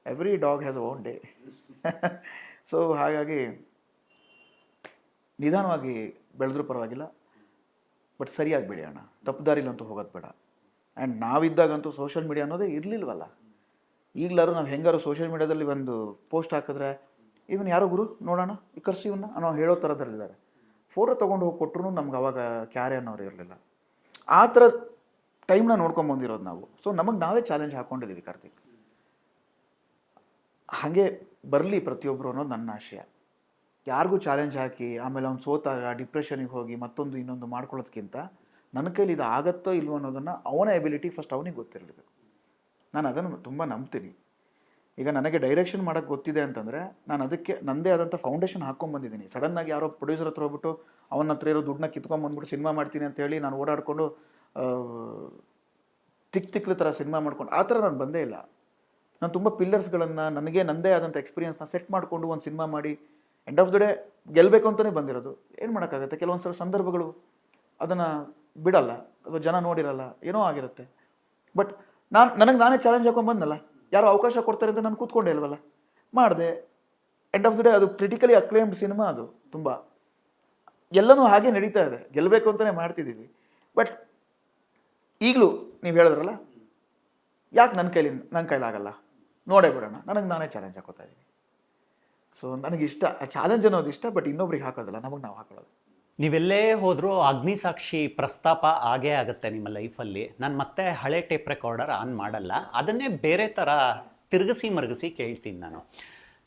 every dog has a own day. So ಹಾಗಾಗಿ ನಿಧಾನವಾಗಿ ಬೆಳೆದ್ರೂ ಪರವಾಗಿಲ್ಲ, ಬಟ್ ಸರಿಯಾಗಿ ಬೆಳೆಯೋಣ, ತಪ್ಪು ದಾರಿಲಂತೂ ಹೋಗೋದು ಬೇಡ. ಆ್ಯಂಡ್ ನಾವಿದ್ದಾಗಂತೂ ಸೋಷಿಯಲ್ ಮೀಡಿಯಾ ಅನ್ನೋದೇ ಇರಲಿಲ್ವಲ್ಲ. ಈಗಲಾರು ನಾವು ಹೆಂಗಾರು ಸೋಷಿಯಲ್ ಮೀಡಿಯಾದಲ್ಲಿ ಒಂದು ಪೋಸ್ಟ್ ಹಾಕಿದ್ರೆ ಇವನು ಯಾರೋ ಗುರು ನೋಡೋಣ ಈ ಕರ್ಸಿ ಇವನ್ನ ಅನ್ನೋ ಹೇಳೋ ಥರದಲ್ಲಿದ್ದಾರೆ. ಫೋಟೋ ತೊಗೊಂಡು ಹೋಗಿ ಕೊಟ್ಟರು ನಮ್ಗೆ ಅವಾಗ ಕ್ಯಾರೆ ಅನ್ನೋರು ಇರಲಿಲ್ಲ. ಆ ಥರ ಟೈಮ್ನ ನೋಡ್ಕೊಂಬಂದಿರೋದು ನಾವು. ಸೊ ನಮಗೆ ನಾವೇ ಚಾಲೆಂಜ್ ಹಾಕ್ಕೊಂಡಿದ್ದೀವಿ ಕಾರ್ತಿಕ್. ಹಾಗೆ ಬರಲಿ ಪ್ರತಿಯೊಬ್ಬರು ಅನ್ನೋದು ನನ್ನ ಆಶಯ. ಯಾರಿಗೂ ಚಾಲೆಂಜ್ ಹಾಕಿ ಆಮೇಲೆ ಅವ್ನು ಸೋತಾಗ ಡಿಪ್ರೆಷನಿಗೆ ಹೋಗಿ ಮತ್ತೊಂದು ಇನ್ನೊಂದು ಮಾಡ್ಕೊಳ್ಳೋದಕ್ಕಿಂತ ನನ್ನ ಕೈಲಿ ಇದು ಆಗುತ್ತೋ ಇಲ್ವೋ ಅನ್ನೋದನ್ನು ಅವನ ಎಬಿಲಿಟಿ ಫಸ್ಟ್ ಅವನಿಗೆ ಗೊತ್ತಿರಬೇಕು. ನಾನು ಅದನ್ನು ತುಂಬ ನಂಬ್ತೀನಿ. ಈಗ ನನಗೆ ಡೈರೆಕ್ಷನ್ ಮಾಡೋಕ್ಕೆ ಗೊತ್ತಿದೆ ಅಂತಂದರೆ ನಾನು ಅದಕ್ಕೆ ನನ್ನದೇ ಆದಂಥ ಫೌಂಡೇಶನ್ ಹಾಕ್ಕೊಂಬಂದಿದ್ದೀನಿ. ಸಡನ್ನಾಗಿ ಯಾರೋ ಪ್ರೊಡ್ಯೂಸರ್ ಹತ್ರ ಹೋಗ್ಬಿಟ್ಟು ಅವನ ಹತ್ರ ಇರೋ ದುಡ್ಡನ್ನ ಕಿತ್ಕೊಂಬಂದ್ಬಿಟ್ಟು ಸಿನಿಮಾ ಮಾಡ್ತೀನಿ ಅಂತೇಳಿ ನಾನು ಓಡಾಡಿಕೊಂಡು ತಿಕ್ಲ ಥರ ಸಿನಿಮಾ ಮಾಡ್ಕೊಂಡು ಆ ಥರ ನಾನು ಬಂದೇ ಇಲ್ಲ. ನಾನು ತುಂಬ ಪಿಲ್ಲರ್ಸ್ಗಳನ್ನು ನನಗೆ ನನ್ನದೇ ಆದಂಥ ಎಕ್ಸ್ಪೀರಿಯನ್ಸ್ನ ಸೆಟ್ ಮಾಡಿಕೊಂಡು ಒಂದು ಸಿನಿಮಾ ಮಾಡಿ ಎಂಡ್ ಆಫ್ ದ ಡೇ ಗೆಲ್ಲಬೇಕು ಅಂತಲೇ ಬಂದಿರೋದು. ಏನು ಮಾಡೋಕ್ಕಾಗತ್ತೆ, ಕೆಲವೊಂದು ಸಲ ಸಂದರ್ಭಗಳು ಅದನ್ನು ಬಿಡಲ್ಲ, ಅಥವಾ ಜನ ನೋಡಿರಲ್ಲ, ಏನೋ ಆಗಿರುತ್ತೆ. ಬಟ್ ನನಗೆ ನಾನೇ ಚಾಲೆಂಜ್ ಹಾಕೊಂಡು ಬಂದಲ್ಲ, ಯಾರೋ ಅವಕಾಶ ಕೊಡ್ತಾರೆ ಅಂತ ನಾನು ಕೂತ್ಕೊಂಡೇ ಇಲ್ವಲ್ಲ, ಮಾಡಿದೆ. ಎಂಡ್ ಆಫ್ ದ ಡೇ ಅದು ಕ್ರಿಟಿಕಲಿ ಅಕ್ಲೇಮ್ಡ್ ಸಿನಿಮಾ. ಅದು ತುಂಬ ಎಲ್ಲನೂ ಹಾಗೆ ನಡೀತಾ ಇದೆ, ಗೆಲ್ಲಬೇಕು ಅಂತಲೇ ಮಾಡ್ತಿದ್ದೀವಿ. ಬಟ್ ಈಗಲೂ ನೀವು ಹೇಳಿದ್ರಲ್ಲ, ಯಾಕೆ ನನ್ನ ಕೈಲಾಗಲ್ಲ, ನೋಡೇ ಬಿಡೋಣ, ನನಗೆ ನಾನೇ ಚಾಲೆಂಜ್ ಹಾಕೋತಾ ಇದ್ದೀನಿ. ಸೊ ನನಗಿಷ್ಟ ಆ ಚಾಲೆಂಜ್ ಅನ್ನೋದು ಇಷ್ಟ, ಬಟ್ ಇನ್ನೊಬ್ರಿಗೆ ಹಾಕೋದಲ್ಲ, ನಮಗೆ ನಾವು ಹಾಕೊಳ್ಳೋದು. ನೀವೆಲ್ಲೇ ಹೋದರೂ ಅಗ್ನಿಸಾಕ್ಷಿ ಪ್ರಸ್ತಾಪ ಆಗೇ ಆಗುತ್ತೆ ನಿಮ್ಮ ಲೈಫಲ್ಲಿ. ನಾನು ಮತ್ತೆ ಹಳೆ ಟೇಪ್ ರೆಕಾರ್ಡರ್ ಆನ್ ಮಾಡಲ್ಲ, ಅದನ್ನೇ ಬೇರೆ ಥರ ತಿರುಗಿಸಿ ಮರುಗಿಸಿ ಕೇಳ್ತೀನಿ ನಾನು.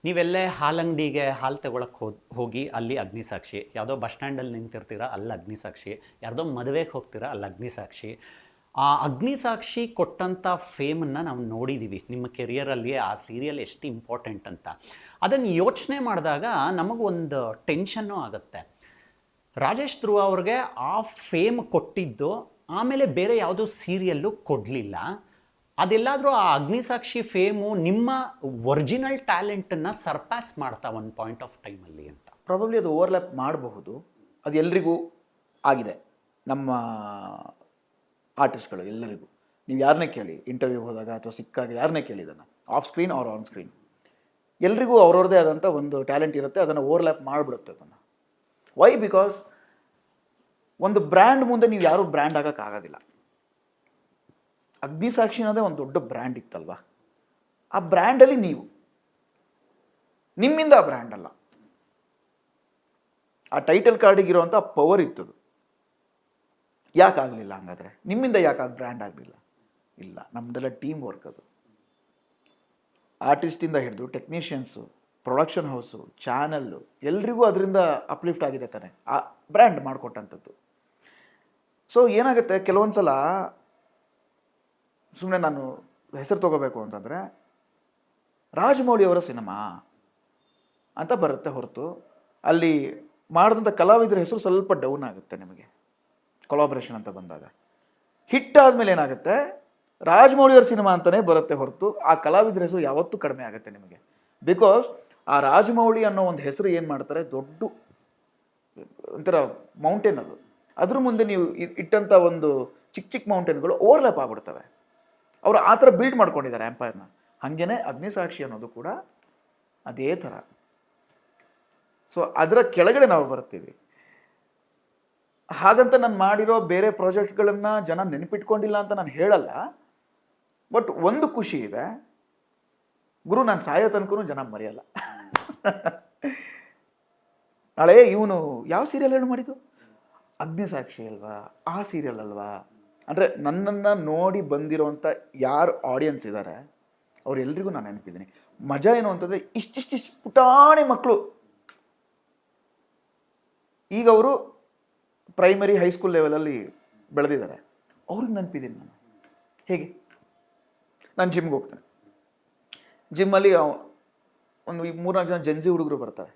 ನೀವೆಲ್ಲೇ ಹಾಲಂಗಡಿಗೆ ಹಾಲು ತಗೊಳಕ್ಕೆ ಹೋಗಿ ಅಲ್ಲಿ ಅಗ್ನಿಸಾಕ್ಷಿ, ಯಾವುದೋ ಬಸ್ ಸ್ಟ್ಯಾಂಡಲ್ಲಿ ನಿಂತಿರ್ತೀರ ಅಲ್ಲಿ ಅಗ್ನಿಸಾಕ್ಷಿ, ಯಾರ್ದೋ ಮದುವೆಗೆ ಹೋಗ್ತೀರಾ ಅಲ್ಲಿ ಅಗ್ನಿಸಾಕ್ಷಿ. ಆ ಅಗ್ನಿಸಾಕ್ಷಿ ಕೊಟ್ಟಂಥ ಫೇಮನ್ನು ನಾವು ನೋಡಿದ್ದೀವಿ ನಿಮ್ಮ ಕೆರಿಯರಲ್ಲಿ. ಆ ಸೀರಿಯಲ್ ಎಷ್ಟು ಇಂಪಾರ್ಟೆಂಟ್ ಅಂತ ಅದನ್ನು ಯೋಚನೆ ಮಾಡಿದಾಗ ನಮಗೊಂದು ಟೆನ್ಷನ್ನು ಆಗುತ್ತೆ. ರಾಜೇಶ್ ಧ್ರುವ ಅವ್ರಿಗೆ ಆ ಫೇಮ್ ಕೊಟ್ಟಿದ್ದು ಆಮೇಲೆ ಬೇರೆ ಯಾವುದೋ ಸೀರಿಯಲ್ಲು ಕೊಡಲಿಲ್ಲ. ಅದೆಲ್ಲಾದರೂ ಆ ಅಗ್ನಿಸಾಕ್ಷಿ ಫೇಮು ನಿಮ್ಮ ಒರಿಜಿನಲ್ ಟ್ಯಾಲೆಂಟನ್ನು ಸರ್ಪಾಸ್ ಮಾಡ್ತಾ ಒಂದು ಪಾಯಿಂಟ್ ಆಫ್ ಟೈಮಲ್ಲಿ ಅಂತ. ಪ್ರಾಬಬ್ಲಿ ಅದು ಓವರ್ಲ್ಯಾಪ್ ಮಾಡಬಹುದು. ಅದು ಎಲ್ರಿಗೂ ಆಗಿದೆ, ನಮ್ಮ ಆರ್ಟಿಸ್ಟ್ಗಳು ಎಲ್ಲರಿಗೂ. ನೀವು ಯಾರನ್ನೇ ಕೇಳಿ, ಇಂಟರ್ವ್ಯೂ ಹೋದಾಗ ಅಥವಾ ಸಿಕ್ಕಾಗ ಯಾರನ್ನೇ ಕೇಳಿ, ಇದನ್ನು off screen or on screen, ಎಲ್ರಿಗೂ ಅವ್ರವ್ರದ್ದೇ ಆದಂಥ ಒಂದು ಟ್ಯಾಲೆಂಟ್ ಇರುತ್ತೆ. ಅದನ್ನು ಓವರ್ಲ್ಯಾಪ್ ಮಾಡಿಬಿಡುತ್ತೆ ಅದನ್ನು. ವೈ? ಬಿಕಾಸ್ ಒಂದು ಬ್ರ್ಯಾಂಡ್ ಮುಂದೆ ನೀವು ಯಾರೂ ಬ್ರ್ಯಾಂಡ್ ಆಗೋಕ್ಕಾಗೋದಿಲ್ಲ. ಅಗ್ನಿಸಾಕ್ಷಿ ಅನ್ನೋದೇ ಒಂದು ದೊಡ್ಡ ಬ್ರ್ಯಾಂಡ್ ಇತ್ತಲ್ವ, ಆ ಬ್ರ್ಯಾಂಡಲ್ಲಿ ನೀವು ನಿಮ್ಮಿಂದ ಆ ಬ್ರ್ಯಾಂಡ್ ಅಲ್ಲ, ಆ ಟೈಟಲ್ ಕಾರ್ಡಿಗಿರುವಂಥ ಪವರ್ ಇತ್ತದು. ಯಾಕಾಗಲಿಲ್ಲ ಹಂಗಾದ್ರೆ? ನಿಮ್ಮಿಂದ ಯಾಕೆ ಬ್ರ್ಯಾಂಡ್ ಆಗಲಿಲ್ಲ? ಇಲ್ಲ, ನಮ್ಮದೆಲ್ಲ ಟೀಮ್ ವರ್ಕ್. ಅದು ಆರ್ಟಿಸ್ಟಿಂದ ಹಿಡಿದು ಟೆಕ್ನಿಷಿಯನ್ಸು, ಪ್ರೊಡಕ್ಷನ್ ಹೌಸು, ಚಾನಲ್ಲು, ಎಲ್ರಿಗೂ ಅದರಿಂದ ಅಪ್ಲಿಫ್ಟ್ ಆಗಿದೆ ತಾನೆ ಆ ಬ್ರ್ಯಾಂಡ್ ಮಾಡಿಕೊಟ್ಟಂಥದ್ದು. ಸೊ ಏನಾಗುತ್ತೆ, ಕೆಲವೊಂದು ಸಲ ಸುಮ್ಮನೆ ನಾನು ಹೆಸರು ತೊಗೋಬೇಕು ಅಂತಂದರೆ ರಾಜಮೌಳಿ ಅವರ ಸಿನಿಮಾ ಅಂತ ಬರುತ್ತೆ ಹೊರತು ಅಲ್ಲಿ ಮಾಡಿದಂಥ ಕಲಾವಿದರ ಹೆಸರು ಸ್ವಲ್ಪ ಡೌನ್ ಆಗುತ್ತೆ. ನಿಮಗೆ ಕೊಲಾಬ್ರೇಷನ್ ಅಂತ ಬಂದಾಗ ಹಿಟ್ ಆದಮೇಲೆ ಏನಾಗುತ್ತೆ, ರಾಜಮೌಳಿಯವ್ರ ಸಿನಿಮಾ ಅಂತಲೇ ಬರುತ್ತೆ ಹೊರತು ಆ ಕಲಾವಿದರ ಹೆಸರು ಯಾವತ್ತೂ ಕಡಿಮೆ ಆಗುತ್ತೆ ನಿಮಗೆ. ಬಿಕಾಸ್ ಆ ರಾಜಮೌಳಿ ಅನ್ನೋ ಒಂದು ಹೆಸರು ಏನು ಮಾಡ್ತಾರೆ, ದೊಡ್ಡ ಒಂಥರ ಮೌಂಟೇನ್ ಅದು. ಅದ್ರ ಮುಂದೆ ನೀವು ಇಟ್ಟಂಥ ಒಂದು ಚಿಕ್ಕ ಚಿಕ್ಕ ಮೌಂಟೇನ್ಗಳು ಓವರ್ಲ್ಯಾಪ್ ಆಗ್ಬಿಡ್ತವೆ. ಅವರು ಆ ಥರ ಬಿಲ್ಡ್ ಮಾಡ್ಕೊಂಡಿದ್ದಾರೆ ಎಂಪೈರ್ನ. ಹಾಗೇನೆ ಅಗ್ನಿಸಾಕ್ಷಿ ಅನ್ನೋದು ಕೂಡ ಅದೇ ಥರ. ಸೊ ಅದರ ಕೆಳಗಡೆ ನಾವು ಬರ್ತೀವಿ. ಹಾಗಂತ ನಾನು ಮಾಡಿರೋ ಬೇರೆ ಪ್ರಾಜೆಕ್ಟ್ಗಳನ್ನು ಜನ ನೆನಪಿಟ್ಕೊಂಡಿಲ್ಲ ಅಂತ ನಾನು ಹೇಳಲ್ಲ. ಬಟ್ ಒಂದು ಖುಷಿ ಇದೆ ಗುರು, ನಾನು ಸಾಯೋ ತನಕನೂ ಜನ ಮರೆಯಲ್ಲ. ನಾಳೆ ಇವನು ಯಾವ ಸೀರಿಯಲ್ ಹೇಳಿ ಮಾಡಿದ್ದು, ಅಗ್ನಿಸಾಕ್ಷಿ ಅಲ್ವಾ, ಆ ಸೀರಿಯಲ್ ಅಲ್ವಾ. ಅಂದರೆ ನನ್ನನ್ನು ನೋಡಿ ಬಂದಿರೋಂಥ ಯಾರು ಆಡಿಯನ್ಸ್ ಇದ್ದಾರೆ ಅವರೆಲ್ಲರಿಗೂ ನಾನು ನೆನಪಿದ್ದೀನಿ. ಮಜಾ ಏನು ಅಂತಂದರೆ ಇಷ್ಟಿಷ್ಟು ಪುಟಾಣಿ ಮಕ್ಕಳು ಈಗ ಅವರು ಪ್ರೈಮರಿ ಹೈಸ್ಕೂಲ್ ಲೆವೆಲಲ್ಲಿ ಬೆಳೆದಿದ್ದಾರೆ, ಅವ್ರಿಗೆ ನೆನಪಿದ್ದೀನಿ ನಾನು. ಹೇಗೆ ನಾನು ಜಿಮ್ಗೆ ಹೋಗ್ತೇನೆ, ಜಿಮ್ಮಲ್ಲಿ ಒಂದು 3-4 ಜನ ಜೆನ್ಸಿ ಹುಡುಗರು ಬರ್ತಾರೆ,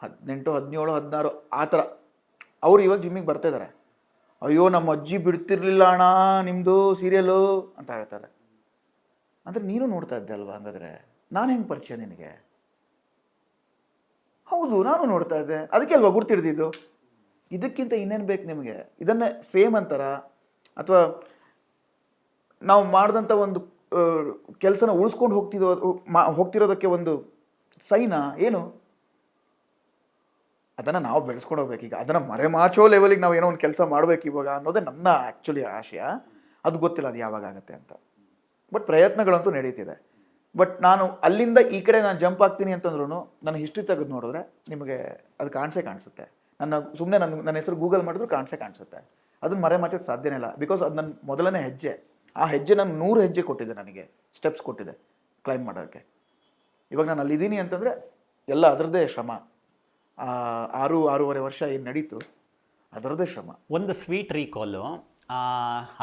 18, 17, 16 ಆ ಥರ. ಅವ್ರು ಇವಾಗ ಜಿಮ್ಮಿಗೆ ಬರ್ತಾ ಇದ್ದಾರೆ. ಅಯ್ಯೋ ನಮ್ಮ ಅಜ್ಜಿ ಬಿಡ್ತಿರ್ಲಿಲ್ಲ ಅಣ್ಣ ನಿಮ್ಮದು ಸೀರಿಯಲು ಅಂತ ಹೇಳ್ತಾರೆ. ಅಂದರೆ ನೀನು ನೋಡ್ತಾ ಇದ್ದೆ ಅಲ್ವಾ, ಹಂಗಾದ್ರೆ ನಾನು ಹೆಂಗೆ ಪರಿಚಯ ನಿನಗೆ? ಹೌದು ನಾನು ನೋಡ್ತಾ ಇದ್ದೆ, ಅದಕ್ಕೆ ಅಲ್ವಾ ಗುರ್ತಿಡ್ದಿದ್ದು. ಇದಕ್ಕಿಂತ ಇನ್ನೇನು ಬೇಕು ನಿಮಗೆ? ಇದನ್ನೇ ಫೇಮ್ ಅಂತಾರ, ಅಥವಾ ನಾವು ಮಾಡಿದಂಥ ಒಂದು ಕೆಲಸನ ಉಳಿಸ್ಕೊಂಡು ಹೋಗ್ತಿರೋದಕ್ಕೆ ಒಂದು ಸೈನಾ ಏನು? ಅದನ್ನು ನಾವು ಬೆಳೆಸ್ಕೊಂಡು ಹೋಗ್ಬೇಕು. ಈಗ ಅದನ್ನು ಮರೆಮಾಚೋ ಲೆವೆಲಿಗೆ ನಾವು ಏನೋ ಒಂದು ಕೆಲಸ ಮಾಡಬೇಕು ಇವಾಗ ಅನ್ನೋದೇ ನನ್ನ ಆ್ಯಕ್ಚುಲಿ ಆಶಯ. ಅದು ಗೊತ್ತಿಲ್ಲ ಅದು ಯಾವಾಗ ಆಗುತ್ತೆ ಅಂತ. ಬಟ್ ಪ್ರಯತ್ನಗಳಂತೂ ನಡೀತಿದೆ. ಬಟ್ ನಾನು ಅಲ್ಲಿಂದ ಈ ಕಡೆ ನಾನು ಜಂಪ್ ಆಗ್ತೀನಿ ಅಂತಂದ್ರೂ ನನ್ನ ಹಿಸ್ಟ್ರಿ ತೆಗೆದು ನೋಡಿದ್ರೆ ನಿಮಗೆ ಅದು ಕಾಣಿಸುತ್ತೆ. ಸುಮ್ಮನೆ ನನ್ನ ಹೆಸರು ಗೂಗಲ್ ಮಾಡಿದ್ರು ಕಾಣಿಸುತ್ತೆ. ಅದನ್ನು ಮರೆಮಾಚೋಕ್ಕೆ ಸಾಧ್ಯನೇ ಇಲ್ಲ. ಬಿಕಾಸ್ ಅದು ನನ್ನ ಮೊದಲನೇ ಹೆಜ್ಜೆ. ಆ ಹೆಜ್ಜೆ ನಾನು 100 ಹೆಜ್ಜೆ ಕೊಟ್ಟಿದ್ದೆ, ನನಗೆ ಸ್ಟೆಪ್ಸ್ ಕೊಟ್ಟಿದೆ ಕ್ಲೈಂಬ್ ಮಾಡೋಕ್ಕೆ. ಇವಾಗ ನಾನು ಅಲ್ಲಿದ್ದೀನಿ ಅಂತಂದರೆ ಎಲ್ಲ ಅದರದ್ದೇ ಶ್ರಮ. 6-6.5 ವರ್ಷ ಏನು ನಡೀತು ಅದರದ್ದೇ ಶ್ರಮ. ಒಂದು ಸ್ವೀಟ್ ರೀಕಾಲು,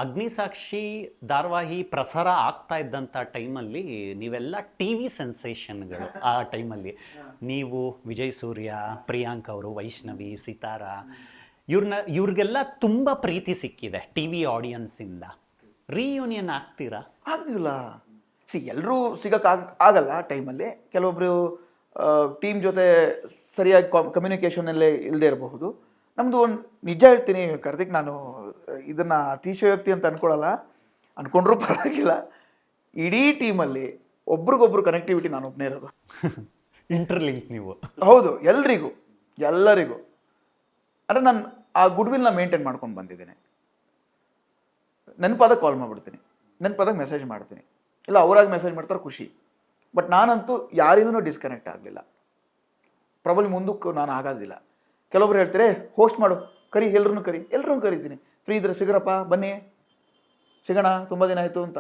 ಅಗ್ನಿಸಾಕ್ಷಿ ಧಾರಾವಾಹಿ ಪ್ರಸಾರ ಆಗ್ತಾ ಇದ್ದಂಥ ಟೈಮಲ್ಲಿ ನೀವೆಲ್ಲ ಟಿ ವಿ ಸೆನ್ಸೇಷನ್ಗಳು. ಆ ಟೈಮಲ್ಲಿ ನೀವು, ವಿಜಯ್ ಸೂರ್ಯ, ಪ್ರಿಯಾಂಕ್ ಅವರು, ವೈಷ್ಣವಿ, ಸಿತಾರ, ಇವ್ರಿಗೆಲ್ಲ ತುಂಬ ಪ್ರೀತಿ ಸಿಕ್ಕಿದೆ ಟಿ ವಿ ಆಡಿಯನ್ಸಿಂದ. ರೀಯೂನಿಯನ್ ಆಗ್ತೀರಾ? ಆಗ್ತಿಲ್ಲ. ಎಲ್ಲರೂ ಆಗಲ್ಲ ಆ ಟೈಮಲ್ಲಿ. ಕೆಲವೊಬ್ಬರು ಟೀಮ್ ಜೊತೆ ಸರಿಯಾಗಿ ಕಮ್ಯುನಿಕೇಷನಲ್ಲೇ ಇಲ್ಲದೆ ಇರಬಹುದು. ನಮ್ಮದು ಒಂದು ನಿಜ ಹೇಳ್ತೀನಿ ಕಾರ್ತಿಕ್, ನಾನು ಇದನ್ನು ಅತಿಶಯೋಕ್ತಿ ಅಂತ ಅಂದ್ಕೊಂಡ್ರೂ ಪರವಾಗಿಲ್ಲ. ಇಡೀ ಟೀಮಲ್ಲಿ ಒಬ್ರಿಗೊಬ್ರು ಕನೆಕ್ಟಿವಿಟಿ ನಾನು ಒಬ್ಬನೇ ಇರೋದು. ಇಂಟರ್ಲಿಂಕ್ ನೀವು? ಹೌದು, ಎಲ್ಲರಿಗೂ. ಅಂದರೆ ನಾನು ಆ ಗುಡ್ವಿಲ್ನ ಮೇಂಟೈನ್ ಮಾಡ್ಕೊಂಡು ಬಂದಿದ್ದೀನಿ. ನೆನಪಾದಾಗ ಕಾಲ್ ಮಾಡಿಬಿಡ್ತೀನಿ, ನೆನಪಾದಾಗ ಮೆಸೇಜ್ ಮಾಡ್ತೀನಿ, ಇಲ್ಲ ಅವರಾಗಿ ಮೆಸೇಜ್ ಮಾಡ್ತಾರೆ, ಖುಷಿ. ಬಟ್ ನಾನಂತೂ ಯಾರಿಂದನೂ ಡಿಸ್ಕನೆಕ್ಟ್ ಆಗಲಿಲ್ಲ. ಪ್ರಾಬಬ್ಲಿ ಮುಂದಕ್ಕೂ ನಾನು ಆಗೋದಿಲ್ಲ. ಕೆಲವೊಬ್ರು ಹೇಳ್ತಾರೆ ಹೋಸ್ಟ್ ಮಾಡು, ಕರಿ, ಎಲ್ಲರೂ ಕರಿತೀನಿ, ಫ್ರೀ ಇದ್ರೆ ಸಿಗರಪ್ಪ, ಬನ್ನಿ ಸಿಗೋಣ, ತುಂಬ ದಿನ ಆಯಿತು ಅಂತ.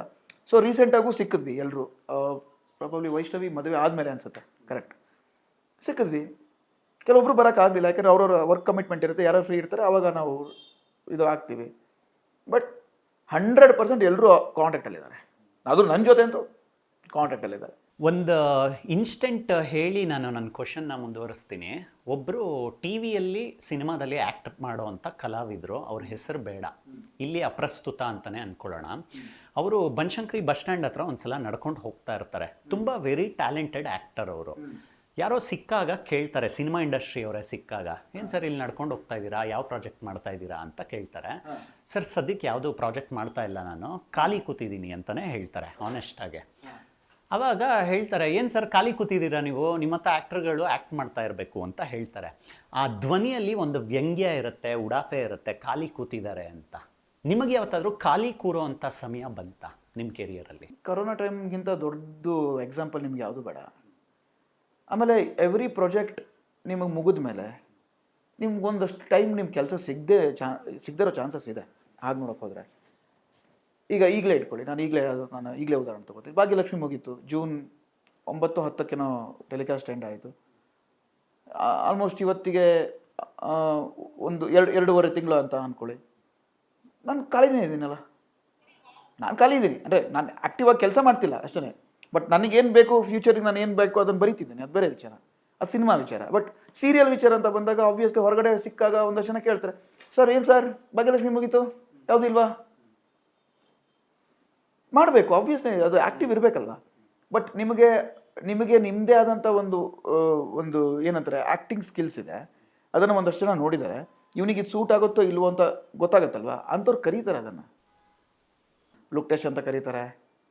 ಸೊ ರೀಸೆಂಟಾಗೂ ಸಿಕ್ಕಿದ್ವಿ ಎಲ್ಲರೂ. ಪ್ರಾಬಬ್ಲಿ ವೈಷ್ಣವಿ ಮದುವೆ ಆದಮೇಲೆ ಅನಿಸುತ್ತೆ, ಕರೆಕ್ಟ್, ಸಿಕ್ಕಿದ್ವಿ. ಕೆಲವೊಬ್ರು ಬರೋಕ್ಕಾಗಲಿಲ್ಲ, ಯಾಕಂದರೆ ಅವ್ರವ್ರ ವರ್ಕ್ ಕಮಿಟ್ಮೆಂಟ್ ಇರುತ್ತೆ, ಯಾರು ಫ್ರೀ ಇರ್ತಾರೆ ಆವಾಗ ನಾವು ಇದು ಆಗ್ತೀವಿ. ಬಟ್ 100% ಎಲ್ಲರೂ ಕಾಂಟ್ಯಾಕ್ಟಲ್ಲಿದ್ದಾರೆ. ಅದು ನನ್ನ ಜೊತೆ ಅಂತೂ ಕಾಂಟ್ಯಾಕ್ಟಲ್ಲಿದ್ದಾರೆ. ಒಂದು ಇನ್ಸ್ಟೆಂಟ್ ಹೇಳಿ ನಾನು ನನ್ನ ಕ್ವಶನ್ನ ಮುಂದುವರಿಸ್ತೀನಿ. ಒಬ್ಬರು ಟಿ ವಿಯಲ್ಲಿ ಸಿನಿಮಾದಲ್ಲಿ ಆ್ಯಕ್ಟ್ ಮಾಡೋವಂಥ ಕಲಾವಿದರು, ಅವ್ರ ಹೆಸರು ಬೇಡ, ಇಲ್ಲಿ ಅಪ್ರಸ್ತುತ ಅಂತಲೇ ಅಂದ್ಕೊಳ್ಳೋಣ. ಅವರು ಬನಶಂಕರಿ ಬಸ್ ಸ್ಟ್ಯಾಂಡ್ ಹತ್ರ ಒಂದು ಸಲ ನಡ್ಕೊಂಡು ಹೋಗ್ತಾ ಇರ್ತಾರೆ. ತುಂಬ ವೆರಿ ಟ್ಯಾಲೆಂಟೆಡ್ ಆ್ಯಕ್ಟರ್ ಅವರು. ಯಾರೋ ಸಿಕ್ಕಾಗ ಕೇಳ್ತಾರೆ, ಸಿನಿಮಾ ಇಂಡಸ್ಟ್ರಿಯವರೇ ಸಿಕ್ಕಾಗ, ಏನು ಸರ್ ಇಲ್ಲಿ ನಡ್ಕೊಂಡು ಹೋಗ್ತಾ ಇದ್ದೀರಾ, ಯಾವ ಪ್ರಾಜೆಕ್ಟ್ ಮಾಡ್ತಾ ಇದ್ದೀರಾ ಅಂತ ಕೇಳ್ತಾರೆ. ಸರ್ ಸದ್ಯಕ್ಕೆ ಯಾವುದೂ ಪ್ರಾಜೆಕ್ಟ್ ಮಾಡ್ತಾ ಇಲ್ಲ, ನಾನು ಖಾಲಿ ಕೂತಿದ್ದೀನಿ ಅಂತಲೇ ಹೇಳ್ತಾರೆ ಆನೆಸ್ಟಾಗೆ. ಆವಾಗ ಹೇಳ್ತಾರೆ, ಏನು ಸರ್ ಖಾಲಿ ಕೂತಿದ್ದೀರಾ ನೀವು, ನಿಮ್ಮ ಹತ್ರ ಆ್ಯಕ್ಟರ್ಗಳು ಆ್ಯಕ್ಟ್ ಮಾಡ್ತಾ ಇರಬೇಕು ಅಂತ ಹೇಳ್ತಾರೆ. ಆ ಧ್ವನಿಯಲ್ಲಿ ಒಂದು ವ್ಯಂಗ್ಯ ಇರುತ್ತೆ, ಉಡಾಫೆ ಇರುತ್ತೆ, ಖಾಲಿ ಕೂತಿದ್ದಾರೆ ಅಂತ. ನಿಮಗೆ ಯಾವತ್ತಾದರೂ ಖಾಲಿ ಕೂರೋ ಅಂಥ ಸಮಯ ಬಂತಾ ನಿಮ್ಮ ಕೆರಿಯರಲ್ಲಿ? ಕರೋನಾ ಟೈಮ್ಗಿಂತ ದೊಡ್ಡ ಎಕ್ಸಾಂಪಲ್ ನಿಮ್ಗೆ ಯಾವುದು ಬೇಡ. ಆಮೇಲೆ ಎವ್ರಿ ಪ್ರಾಜೆಕ್ಟ್ ನಿಮಗೆ ಮುಗಿದ ಮೇಲೆ ನಿಮ್ಗೊಂದಷ್ಟು ಟೈಮ್ ನಿಮ್ಮ ಕೆಲಸ ಸಿಗದಿರೋ ಚಾನ್ಸಸ್ ಇದೆ. ಹಾಗೆ ನೋಡೋಕೆ ಹೋದರೆ ಈಗಲೇ ಇಟ್ಕೊಳ್ಳಿ, ನಾನು ಈಗಲೇ ಉದಾಹರಣೆ ತೊಗೋತೀನಿ. ಭಾಗ್ಯಲಕ್ಷ್ಮಿ ಮುಗೀತು, ಜೂನ್ 9-10 ಟೆಲಿಕಾಸ್ಟ್ ಎಂಡ್ ಆಯಿತು. ಆಲ್ಮೋಸ್ಟ್ ಇವತ್ತಿಗೆ ಒಂದು 2.5 ತಿಂಗಳು ಅಂತ ಅಂದ್ಕೊಳ್ಳಿ. ನಾನು ಖಾಲಿನೇ ಇದ್ದೀನಲ್ಲ, ನಾನು ಖಾಲಿ ಇದ್ದೀನಿ. ಅಂದರೆ ನಾನು ಆ್ಯಕ್ಟಿವ್ ಆಗಿ ಕೆಲಸ ಮಾಡ್ತಿಲ್ಲ ಅಷ್ಟೇ. ಬಟ್ ನನಗೇನು ಬೇಕು ಫ್ಯೂಚರಿಗೆ, ನಾನು ಏನು ಬೇಕು ಅದನ್ನು ಬರೀತಿದ್ದೀನಿ, ಅದು ಬೇರೆ ವಿಚಾರ, ಅದು ಸಿನಿಮಾ ವಿಚಾರ. ಬಟ್ ಸೀರಿಯಲ್ ವಿಚಾರ ಅಂತ ಬಂದಾಗ ಆಬ್ವಿಯಸ್ಲಿ ಹೊರಗಡೆ ಸಿಕ್ಕಾಗ ಒಂದಷ್ಟು ಜನ ಕೇಳ್ತಾರೆ, ಸರ್ ಏನು ಸರ್ ಭಾಗ್ಯಲಕ್ಷ್ಮಿ ಮುಗೀತು, ಯಾವುದು ಇಲ್ವಾ? ಮಾಡಬೇಕು, ಆಬ್ವಿಯಸ್ಲಿ ಅದು ಆ್ಯಕ್ಟಿವ್ ಇರಬೇಕಲ್ವ. ಬಟ್ ನಿಮಗೆ ನಿಮ್ಮದೇ ಆದಂಥ ಒಂದು ಏನಂತಾರೆ ಆ್ಯಕ್ಟಿಂಗ್ ಸ್ಕಿಲ್ಸ್ ಇದೆ. ಅದನ್ನು ಒಂದಷ್ಟು ಜನ ನೋಡಿದ್ದಾರೆ, ಇವನಿಗೆ ಇದು ಸೂಟ್ ಆಗುತ್ತೋ ಇಲ್ವೋ ಅಂತ ಗೊತ್ತಾಗತ್ತಲ್ವ, ಅಂಥವ್ರು ಕರೀತಾರೆ. ಅದನ್ನು ಲುಕ್ ಟೆಸ್ಟ್ ಅಂತ ಕರೀತಾರೆ,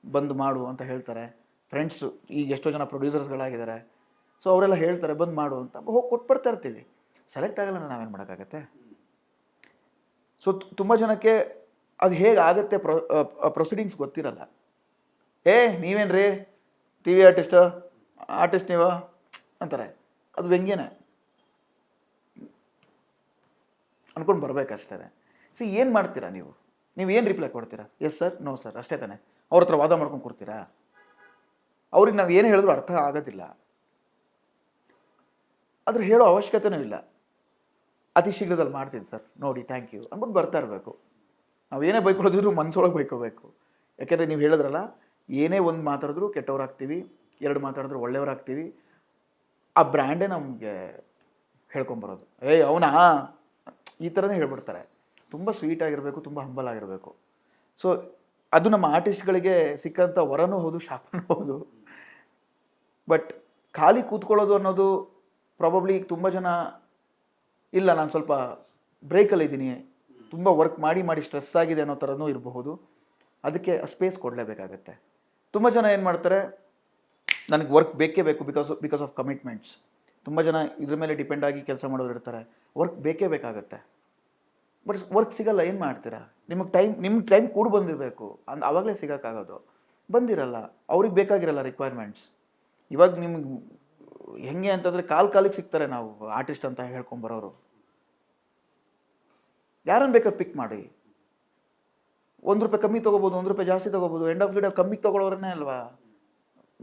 ಬಂದು ಮಾಡು ಅಂತ ಹೇಳ್ತಾರೆ. ಫ್ರೆಂಡ್ಸು ಈಗ ಎಷ್ಟೋ ಜನ ಪ್ರೊಡ್ಯೂಸರ್ಸ್ಗಳಾಗಿದ್ದಾರೆ, ಸೊ ಅವರೆಲ್ಲ ಹೇಳ್ತಾರೆ ಬಂದು ಮಾಡು ಅಂತ, ಹೋಗಿ ಕೊಟ್ಬಿಡ್ತಾ ಇರ್ತೀವಿ. ಸೆಲೆಕ್ಟ್ ಆಗಲ್ಲ, ನಾವೇನು ಮಾಡೋಕ್ಕಾಗತ್ತೆ? ಸೊ ತುಂಬ ಜನಕ್ಕೆ ಅದು ಹೇಗೆ ಆಗುತ್ತೆ ಪ್ರೊಸೀಡಿಂಗ್ಸ್ ಗೊತ್ತಿರಲ್ಲ. ನೀವೇನು ರೀ ಟಿ ವಿ ಆರ್ಟಿಸ್ಟ್ ನೀವು ಅಂತಾರೆ, ಅದು ವ್ಯಂಗ್ಯನೇ. ಅಂದ್ಕೊಂಡು ಬರಬೇಕಷ್ಟೇ. ಏನು ಮಾಡ್ತೀರಾ ನೀವು ಏನು ರಿಪ್ಲೈ ಕೊಡ್ತೀರಾ? ಎಸ್ ಸರ್, ನೋ ಸರ್, ಅಷ್ಟೇ ತಾನೆ. ಅವ್ರ ಹತ್ರ ವಾದ ಮಾಡ್ಕೊಂಡು ಕೊಡ್ತೀರಾ? ಅವ್ರಿಗೆ ನಾವು ಏನು ಹೇಳಿದ್ರು ಅರ್ಥ ಆಗೋದಿಲ್ಲ. ಆದ್ರೆ ಹೇಳೋ ಅವಶ್ಯಕತೆನೂ ಇಲ್ಲ. ಅತಿ ಶೀಘ್ರದಲ್ಲಿ ಮಾಡ್ತೀನಿ ಸರ್, ನೋಡಿ ಥ್ಯಾಂಕ್ ಯು ಅಂದ್ಬಿಟ್ಟು ಬರ್ತಾ ಇರಬೇಕು. ನಾವು ಏನೇ ಬೈಕೊಳ್ಳೋದಿದ್ರು ಮನ್ಸೊಳಗೆ ಬೈಕೋಬೇಕು. ಯಾಕೆಂದರೆ ನೀವು ಹೇಳಿದ್ರಲ್ಲ, ಏನೇ ಒಂದು ಮಾತಾಡಿದ್ರು ಕೆಟ್ಟವರಾಗ್ತೀವಿ, 2 ಮಾತಾಡಿದ್ರು ಒಳ್ಳೆಯವರಾಗ್ತೀವಿ. ಆ ಬ್ರ್ಯಾಂಡೇ ನಮಗೆ ಹೇಳ್ಕೊಂಬರೋದು. ಅವನಾ ಈ ಥರನೇ ಹೇಳ್ಬಿಡ್ತಾರೆ. ತುಂಬ ಸ್ವೀಟ್ ಆಗಿರಬೇಕು, ತುಂಬ ಹಂಬಲ್ ಆಗಿರಬೇಕು. ಸೊ ಅದು ನಮ್ಮ ಆರ್ಟಿಸ್ಟ್ಗಳಿಗೆ ಸಿಕ್ಕಂಥ ವರನೂ ಹೌದು, ಶಾಪನೂ ಹೌದು. ಬಟ್ ಖಾಲಿ ಕೂತ್ಕೊಳ್ಳೋದು ಅನ್ನೋದು ಪ್ರಾಬಬ್ಲಿ ತುಂಬ ಜನ ಇಲ್ಲ, ನಾನು ಸ್ವಲ್ಪ ಬ್ರೇಕಲ್ಲಿ ಇದ್ದೀನಿ, ತುಂಬ ವರ್ಕ್ ಮಾಡಿ ಸ್ಟ್ರೆಸ್ ಆಗಿದೆ ಅನ್ನೋ ಥರನೂ ಇರಬಹುದು. ಅದಕ್ಕೆ ಸ್ಪೇಸ್ ಕೊಡಲೇಬೇಕಾಗತ್ತೆ. ತುಂಬ ಜನ ಏನು ಮಾಡ್ತಾರೆ, ನನಗೆ ವರ್ಕ್ ಬೇಕೇ ಬೇಕು ಬಿಕಾಸ್ ಆಫ್ ಕಮಿಟ್ಮೆಂಟ್ಸ್. ತುಂಬ ಜನ ಇದ್ರ ಮೇಲೆ ಡಿಪೆಂಡ್ ಆಗಿ ಕೆಲಸ ಮಾಡೋರು ಇರ್ತಾರೆ. ವರ್ಕ್ ಬೇಕೇ ಬೇಕಾಗತ್ತೆ. ಬಟ್ ವರ್ಕ್ ಸಿಗಲ್ಲ, ಏನು ಮಾಡ್ತೀರಾ? ನಿಮ್ಮ ಟೈಮ್ ಕೂಡ ಬಂದಿರಬೇಕು, ಆವಾಗಲೇ ಸಿಗೋಕ್ಕಾಗೋದು. ಬಂದಿರಲ್ಲ, ಅವ್ರಿಗೆ ಬೇಕಾಗಿರಲ್ಲ ರಿಕ್ವೈರ್ಮೆಂಟ್ಸ್. ಇವಾಗ ನಿಮ್ಗೆ ಹೆಂಗೆ ಅಂತಂದರೆ ಕಾಲಿಗೆ ಸಿಗ್ತಾರೆ ನಾವು ಆರ್ಟಿಸ್ಟ್ ಅಂತ ಹೇಳ್ಕೊಂಬರೋರು. ಯಾರನ್ನು ಬೇಕಾದ್ರೆ ಪಿಕ್ ಮಾಡಿ. ₹1 ಕಮ್ಮಿ ತೊಗೋಬೋದು, ₹1 ಜಾಸ್ತಿ ತೊಗೋಬೋದು. ಎಂಡ್ ಆಫ್ ದಿ ಡೇ ಕಮ್ಮಿ ತೊಗೊಳೋರನ್ನೇ ಅಲ್ವಾ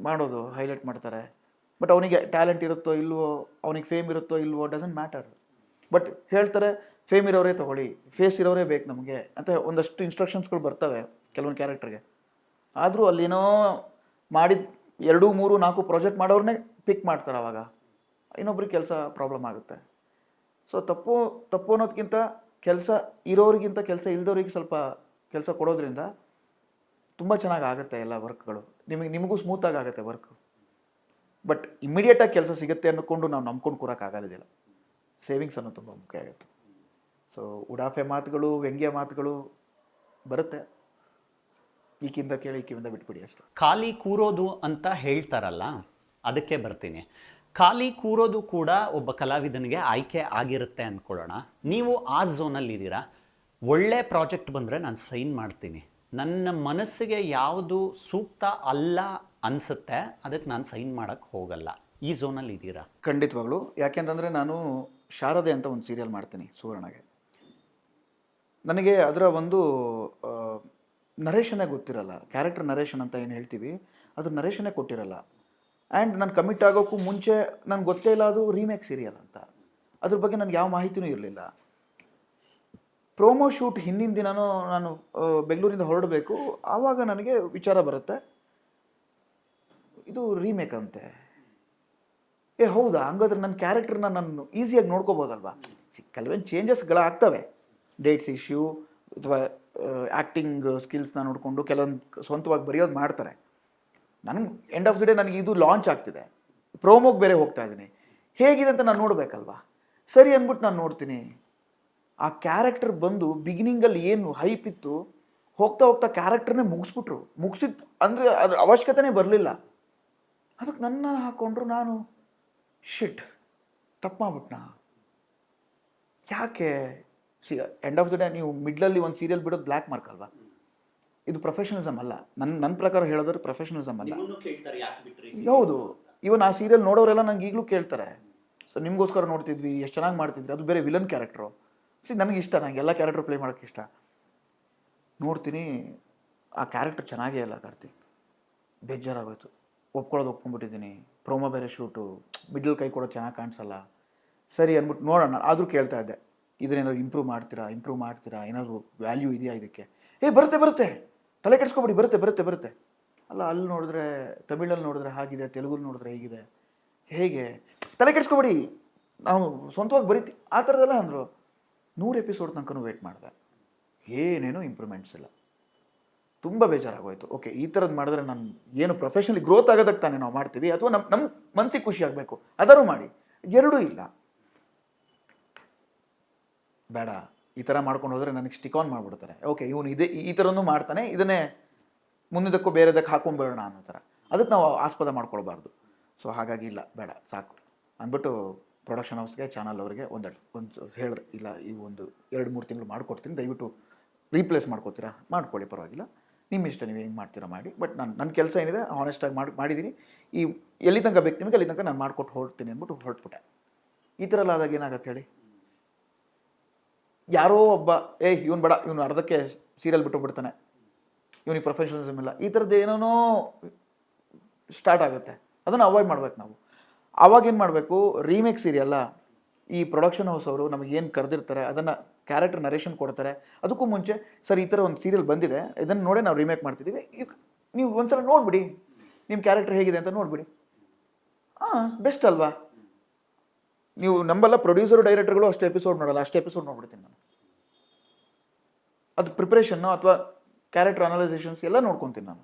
ಮಾಡೋದು, ಹೈಲೈಟ್ ಮಾಡ್ತಾರೆ. ಬಟ್ ಅವನಿಗೆ ಟ್ಯಾಲೆಂಟ್ ಇರುತ್ತೋ ಇಲ್ವೋ, ಅವನಿಗೆ ಫೇಮ್ ಇರುತ್ತೋ ಇಲ್ವೋ, ಡಸಂಟ್ ಮ್ಯಾಟರ್. ಬಟ್ ಹೇಳ್ತಾರೆ ಫೇಮ್ ಇರೋರೇ ತೊಗೊಳ್ಳಿ, ಫೇಸ್ ಇರೋರೇ ಬೇಕು ನಮಗೆ ಅಂತ ಒಂದಷ್ಟು ಇನ್ಸ್ಟ್ರಕ್ಷನ್ಸ್ಗಳು ಬರ್ತವೆ ಕೆಲವೊಂದು ಕ್ಯಾರೆಕ್ಟರ್ಗೆ. ಆದರೂ ಅಲ್ಲೇನೋ ಮಾಡಿದ 2, 3, 4 ಪ್ರಾಜೆಕ್ಟ್ ಮಾಡೋರನ್ನೇ ಪಿಕ್ ಮಾಡ್ತಾರೆ. ಆವಾಗ ಇನ್ನೊಬ್ರಿಗೆ ಕೆಲಸ ಪ್ರಾಬ್ಲಮ್ ಆಗುತ್ತೆ. ಸೊ ತಪ್ಪು ಅನ್ನೋದಕ್ಕಿಂತ ಕೆಲಸ ಇರೋರಿಗಿಂತ ಕೆಲಸ ಇಲ್ದವ್ರಿಗೆ ಸ್ವಲ್ಪ ಕೆಲಸ ಕೊಡೋದ್ರಿಂದ ತುಂಬ ಚೆನ್ನಾಗಿ ಆಗುತ್ತೆ ಎಲ್ಲ ವರ್ಕ್ಗಳು. ನಿಮಗೂ ಸ್ಮೂತಾಗಿ ಆಗುತ್ತೆ ವರ್ಕ್. ಬಟ್ ಇಮ್ಮಿಡಿಯೇಟಾಗಿ ಕೆಲಸ ಸಿಗುತ್ತೆ ಅಂದ್ಕೊಂಡು ನಾವು ನಂಬ್ಕೊಂಡು ಕೂರೋಕ್ಕಾಗೋದಿಲ್ಲ. ಸೇವಿಂಗ್ಸ್ ಅನ್ನೋದು ತುಂಬ ಮುಖ್ಯ ಆಗುತ್ತೆ. ಸೊ ಉಡಾಫೆ ಮಾತುಗಳು, ವ್ಯಂಗ್ಯ ಮಾತುಗಳು ಬರುತ್ತೆ. ಈಕಿಂದ ಕೇಳಿ ಈಕಿಂದ ಬಿಟ್ಬಿಡಿ ಅಷ್ಟೇ. ಖಾಲಿ ಕೂರೋದು ಅಂತ ಹೇಳ್ತಾರಲ್ಲ, ಅದಕ್ಕೆ ಬರ್ತೀನಿ. ಖಾಲಿ ಕೂರೋದು ಕೂಡ ಒಬ್ಬ ಕಲಾವಿದನಿಗೆ ಆಯ್ಕೆ ಆಗಿರುತ್ತೆ ಅಂದ್ಕೊಳ್ಳೋಣ. ನೀವು ಆ ಝೋನಲ್ಲಿ ಇದ್ದೀರಾ. ಒಳ್ಳೆ ಪ್ರಾಜೆಕ್ಟ್ ಬಂದರೆ ನಾನು ಸೈನ್ ಮಾಡ್ತೀನಿ. ನನ್ನ ಮನಸ್ಸಿಗೆ ಯಾವುದು ಸೂಕ್ತ ಅಲ್ಲ ಅನಿಸುತ್ತೆ ಅದಕ್ಕೆ ನಾನು ಸೈನ್ ಮಾಡೋಕ್ಕೆ ಹೋಗಲ್ಲ. ಈ ಝೋನಲ್ಲಿ ಇದ್ದೀರಾ? ಖಂಡಿತವಾಗ್ಲೂ. ಯಾಕೆಂತಂದರೆ ನಾನು ಶಾರದೆ ಅಂತ ಒಂದು ಸೀರಿಯಲ್ ಮಾಡ್ತೀನಿ ಸುವರ್ಣಗೆ. ನನಗೆ ಅದರ ಒಂದು ನರೇಷನ್ನೇ ಗೊತ್ತಿರಲ್ಲ. ಕ್ಯಾರೆಕ್ಟರ್ ನರೇಷನ್ ಅಂತ ಏನು ಹೇಳ್ತೀವಿ, ಅದು ನರೇಷನ್ನೇ ಕೊಟ್ಟಿರಲ್ಲ. ಆ್ಯಂಡ್ ನಾನು ಕಮಿಟ್ ಆಗೋಕ್ಕೂ ಮುಂಚೆ ನನಗೆ ಗೊತ್ತೇ ಇಲ್ಲ ಅದು ರೀಮೇಕ್ ಸೀರಿಯಲ್ ಅಂತ. ಅದ್ರ ಬಗ್ಗೆ ನನಗೆ ಯಾವ ಮಾಹಿತಿನೂ ಇರಲಿಲ್ಲ. ಪ್ರೋಮೋ ಶೂಟ್ ಹಿಂದಿನ ದಿನನೂ ನಾನು ಬೆಂಗಳೂರಿಂದ ಹೊರಡಬೇಕು. ಆವಾಗ ನನಗೆ ವಿಚಾರ ಬರುತ್ತೆ, ಇದು ರೀಮೇಕ್ ಅಂತೆ. ಹೌದಾ, ಹಂಗಾದ್ರೆ ನನ್ನ ಕ್ಯಾರೆಕ್ಟರ್ನ ನಾನು ಈಸಿಯಾಗಿ ನೋಡ್ಕೋಬೋದಲ್ವಾ? ಕೆಲವೊಂದು ಚೇಂಜಸ್ಗಳಾಗ್ತವೆ, ಡೇಟ್ಸ್ ಇಶ್ಯೂ ಅಥವಾ ಆ್ಯಕ್ಟಿಂಗ್ ಸ್ಕಿಲ್ಸ್ನ ನೋಡಿಕೊಂಡು ಕೆಲವೊಂದು ಸ್ವಂತವಾಗಿ ಬರೆಯೋದು ಮಾಡ್ತಾರೆ. ನನಗೆ ಎಂಡ್ ಆಫ್ ದಿ ಡೇ ನನಗೆ ಇದು ಲಾಂಚ್ ಆಗ್ತಿದೆ, ಪ್ರೋಮೋಗೆ ಬೇರೆ ಹೋಗ್ತಾ ಇದ್ದೀನಿ, ಹೇಗಿದೆ ಅಂತ ನಾನು ನೋಡಬೇಕಲ್ವಾ? ಸರಿ ಅಂದ್ಬಿಟ್ಟು ನಾನು ನೋಡ್ತೀನಿ. ಆ ಕ್ಯಾರೆಕ್ಟರ್ ಬಂದು ಬಿಗಿನಿಂಗಲ್ಲಿ ಏನು ಹೈಪ್ ಇತ್ತು, ಹೋಗ್ತಾ ಕ್ಯಾರೆಕ್ಟರ್ನೇ ಮುಗಿಸಿದ್ದು ಅಂದರೆ ಅದ್ರ ಅವಶ್ಯಕತೆನೇ ಬರಲಿಲ್ಲ. ಅದಕ್ಕೆ ನನ್ನ ಹಾಕ್ಕೊಂಡ್ರು. ನಾನು ಶಿಟ್, ತಪ್ಪು ಮಾಡ್ಬಿಟ್ನಾ? ಯಾಕೆ? ಎಂಡ್ ಆಫ್ ದ ಡೇ ನೀವು ಮಿಡ್ಲಲ್ಲಿ ಒಂದು ಸೀರಿಯಲ್ ಬಿಡೋದು ಬ್ಲ್ಯಾಕ್ ಮಾರ್ಕ್ ಅಲ್ವಾ? ಇದು ಪ್ರೊಫೆಷನಲಿಸಮ್ ಅಲ್ಲ. ನನ್ನ ಪ್ರಕಾರ ಹೇಳೋದ್ರೆ ಪ್ರೊಫೆಷನಲಿಸಮ್ ಅಲ್ಲ. ಹೌದು, ಇವನ್ ಆ ಸೀರಿಯಲ್ ನೋಡೋರೆಲ್ಲ ನಂಗೆ ಈಗಲೂ ಕೇಳ್ತಾರೆ, ಸೊ ನಿಮಗೋಸ್ಕರ ನೋಡ್ತಿದ್ವಿ, ಎಷ್ಟು ಚೆನ್ನಾಗಿ ಮಾಡ್ತಿದ್ವಿ. ಅದು ಬೇರೆ ವಿಲನ್ ಕ್ಯಾರೆಕ್ಟ್ರು. ನನಗೆ ಇಷ್ಟ, ನನಗೆ ಎಲ್ಲ ಕ್ಯಾರೆಕ್ಟರ್ ಪ್ಲೇ ಮಾಡೋಕ್ಕೆ ಇಷ್ಟ. ನೋಡ್ತೀನಿ, ಆ ಕ್ಯಾರೆಕ್ಟರ್ ಚೆನ್ನಾಗೇ ಇಲ್ಲ ಕಾರ್ತಿಕ್. ಬೇಜಾರಾಗೋಯ್ತು. ಒಪ್ಕೊಂಡ್ಬಿಟ್ಟಿದ್ದೀನಿ. ಪ್ರೋಮೋ ಬೇರೆ ಶೂಟು, ಮಿಡ್ಲ್ ಕೈ ಕೊಡೋದು ಚೆನ್ನಾಗಿ ಕಾಣಿಸಲ್ಲ. ಸರಿ ಅಂದ್ಬಿಟ್ಟು ನೋಡೋಣ. ಆದರೂ ಕೇಳ್ತಾ ಇದ್ದೆ, ಇದನ್ನೇನಾದ್ರು ಇಂಪ್ರೂವ್ ಮಾಡ್ತೀರಾ, ಏನಾದರೂ ವ್ಯಾಲ್ಯೂ ಇದೆಯಾ ಇದಕ್ಕೆ? ಬರುತ್ತೆ, ತಲೆ ಕೆಡಿಸ್ಕೊಬೇಡಿ, ಬರುತ್ತೆ. ಅಲ್ಲ, ಅಲ್ಲಿ ನೋಡಿದ್ರೆ ತಮಿಳಲ್ಲಿ ನೋಡಿದ್ರೆ ಹಾಗಿದೆ, ತೆಲುಗಲ್ಲಿ ನೋಡಿದ್ರೆ ಹೇಗಿದೆ, ಹೇಗೆ ತಲೆ ಕೆಡಿಸ್ಕೊಬೇಡಿ, ನಾವು ಸ್ವಂತವಾಗಿ ಬರೀತೀವಿ ಆ ಥರದೆಲ್ಲ ಅಂದರು. 100 ಎಪಿಸೋಡ್ ತನಕನೂ ವೇಟ್ ಮಾಡಿದೆ, ಏನೇನೂ ಇಂಪ್ರೂವ್ಮೆಂಟ್ಸ್ ಇಲ್ಲ. ತುಂಬ ಬೇಜಾರಾಗೋಯ್ತು. ಓಕೆ, ಈ ಥರದ್ದು ಮಾಡಿದ್ರೆ ನಾನು ಏನು ಪ್ರೊಫೆಷನಲಿ ಗ್ರೋತ್ ಆಗೋದಕ್ಕೆ ತಾನೇ ನಾವು ಮಾಡ್ತೀವಿ, ಅಥವಾ ನಮ್ಮ ಮನಸ್ಸಿಗೆ ಖುಷಿ ಆಗಬೇಕು, ಅದಾರು ಮಾಡಿ. ಎರಡೂ ಇಲ್ಲ. ಬೇಡ, ಈ ಥರ ಮಾಡ್ಕೊಂಡು ಹೋದರೆ ನನಗೆ ಸ್ಟಿಕ್ ಆನ್ ಮಾಡಿಬಿಡ್ತಾರೆ. ಓಕೆ, ಇವನು ಈ ಥರನೂ ಮಾಡ್ತಾನೆ, ಇದನ್ನೇ ಮುಂದಿದ್ದಕ್ಕೂ ಬೇರೆದಕ್ಕೆ ಹಾಕೊಂಡ್ಬೇಡೋಣ ಅನ್ನೋ ಥರ. ಅದಕ್ಕೆ ನಾವು ಆಸ್ಪದ ಮಾಡ್ಕೊಳ್ಬಾರ್ದು. ಸೊ ಹಾಗಾಗಿ ಇಲ್ಲ, ಬೇಡ, ಸಾಕು ಅಂದ್ಬಿಟ್ಟು ಪ್ರೊಡಕ್ಷನ್ ಹೌಸ್ಗೆ, ಚಾನಲ್ ಅವರಿಗೆ ಒಂದು ಹೇಳಿದೆ, ಇಲ್ಲ ಈ ಒಂದು 2-3 ತಿಂಗಳು ಮಾಡಿಕೊಡ್ತೀನಿ, ದಯವಿಟ್ಟು ರೀಪ್ಲೇಸ್ ಮಾಡ್ಕೋತೀರಾ, ಮಾಡ್ಕೊಳ್ಳಿ, ಪರವಾಗಿಲ್ಲ, ನಿಮ್ಮ ಇಷ್ಟ, ನೀವು ಹೆಂಗೆ ಮಾಡ್ತೀರಾ ಮಾಡಿ. ಬಟ್ ನನ್ನ ಕೆಲಸ ಏನಿದೆ ಹಾನೆಸ್ಟಾಗಿ ಮಾಡಿದ್ದೀನಿ. ಈ ಎಲ್ಲಿ ತನಕ ಬೇಕು ನಿಮಗೆ ಅಲ್ಲಿ ತನಕ ನಾನು ಮಾಡಿಕೊಟ್ಟು ಹೊರಡ್ತೀನಿ ಅಂದ್ಬಿಟ್ಟು ಹೊರಟ್ಬಿಟ್ಟೆ. ಈ ಥರ ಎಲ್ಲ ಆದಾಗ ಏನಾಗತ್ತೆ ಹೇಳಿ? ಯಾರೋ ಒಬ್ಬ ಇವನು ಬೇಡ, ಇವನು ಅರ್ಧಕ್ಕೆ ಸೀರಿಯಲ್ ಬಿಟ್ಟು ಬಿಡ್ತಾನೆ, ಇವನಿಗೆ ಪ್ರೊಫೆಷನಲಿಸಮ್ ಇಲ್ಲ, ಈ ಥರದ್ದು ಏನೇನೋ ಸ್ಟಾರ್ಟ್ ಆಗುತ್ತೆ. ಅದನ್ನು ಅವಾಯ್ಡ್ ಮಾಡ್ಬೇಕು ನಾವು. ಆವಾಗೇನು ಮಾಡಬೇಕು, ರೀಮೇಕ್ ಸೀರಿಯಲ್ಲ, ಈ ಪ್ರೊಡಕ್ಷನ್ ಹೌಸ್ ಅವರು ನಮಗೇನು ಕರೆದಿರ್ತಾರೆ ಅದನ್ನು ಕ್ಯಾರೆಕ್ಟರ್ ನರೇಷನ್ ಕೊಡ್ತಾರೆ. ಅದಕ್ಕೂ ಮುಂಚೆ ಸರ್ ಈ ಥರ ಒಂದು ಸೀರಿಯಲ್ ಬಂದಿದೆ, ಇದನ್ನು ನೋಡೇ ನಾವು ರೀಮೇಕ್ ಮಾಡ್ತಿದ್ದೀವಿ, ನೀವು ಒಂದ್ಸಲ ನೋಡಿಬಿಡಿ, ನಿಮ್ಮ ಕ್ಯಾರೆಕ್ಟರ್ ಹೇಗಿದೆ ಅಂತ ನೋಡಿಬಿಡಿ. ಬೆಸ್ಟ್ ಅಲ್ವಾ? ನೀವು ನಂಬಲ್ಲ, ಪ್ರೊಡ್ಯೂಸರು ಡೈರೆಕ್ಟರ್ಗಳು ಅಷ್ಟು ಎಪಿಸೋಡ್ ನೋಡಲ್ಲ, ಅಷ್ಟು ಎಪಿಸೋಡ್ ನೋಡ್ಬಿಡ್ತೀನಿ ನಾನು. ಅದು ಪ್ರಿಪ್ರೇಷನ್ನು ಅಥವಾ ಕ್ಯಾರೆಕ್ಟರ್ ಅನಲೈಸೇಷನ್ಸ್ ಎಲ್ಲ ನೋಡ್ಕೊತೀನಿ ನಾನು.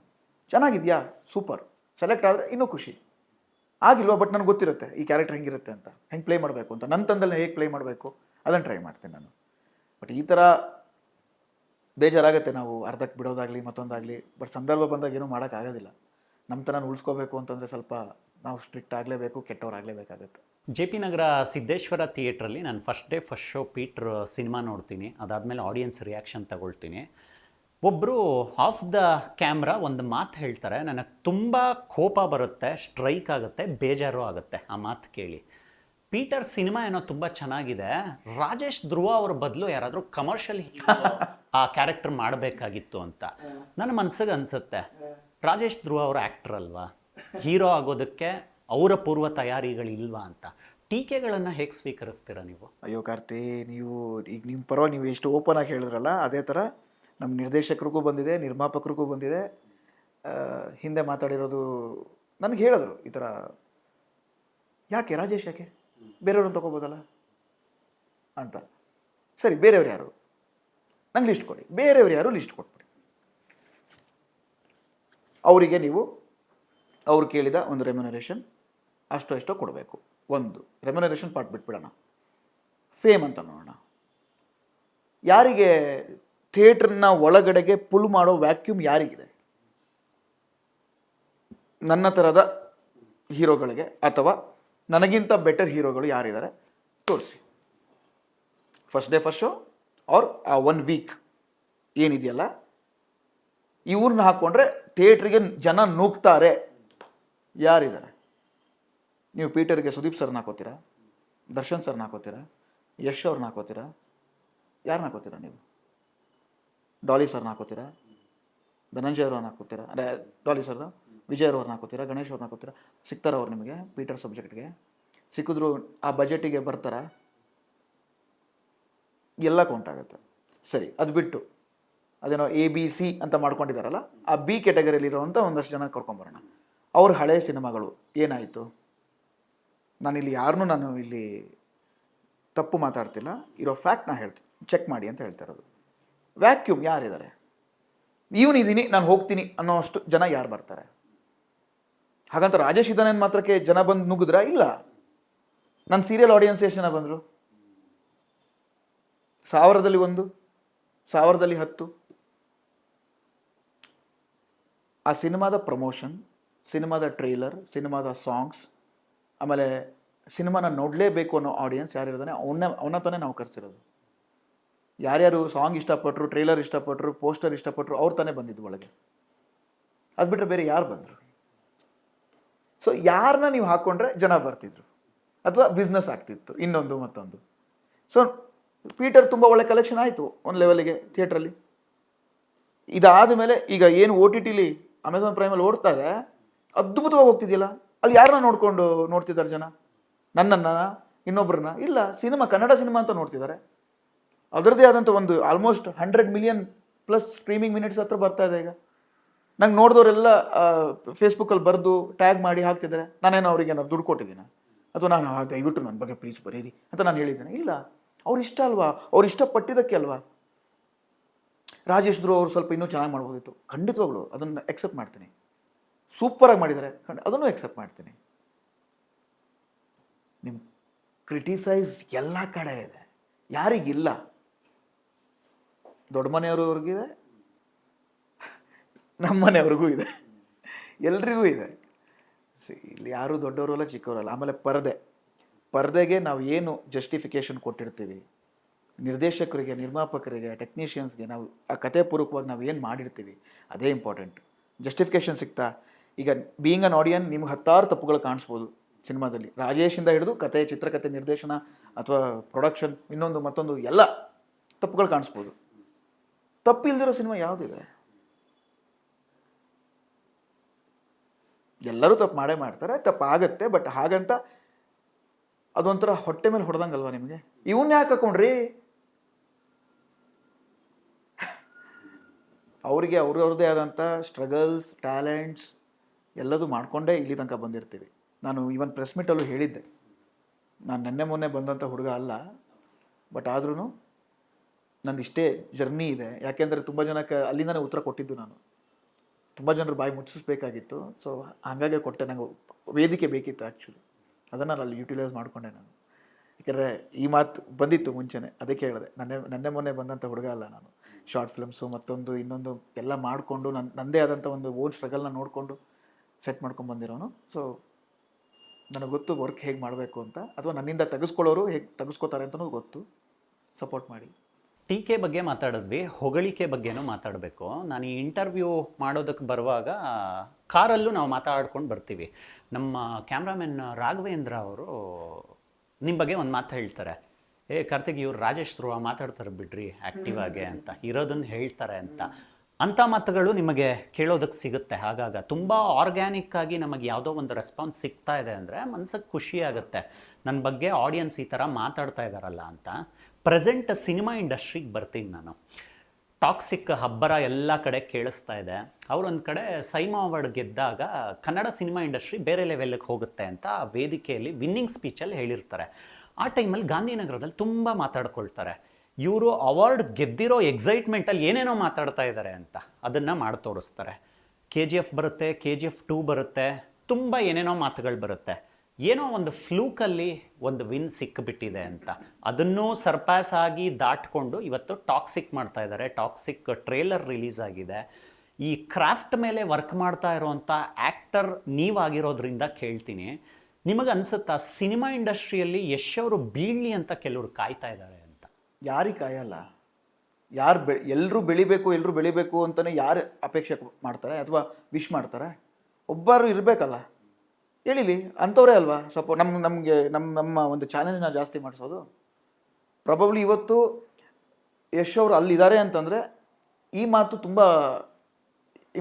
ಚೆನ್ನಾಗಿದೆಯಾ, ಸೂಪರ್, ಸೆಲೆಕ್ಟ್ ಆದರೆ ಇನ್ನೂ ಖುಷಿ. ಆಗಿಲ್ವಾ, ಬಟ್ ನನಗೆ ಗೊತ್ತಿರುತ್ತೆ ಈ ಕ್ಯಾರೆಕ್ಟರ್ ಹೆಂಗಿರುತ್ತೆ ಅಂತ, ಹೆಂಗೆ ಪ್ಲೇ ಮಾಡಬೇಕು ಅಂತ, ನನ್ನ ತಂದಲ್ಲಿ ಹೇಗೆ ಪ್ಲೇ ಮಾಡಬೇಕು ಅದನ್ನು ಟ್ರೈ ಮಾಡ್ತೀನಿ ನಾನು. ಬಟ್ ಈ ಥರ ಬೇಜಾರಾಗುತ್ತೆ ನಾವು ಅರ್ಧಕ್ಕೆ ಬಿಡೋದಾಗಲಿ ಮತ್ತೊಂದಾಗಲಿ. ಬಟ್ ಸಂದರ್ಭ ಬಂದಾಗ ಏನೂ ಮಾಡೋಕ್ಕಾಗೋದಿಲ್ಲ. ನಮ್ಮ ತನ ಉಳಿಸ್ಕೋಬೇಕು ಅಂತಂದರೆ ಸ್ವಲ್ಪ ನಾವು ಸ್ಟ್ರಿಕ್ಟ್ ಆಗಲೇಬೇಕು, ಕೆಟ್ಟವ್ರಾಗಲೇಬೇಕಾಗತ್ತೆ. JP ನಗರ ಸಿದ್ದೇಶ್ವರ ಥಿಯೇಟ್ರಲ್ಲಿ ನಾನು first day first show Peter cinema ನೋಡ್ತೀನಿ. ಅದಾದಮೇಲೆ ಆಡಿಯನ್ಸ್ ರಿಯಾಕ್ಷನ್ ತಗೊಳ್ತೀನಿ. ಒಬ್ಬರು ಆಫ್ ದ ಕ್ಯಾಮ್ರಾ ಒಂದು ಮಾತು ಹೇಳ್ತಾರೆ, ನನಗೆ ತುಂಬ ಕೋಪ ಬರುತ್ತೆ, ಸ್ಟ್ರೈಕ್ ಆಗುತ್ತೆ, ಬೇಜಾರು ಆಗುತ್ತೆ ಆ ಮಾತು ಕೇಳಿ. ಪೀಟರ್ ಸಿನಿಮಾ ಏನೋ ತುಂಬ ಚೆನ್ನಾಗಿದೆ, ರಾಜೇಶ್ ಧ್ರುವ ಅವ್ರ ಬದಲು ಯಾರಾದರೂ ಕಮರ್ಷಿಯಲ್ ಆ ಕ್ಯಾರೆಕ್ಟರ್ ಮಾಡಬೇಕಾಗಿತ್ತು ಅಂತ ನನ್ನ ಮನಸ್ಸಿಗೆ ಅನಿಸುತ್ತೆ. ರಾಜೇಶ್ ಧ್ರುವ ಅವರ ಆ್ಯಕ್ಟರ್ ಅಲ್ವಾ, ಹೀರೋ ಆಗೋದಕ್ಕೆ ಅವರ ಪೂರ್ವ ತಯಾರಿಗಳಿಲ್ವಾ ಅಂತ. ಟೀಕೆಗಳನ್ನು ಹೇಗೆ ಸ್ವೀಕರಿಸ್ತೀರಾ ನೀವು? ಅಯ್ಯೋ ಕಾರ್ತಿ, ನೀವು ಈಗ ನಿಮ್ಮ ಪರವಾಗಿ ನೀವು ಎಷ್ಟು ಓಪನ್ ಆಗಿ ಹೇಳಿದ್ರಲ್ಲ, ಅದೇ ಥರ ನಮ್ಮ ನಿರ್ದೇಶಕರಿಗೂ ಬಂದಿದೆ, ನಿರ್ಮಾಪಕರಿಗೂ ಬಂದಿದೆ. ಹಿಂದೆ ಮಾತಾಡಿರೋದು ನನಗೆ ಹೇಳಿದ್ರು ಈ ಥರ, ಯಾಕೆ ರಾಜೇಶ್, ಯಾಕೆ ಬೇರೆಯವ್ರನ್ನ ತೊಗೋಬೋದಲ್ಲ ಅಂತ. ಸರಿ, ಬೇರೆಯವ್ರು ಯಾರು ನಂಗೆ ಲಿಸ್ಟ್ ಕೊಡಿ, ಬೇರೆಯವ್ರು ಯಾರು ಲಿಸ್ಟ್ ಕೊಟ್ಬಿಡಿ. ಅವರಿಗೆ ನೀವು ಅವ್ರು ಕೇಳಿದ ಒಂದು ರೆಮ್ಯುನರೇಷನ್ ಅಷ್ಟೋ ಎಷ್ಟೋ ಕೊಡಬೇಕು. ಒಂದು ರೆಮ್ಯುನರೇಷನ್ ಪಾರ್ಟ್ ಬಿಟ್ಬಿಡೋಣ, ಫೇಮ್ ಅಂತ ನೋಡೋಣ. ಯಾರಿಗೆ ಥಿಯೇಟ್ರನ್ನ ಒಳಗಡೆಗೆ ಪುಲ್ ಮಾಡೋ ವ್ಯಾಕ್ಯೂಮ್ ಯಾರಿಗಿದೆ? ನನ್ನ ಥರದ ಹೀರೋಗಳಿಗೆ ಅಥವಾ ನನಗಿಂತ ಬೆಟರ್ ಹೀರೋಗಳು ಯಾರಿದ್ದಾರೆ ತೋರಿಸಿ. First day first show or ಆ 1 ವೀಕ್ ಏನಿದೆಯಲ್ಲ, ಇವ್ರನ್ನ ಹಾಕ್ಕೊಂಡ್ರೆ ಥಿಯೇಟ್ರಿಗೆ ಜನ ನೂಗ್ತಾರೆ ಯಾರಿದ್ದಾರೆ? ನೀವು ಪೀಟರ್ಗೆ ಸುದೀಪ್ ಸರ್ನ ಹಾಕೋತೀರಾ, ದರ್ಶನ್ ಸರ್ನ ಹಾಕೋತೀರಾ, ಯಶ್ ಅವ್ರನ್ನ ಹಾಕೋತೀರಾ, ಯಾರನ್ನ ಹಾಕೋತೀರಾ ನೀವು? ಡಾಲಿ ಸರ್ನ ಹಾಕೋತೀರಾ, ಧನಂಜಯ ಅವ್ರನ್ನ ಹಾಕೋತೀರಾ, ಅಂದರೆ ಡಾಲಿ ಸರ್ನ, ವಿಜಯ್ ಅವ್ರನ್ನ ಹಾಕೋತೀರಾ, ಗಣೇಶ್ ಅವ್ರನ್ನ ಹಾಕೋತೀರಾ? ಸಿಗ್ತಾರ ಅವ್ರು ನಿಮಗೆ ಪೀಟರ್ ಸಬ್ಜೆಕ್ಟ್ಗೆ? ಸಿಕ್ಕಿದ್ರು ಆ ಬಜೆಟಿಗೆ ಬರ್ತಾರಾ? ಎಲ್ಲ ಕೌಂಟ್ ಆಗುತ್ತೆ. ಸರಿ, ಅದು ಬಿಟ್ಟು ಅದೇನೋ ABC ಅಂತ ಮಾಡ್ಕೊಂಡಿದ್ದಾರಲ್ಲ, ಆ B ಕ್ಯಾಟಗರಿಯಲ್ಲಿರೋವಂಥ ಒಂದಷ್ಟು ಜನ ಕರ್ಕೊಂಬರೋಣ. ಅವ್ರ ಹಳೆಯ ಸಿನಿಮಾಗಳು ಏನಾಯಿತು? ನಾನು ಇಲ್ಲಿ ತಪ್ಪು ಮಾತಾಡ್ತಿಲ್ಲ, ಇರೋ ಫ್ಯಾಕ್ಟ್ನ ಹೇಳ್ತೀನಿ, ಚೆಕ್ ಮಾಡಿ ಅಂತ ಹೇಳ್ತಾ ಇರೋದು. ವ್ಯಾಕ್ಯೂಮ್ ಯಾರಿದ್ದಾರೆ? ಇವನಿದ್ದೀನಿ ನಾನು ಹೋಗ್ತೀನಿ ಅನ್ನೋ ಅಷ್ಟು ಜನ ಯಾರು ಬರ್ತಾರೆ? ಹಾಗಂತ ರಾಜೇಶ್ ಇದ್ದಾನೆ ಮಾತ್ರಕ್ಕೆ ಜನ ಬಂದು ನುಗ್ಗಿದ್ರ? ಇಲ್ಲ. ನನ್ನ ಸೀರಿಯಲ್ ಆಡಿಯನ್ಸ್ ಎಷ್ಟು ಜನ ಬಂದರು? 1000ದಲ್ಲಿ 1, 1000ದಲ್ಲಿ 10. ಆ ಸಿನಿಮಾದ ಪ್ರಮೋಷನ್, ಸಿನಿಮಾದ ಟ್ರೈಲರ್, ಸಿನಿಮಾದ ಸಾಂಗ್ಸ್, ಆಮೇಲೆ ಸಿನಿಮಾನ ನೋಡಲೇಬೇಕು ಅನ್ನೋ ಆಡಿಯನ್ಸ್ ಯಾರಿರೋದಾನೆ ಅವನ್ನ ತಾನೇ ನಾವು ಕರೆಸಿರೋದು. ಯಾರ್ಯಾರು ಸಾಂಗ್ ಇಷ್ಟಪಟ್ಟರು, ಟ್ರೈಲರ್ ಇಷ್ಟಪಟ್ಟರು, ಪೋಸ್ಟರ್ ಇಷ್ಟಪಟ್ಟರು, ಅವ್ರು ತಾನೇ ಬಂದಿದ್ದು ಒಳಗೆ. ಅದು ಬಿಟ್ಟರೆ ಬೇರೆ ಯಾರು ಬಂದರು? ಸೊ ಯಾರನ್ನ ನೀವು ಹಾಕ್ಕೊಂಡ್ರೆ ಜನ ಬರ್ತಿದ್ರು ಅಥವಾ ಬಿಸ್ನೆಸ್ ಆಗ್ತಿತ್ತು ಇನ್ನೊಂದು ಮತ್ತೊಂದು. ಸೊ ಪೀಟರ್ ತುಂಬ ಒಳ್ಳೆ ಕಲೆಕ್ಷನ್ ಆಯಿತು ಒಂದು ಲೆವೆಲಿಗೆ ಥಿಯೇಟ್ರಲ್ಲಿ. ಇದಾದ ಮೇಲೆ ಈಗ ಏನು OTTಲಿ ಅಮೆಝಾನ್ ಪ್ರೈಮಲ್ಲಿ ಓಡ್ತಾ ಇದೆ, ಅದ್ಭುತವಾಗಿ ಹೋಗ್ತಿದೆಯಲ್ಲ, ಅಲ್ಲಿ ಯಾರನ್ನ ನೋಡ್ತಿದ್ದಾರೆ ಜನ? ನನ್ನನ್ನು, ಇನ್ನೊಬ್ಬರನ್ನ? ಇಲ್ಲ, ಸಿನಿಮಾ, ಕನ್ನಡ ಸಿನಿಮಾ ಅಂತ ನೋಡ್ತಿದ್ದಾರೆ. ಅದರದ್ದೇ ಆದಂಥ ಒಂದು almost 100 million plus streaming minutes ಹತ್ರ ಬರ್ತಾ ಇದೆ ಈಗ. ನಂಗೆ ನೋಡಿದವರೆಲ್ಲ ಫೇಸ್ಬುಕ್ಕಲ್ಲಿ ಬರೆದು ಟ್ಯಾಗ್ ಮಾಡಿ ಹಾಕ್ತಿದ್ದಾರೆ. ನಾನೇನೋ ಅವರಿಗೆ ದುಡ್ಡು ಕೊಟ್ಟಿದ್ದೀನಿ ಅಥವಾ ನಾನು ದಯವಿಟ್ಟು ನನ್ನ ಬಗ್ಗೆ ಪ್ಲೀಸ್ ಬರೀರಿ ಅಂತ ನಾನು ಹೇಳಿದ್ದೇನೆ? ಇಲ್ಲ, ಅವ್ರು ಇಷ್ಟ ಅಲ್ವಾ, ಅವ್ರು ಇಷ್ಟಪಟ್ಟಿದ್ದಕ್ಕೆ ಅಲ್ವಾ. ರಾಜೇಶ್ ಧ್ರುವ ಅವರು ಸ್ವಲ್ಪ ಇನ್ನೂ ಚೆನ್ನಾಗಿ ಮಾಡ್ಬೋದಿತ್ತು, ಖಂಡಿತವಾಗ್ಲು ಅದನ್ನು ಎಕ್ಸೆಪ್ಟ್ ಮಾಡ್ತೀನಿ. ಸೂಪರಾಗಿ ಮಾಡಿದ್ದಾರೆ, ಅದನ್ನು ಎಕ್ಸೆಪ್ಟ್ ಮಾಡ್ತೀನಿ. ನಿಮ್ಮ ಕ್ರಿಟಿಸೈಸ್ ಎಲ್ಲ ಕಡೆ ಇದೆ, ಯಾರಿಗಿಲ್ಲ? ದೊಡ್ಡ ಮನೆಯವ್ರಿಗಿದೆ, ನಮ್ಮ ಮನೆಯವ್ರಿಗೂ ಇದೆ, ಎಲ್ರಿಗೂ ಇದೆ. ಇಲ್ಲಿ ಯಾರೂ ದೊಡ್ಡವರಲ್ಲ ಚಿಕ್ಕವರಲ್ಲ. ಆಮೇಲೆ ಪರ್ದೆಗೆ ನಾವು ಏನು ಜಸ್ಟಿಫಿಕೇಶನ್ ಕೊಟ್ಟಿರ್ತೀವಿ, ನಿರ್ದೇಶಕರಿಗೆ, ನಿರ್ಮಾಪಕರಿಗೆ, ಟೆಕ್ನಿಷಿಯನ್ಸ್ಗೆ ನಾವು ಆ ಕಥೆ ಪೂರ್ವಕವಾಗಿ ನಾವು ಏನು ಮಾಡಿರ್ತೀವಿ ಅದೇ ಇಂಪಾರ್ಟೆಂಟ್. ಜಸ್ಟಿಫಿಕೇಶನ್ ಸಿಗ್ತಾ? ಈಗ ಬೀಯಿಂಗ್ ಅನ್ ಆಡಿಯನ್ ನಿಮ್ಗೆ 10 ತಪ್ಪುಗಳು ಕಾಣಿಸ್ಬೋದು ಸಿನಿಮಾದಲ್ಲಿ, ರಾಜೇಶಿಂದ ಹಿಡಿದು ಕತೆ, ಚಿತ್ರಕಥೆ, ನಿರ್ದೇಶನ ಅಥವಾ ಪ್ರೊಡಕ್ಷನ್, ಇನ್ನೊಂದು ಮತ್ತೊಂದು ಎಲ್ಲ ತಪ್ಪುಗಳು ಕಾಣಿಸ್ಬೋದು. ತಪ್ಪು ಇಲ್ದಿರೋ ಸಿನಿಮಾ ಯಾವುದಿದೆ? ಎಲ್ಲರೂ ತಪ್ಪು ಮಾಡೇ ಮಾಡ್ತಾರೆ, ತಪ್ಪು ಆಗತ್ತೆ. ಬಟ್ ಹಾಗಂತ ಅದೊಂಥರ ಹೊಟ್ಟೆ ಮೇಲೆ ಹೊಡೆದಂಗಲ್ವಾ ನಿಮಗೆ? ಇವನ್ನ ಯಾಕೆ ಹಾಕೊಂಡ್ರಿ? ಅವರಿಗೆ ಅವ್ರವ್ರದ್ದೇ ಆದಂಥ ಸ್ಟ್ರಗಲ್ಸ್, ಟ್ಯಾಲೆಂಟ್ಸ್ ಎಲ್ಲದೂ ಮಾಡಿಕೊಂಡೇ ಇಲ್ಲಿ ತನಕ ಬಂದಿರ್ತೀವಿ. ನಾನು ಈವನ್ ಪ್ರೆಸ್ ಮೀಟಲ್ಲೂ ಹೇಳಿದ್ದೆ, ನಾನು ನೆನ್ನೆ ಮೊನ್ನೆ ಬಂದಂಥ ಹುಡುಗ ಅಲ್ಲ, ಬಟ್ ಆದ್ರೂ ನಂದು ಇಷ್ಟೇ ಜರ್ನಿ ಇದೆ. ಯಾಕೆಂದರೆ ತುಂಬ ಜನಕ್ಕೆ ಅಲ್ಲಿಂದನೇ ಉತ್ತರ ಕೊಟ್ಟಿದ್ದು ನಾನು. ತುಂಬ ಜನರು ಬಾಯಿ ಮುಚ್ಚಿಸ್ಬೇಕಾಗಿತ್ತು. ಸೊ ಹಾಗಾಗಿ ಕೊಟ್ಟೆ. ನನಗೆ ವೇದಿಕೆ ಬೇಕಿತ್ತು ಆ್ಯಕ್ಚುಲಿ. ಅದನ್ನು ಅಲ್ಲಿ ಯೂಟಿಲೈಸ್ ಮಾಡಿಕೊಂಡೆ ನಾನು. ಯಾಕೆಂದರೆ ಈ ಮಾತು ಬಂದಿತ್ತು ಮುಂಚೆನೇ, ಅದಕ್ಕೆ ಹೇಳಿದೆ. ನೆನ್ನೆ ಮೊನ್ನೆ ಬಂದಂಥ ಹುಡುಗ ಅಲ್ಲ ನಾನು. ಶಾರ್ಟ್ ಫಿಲ್ಮ್ಸು ಮತ್ತೊಂದು ಇನ್ನೊಂದು ಎಲ್ಲ ಮಾಡಿಕೊಂಡು ನನ್ನದೇ ಆದಂಥ ಒಂದು ಓನ್ ಸ್ಟ್ರಗಲ್ನ ನೋಡಿಕೊಂಡು ಸೆಟ್ ಮಾಡ್ಕೊಂಡು ಬಂದಿರೋನು. ಸೊ ನನಗೆ ಗೊತ್ತು ವರ್ಕ್ ಹೇಗೆ ಮಾಡಬೇಕು ಅಂತ, ಅಥವಾ ನನ್ನಿಂದ ತೆಗೆಸ್ಕೊಳ್ಳೋರು ಹೇಗೆ ತೆಗೆಸ್ಕೋತಾರೆ ಅಂತಲೂ ಗೊತ್ತು. ಸಪೋರ್ಟ್ ಮಾಡಿ. ಟೀಕೆ ಬಗ್ಗೆ ಮಾತಾಡಿದ್ವಿ, ಹೊಗಳಿಕೆ ಬಗ್ಗೆನೂ ಮಾತಾಡಬೇಕು. ನಾನು ಈ ಇಂಟರ್ವ್ಯೂ ಮಾಡೋದಕ್ಕೆ ಬರುವಾಗ ಕಾರಲ್ಲೂ ನಾವು ಮಾತಾಡ್ಕೊಂಡು ಬರ್ತೀವಿ. ನಮ್ಮ ಕ್ಯಾಮ್ರಾಮನ್ ರಾಘವೇಂದ್ರ ಅವರು ನಿಮ್ಮ ಬಗ್ಗೆ ಒಂದು ಮಾತು ಹೇಳ್ತಾರೆ, ಕಾರ್ತಿಕ್ ಇವ್ರು ರಾಜೇಶ್ ಧ್ರುವ ಮಾತಾಡ್ತಾರೆ ಬಿಡ್ರಿ ಆ್ಯಕ್ಟಿವ್ ಆಗಿ ಅಂತ, ಇರೋದನ್ನು ಹೇಳ್ತಾರೆ ಅಂತ. ಅಂಥ ಮಾತುಗಳು ನಿಮಗೆ ಕೇಳೋದಕ್ಕೆ ಸಿಗುತ್ತೆ ಆಗಾಗ. ತುಂಬ ಆರ್ಗ್ಯಾನಿಕ್ ಆಗಿ ನಮಗೆ ಯಾವುದೋ ಒಂದು ರೆಸ್ಪಾನ್ಸ್ ಸಿಗ್ತಾ ಇದೆ ಅಂದರೆ ಮನ್ಸಿಗೆ ಖುಷಿ ಆಗುತ್ತೆ, ನನ್ನ ಬಗ್ಗೆ ಆಡಿಯನ್ಸ್ ಈ ಥರ ಮಾತಾಡ್ತಾ ಇದ್ದಾರಲ್ಲ ಅಂತ. ಪ್ರೆಸೆಂಟ್ ಸಿನಿಮಾ ಇಂಡಸ್ಟ್ರಿಗೆ ಬರ್ತೀನಿ ನಾನು. ಟಾಕ್ಸಿಕ್ ಹಬ್ಬರ ಎಲ್ಲ ಕಡೆ ಕೇಳಿಸ್ತಾ ಇದೆ. ಅವರೊಂದು ಕಡೆ ಸೈಮಾ ಅವಾರ್ಡ್ ಗೆದ್ದಾಗ ಕನ್ನಡ ಸಿನಿಮಾ ಇಂಡಸ್ಟ್ರಿ ಬೇರೆ ಲೆವೆಲ್ಗೆ ಹೋಗುತ್ತೆ ಅಂತ ವೇದಿಕೆಯಲ್ಲಿ ವಿನ್ನಿಂಗ್ ಸ್ಪೀಚಲ್ಲಿ ಹೇಳಿರ್ತಾರೆ. ಆ ಟೈಮಲ್ಲಿ ಗಾಂಧಿನಗರದಲ್ಲಿ ತುಂಬ ಮಾತಾಡ್ಕೊಳ್ತಾರೆ. ಇವರು ಅವಾರ್ಡ್ ಗೆದ್ದಿರೋ ಎಕ್ಸೈಟ್ಮೆಂಟಲ್ಲಿ ಏನೇನೋ ಮಾತಾಡ್ತಾ ಇದ್ದಾರೆ ಅಂತ ಅದನ್ನು ಮಾಡಿ ತೋರಿಸ್ತಾರೆ. KGF ಬರುತ್ತೆ, KGF 2 ಬರುತ್ತೆ, ತುಂಬ ಏನೇನೋ ಮಾತುಗಳು ಬರುತ್ತೆ. ಏನೋ ಒಂದು ಫ್ಲೂಕಲ್ಲಿ ಒಂದು ವಿನ್ ಸಿಕ್ಕಿಬಿಟ್ಟಿದೆ ಅಂತ, ಅದನ್ನೂ ಸರ್ಪಾಸ್ ಆಗಿ ದಾಟ್ಕೊಂಡು ಇವತ್ತು ಟಾಕ್ಸಿಕ್ ಮಾಡ್ತಾ ಇದ್ದಾರೆ. ಟಾಕ್ಸಿಕ್ ಟ್ರೇಲರ್ ರಿಲೀಸ್ ಆಗಿದೆ. ಈ ಕ್ರಾಫ್ಟ್ ಮೇಲೆ ವರ್ಕ್ ಮಾಡ್ತಾ ಇರೋವಂಥ ಆ್ಯಕ್ಟರ್ ನೀವಾಗಿರೋದ್ರಿಂದ ಕೇಳ್ತೀನಿ, ನಿಮಗೆ ಅನಿಸುತ್ತಾ ಸಿನಿಮಾ ಇಂಡಸ್ಟ್ರಿಯಲ್ಲಿ ಯಶ್ ಅವರು ಬೀಳಲಿ ಅಂತ ಕೆಲವರು ಕಾಯ್ತಾ ಇದ್ದಾರೆ ಅಂತ? ಯಾರಿಗೆ ಕಾಯಲ್ಲ? ಎಲ್ಲರೂ ಬೆಳಿಬೇಕು ಅಂತಲೇ ಯಾರು ಅಪೇಕ್ಷೆ ಮಾಡ್ತಾರೆ ಅಥವಾ ವಿಶ್ ಮಾಡ್ತಾರೆ? ಒಬ್ಬರು ಇರಬೇಕಲ್ಲ, ಹೇಳಿಲಿ ಅಂಥವ್ರೇ ಅಲ್ವಾ ನಮ್ಮ ಒಂದು ಚಾಲೆಂಜ್ನ ಜಾಸ್ತಿ ಮಾಡಿಸೋದು. ಪ್ರಾಬಬ್ಲಿ ಇವತ್ತು ಯಶ್ ಅವರು ಅಲ್ಲಿದ್ದಾರೆ ಅಂತಂದರೆ ಈ ಮಾತು ತುಂಬ